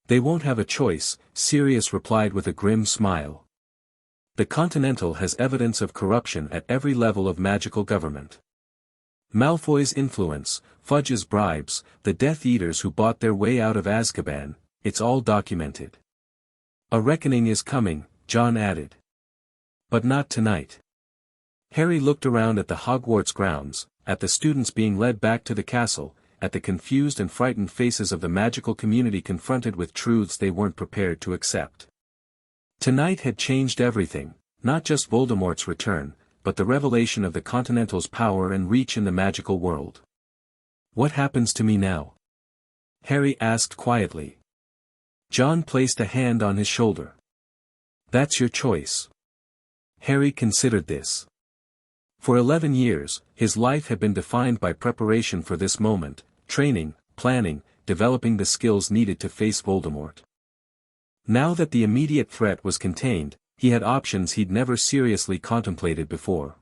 They won't have a choice," Sirius replied with a grim smile. "The Continental has evidence of corruption at every level of magical government. Malfoy's influence, Fudge's bribes, the Death Eaters who bought their way out of Azkaban, it's all documented." "A reckoning is coming," John added. "But not tonight." Harry looked around at the Hogwarts grounds, at the students being led back to the castle, at the confused and frightened faces of the magical community confronted with truths they weren't prepared to accept. Tonight had changed everything, not just Voldemort's return, but the revelation of the Continental's power and reach in the magical world. "What happens to me now?" Harry asked quietly. John placed a hand on his shoulder. "That's your choice." Harry considered this. For 11 years, his life had been defined by preparation for this moment, training, planning, developing the skills needed to face Voldemort. Now that the immediate threat was contained, he had options he'd never seriously contemplated before.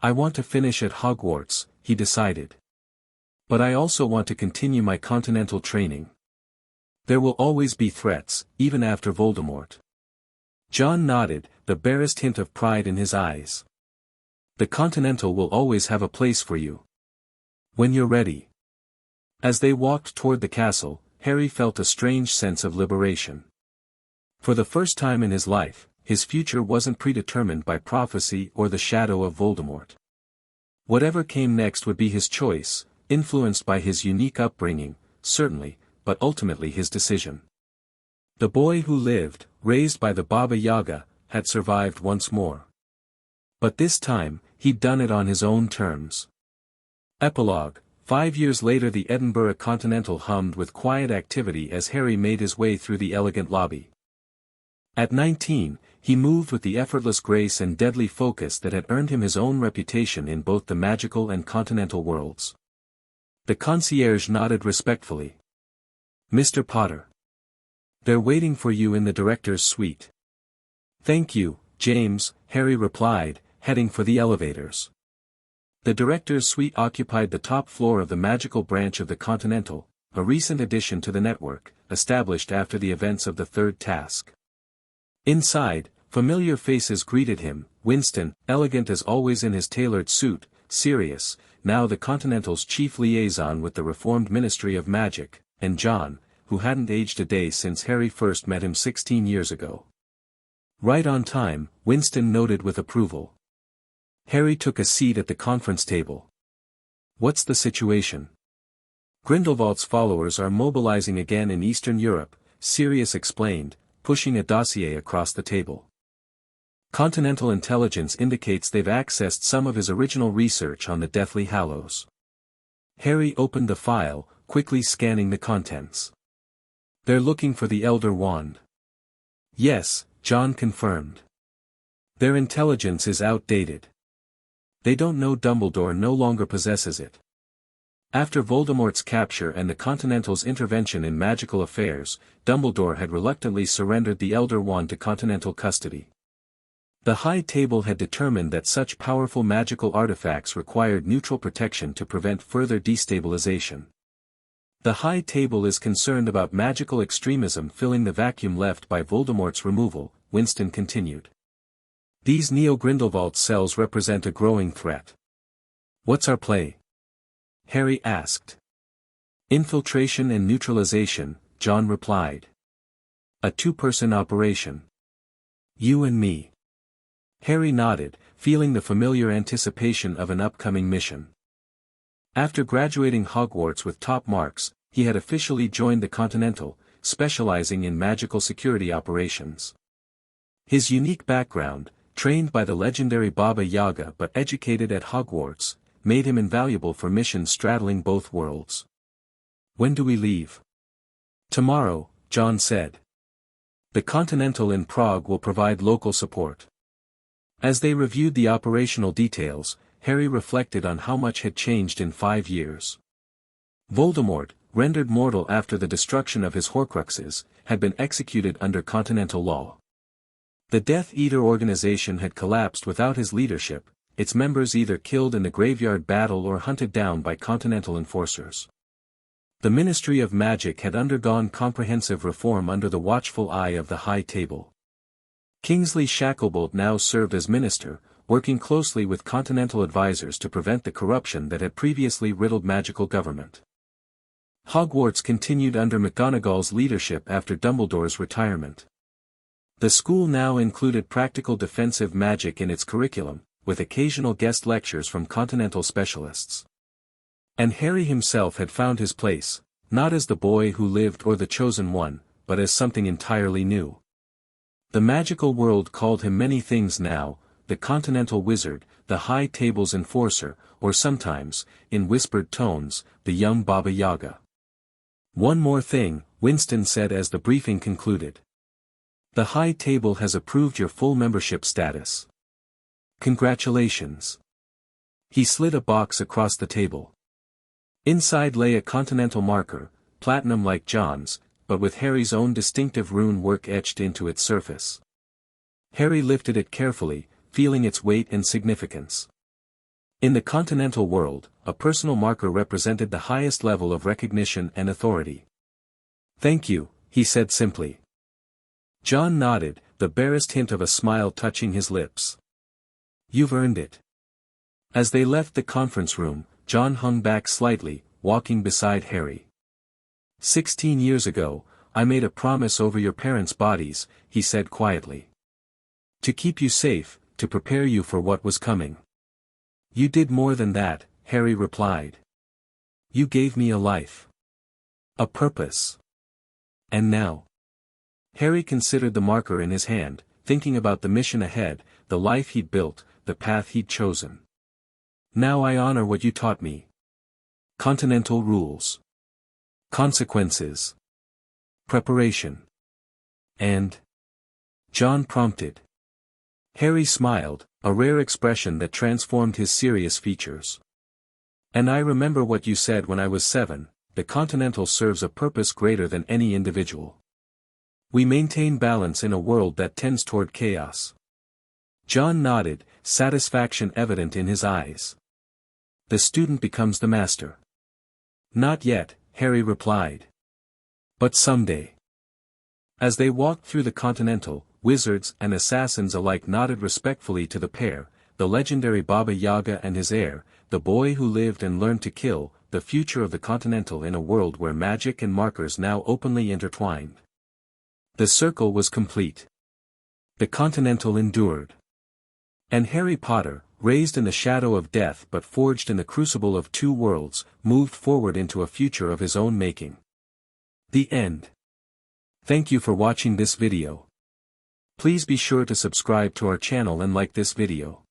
"I want to finish at Hogwarts," he decided. "But I also want to continue my Continental training. There will always be threats, even after Voldemort. John nodded, the barest hint of pride in his eyes. The Continental will always have a place for you. When you're ready. As they walked toward the castle, Harry felt a strange sense of liberation. For the first time in his life, his future wasn't predetermined by prophecy or the shadow of Voldemort. Whatever came next would be his choice, influenced by his unique upbringing, certainly, but ultimately his decision. The boy who lived, raised by the Baba Yaga, had survived once more. But this time, he'd done it on his own terms. Epilogue. 5 years later, the Edinburgh Continental hummed with quiet activity as Harry made his way through the elegant lobby. At 19, he moved with the effortless grace and deadly focus that had earned him his own reputation in both the magical and continental worlds. The concierge nodded respectfully. "Mr. Potter. They're waiting for you in the director's suite." "Thank you, James," Harry replied, heading for the elevators. The director's suite occupied the top floor of the magical branch of the Continental, a recent addition to the network, established after the events of the third task. Inside, familiar faces greeted him: Winston, elegant as always in his tailored suit; Sirius, now the Continental's chief liaison with the reformed Ministry of Magic; and John, who hadn't aged a day since Harry first met him 16 years ago. "Right on time," Winston noted with approval. Harry took a seat at the conference table. "What's the situation?" "Grindelwald's followers are mobilizing again in Eastern Europe," Sirius explained, pushing a dossier across the table. "Continental intelligence indicates they've accessed some of his original research on the Deathly Hallows." Harry opened the file, quickly scanning the contents. "They're looking for the Elder Wand." "Yes," John confirmed. "Their intelligence is outdated. They don't know Dumbledore no longer possesses it. After Voldemort's capture and the Continental's intervention in magical affairs, Dumbledore had reluctantly surrendered the Elder Wand to Continental custody. The High Table had determined that such powerful magical artifacts required neutral protection to prevent further destabilization. The High Table is concerned about magical extremism filling the vacuum left by Voldemort's removal, Winston continued. These Neo-Grindelwald cells represent a growing threat. "What's our play?" Harry asked. "Infiltration and neutralization," John replied. "A two-person operation. You and me." Harry nodded, feeling the familiar anticipation of an upcoming mission. After graduating Hogwarts with top marks, he had officially joined the Continental, specializing in magical security operations. His unique background, trained by the legendary Baba Yaga but educated at Hogwarts, made him invaluable for missions straddling both worlds. "When do we leave?" "Tomorrow," John said. "The Continental in Prague will provide local support." As they reviewed the operational details, Harry reflected on how much had changed in 5 years. Voldemort, rendered mortal after the destruction of his Horcruxes, had been executed under Continental law. The Death Eater organization had collapsed without his leadership, its members either killed in the graveyard battle or hunted down by Continental enforcers. The Ministry of Magic had undergone comprehensive reform under the watchful eye of the High Table. Kingsley Shacklebolt now served as minister, working closely with Continental advisors to prevent the corruption that had previously riddled magical government. Hogwarts continued under McGonagall's leadership after Dumbledore's retirement. The school now included practical defensive magic in its curriculum, with occasional guest lectures from Continental specialists. And Harry himself had found his place, not as the boy who lived or the chosen one, but as something entirely new. The magical world called him many things now: the Continental Wizard, the High Table's Enforcer, or sometimes, in whispered tones, the young Baba Yaga. "One more thing," Winston said as the briefing concluded. "The High Table has approved your full membership status. Congratulations." He slid a box across the table. Inside lay a Continental marker, platinum like John's, but with Harry's own distinctive rune work etched into its surface. Harry lifted it carefully, feeling its weight and significance. In the Continental world, a personal marker represented the highest level of recognition and authority. "Thank you," he said simply. John nodded, the barest hint of a smile touching his lips. "You've earned it." As they left the conference room, John hung back slightly, walking beside Harry. 16 years ago, I made a promise over your parents' bodies," he said quietly. "To keep you safe, to prepare you for what was coming." "You did more than that," Harry replied. "You gave me a life. A purpose. And now?" Harry considered the marker in his hand, thinking about the mission ahead, the life he'd built, the path he'd chosen. "Now I honor what you taught me. Continental rules. Consequences. Preparation. And—" John prompted. Harry smiled, a rare expression that transformed his serious features. "And I remember what you said when I was 7, the Continental serves a purpose greater than any individual. We maintain balance in a world that tends toward chaos." John nodded, satisfaction evident in his eyes. "The student becomes the master." "Not yet," Harry replied. "But someday." As they walked through the Continental, wizards and assassins alike nodded respectfully to the pair, the legendary Baba Yaga and his heir, the boy who lived and learned to kill, the future of the Continental in a world where magic and markers now openly intertwined. The circle was complete. The Continental endured. And Harry Potter, raised in the shadow of death but forged in the crucible of two worlds, moved forward into a future of his own making. The end. Thank you for watching this video. Please be sure to subscribe to our channel and like this video.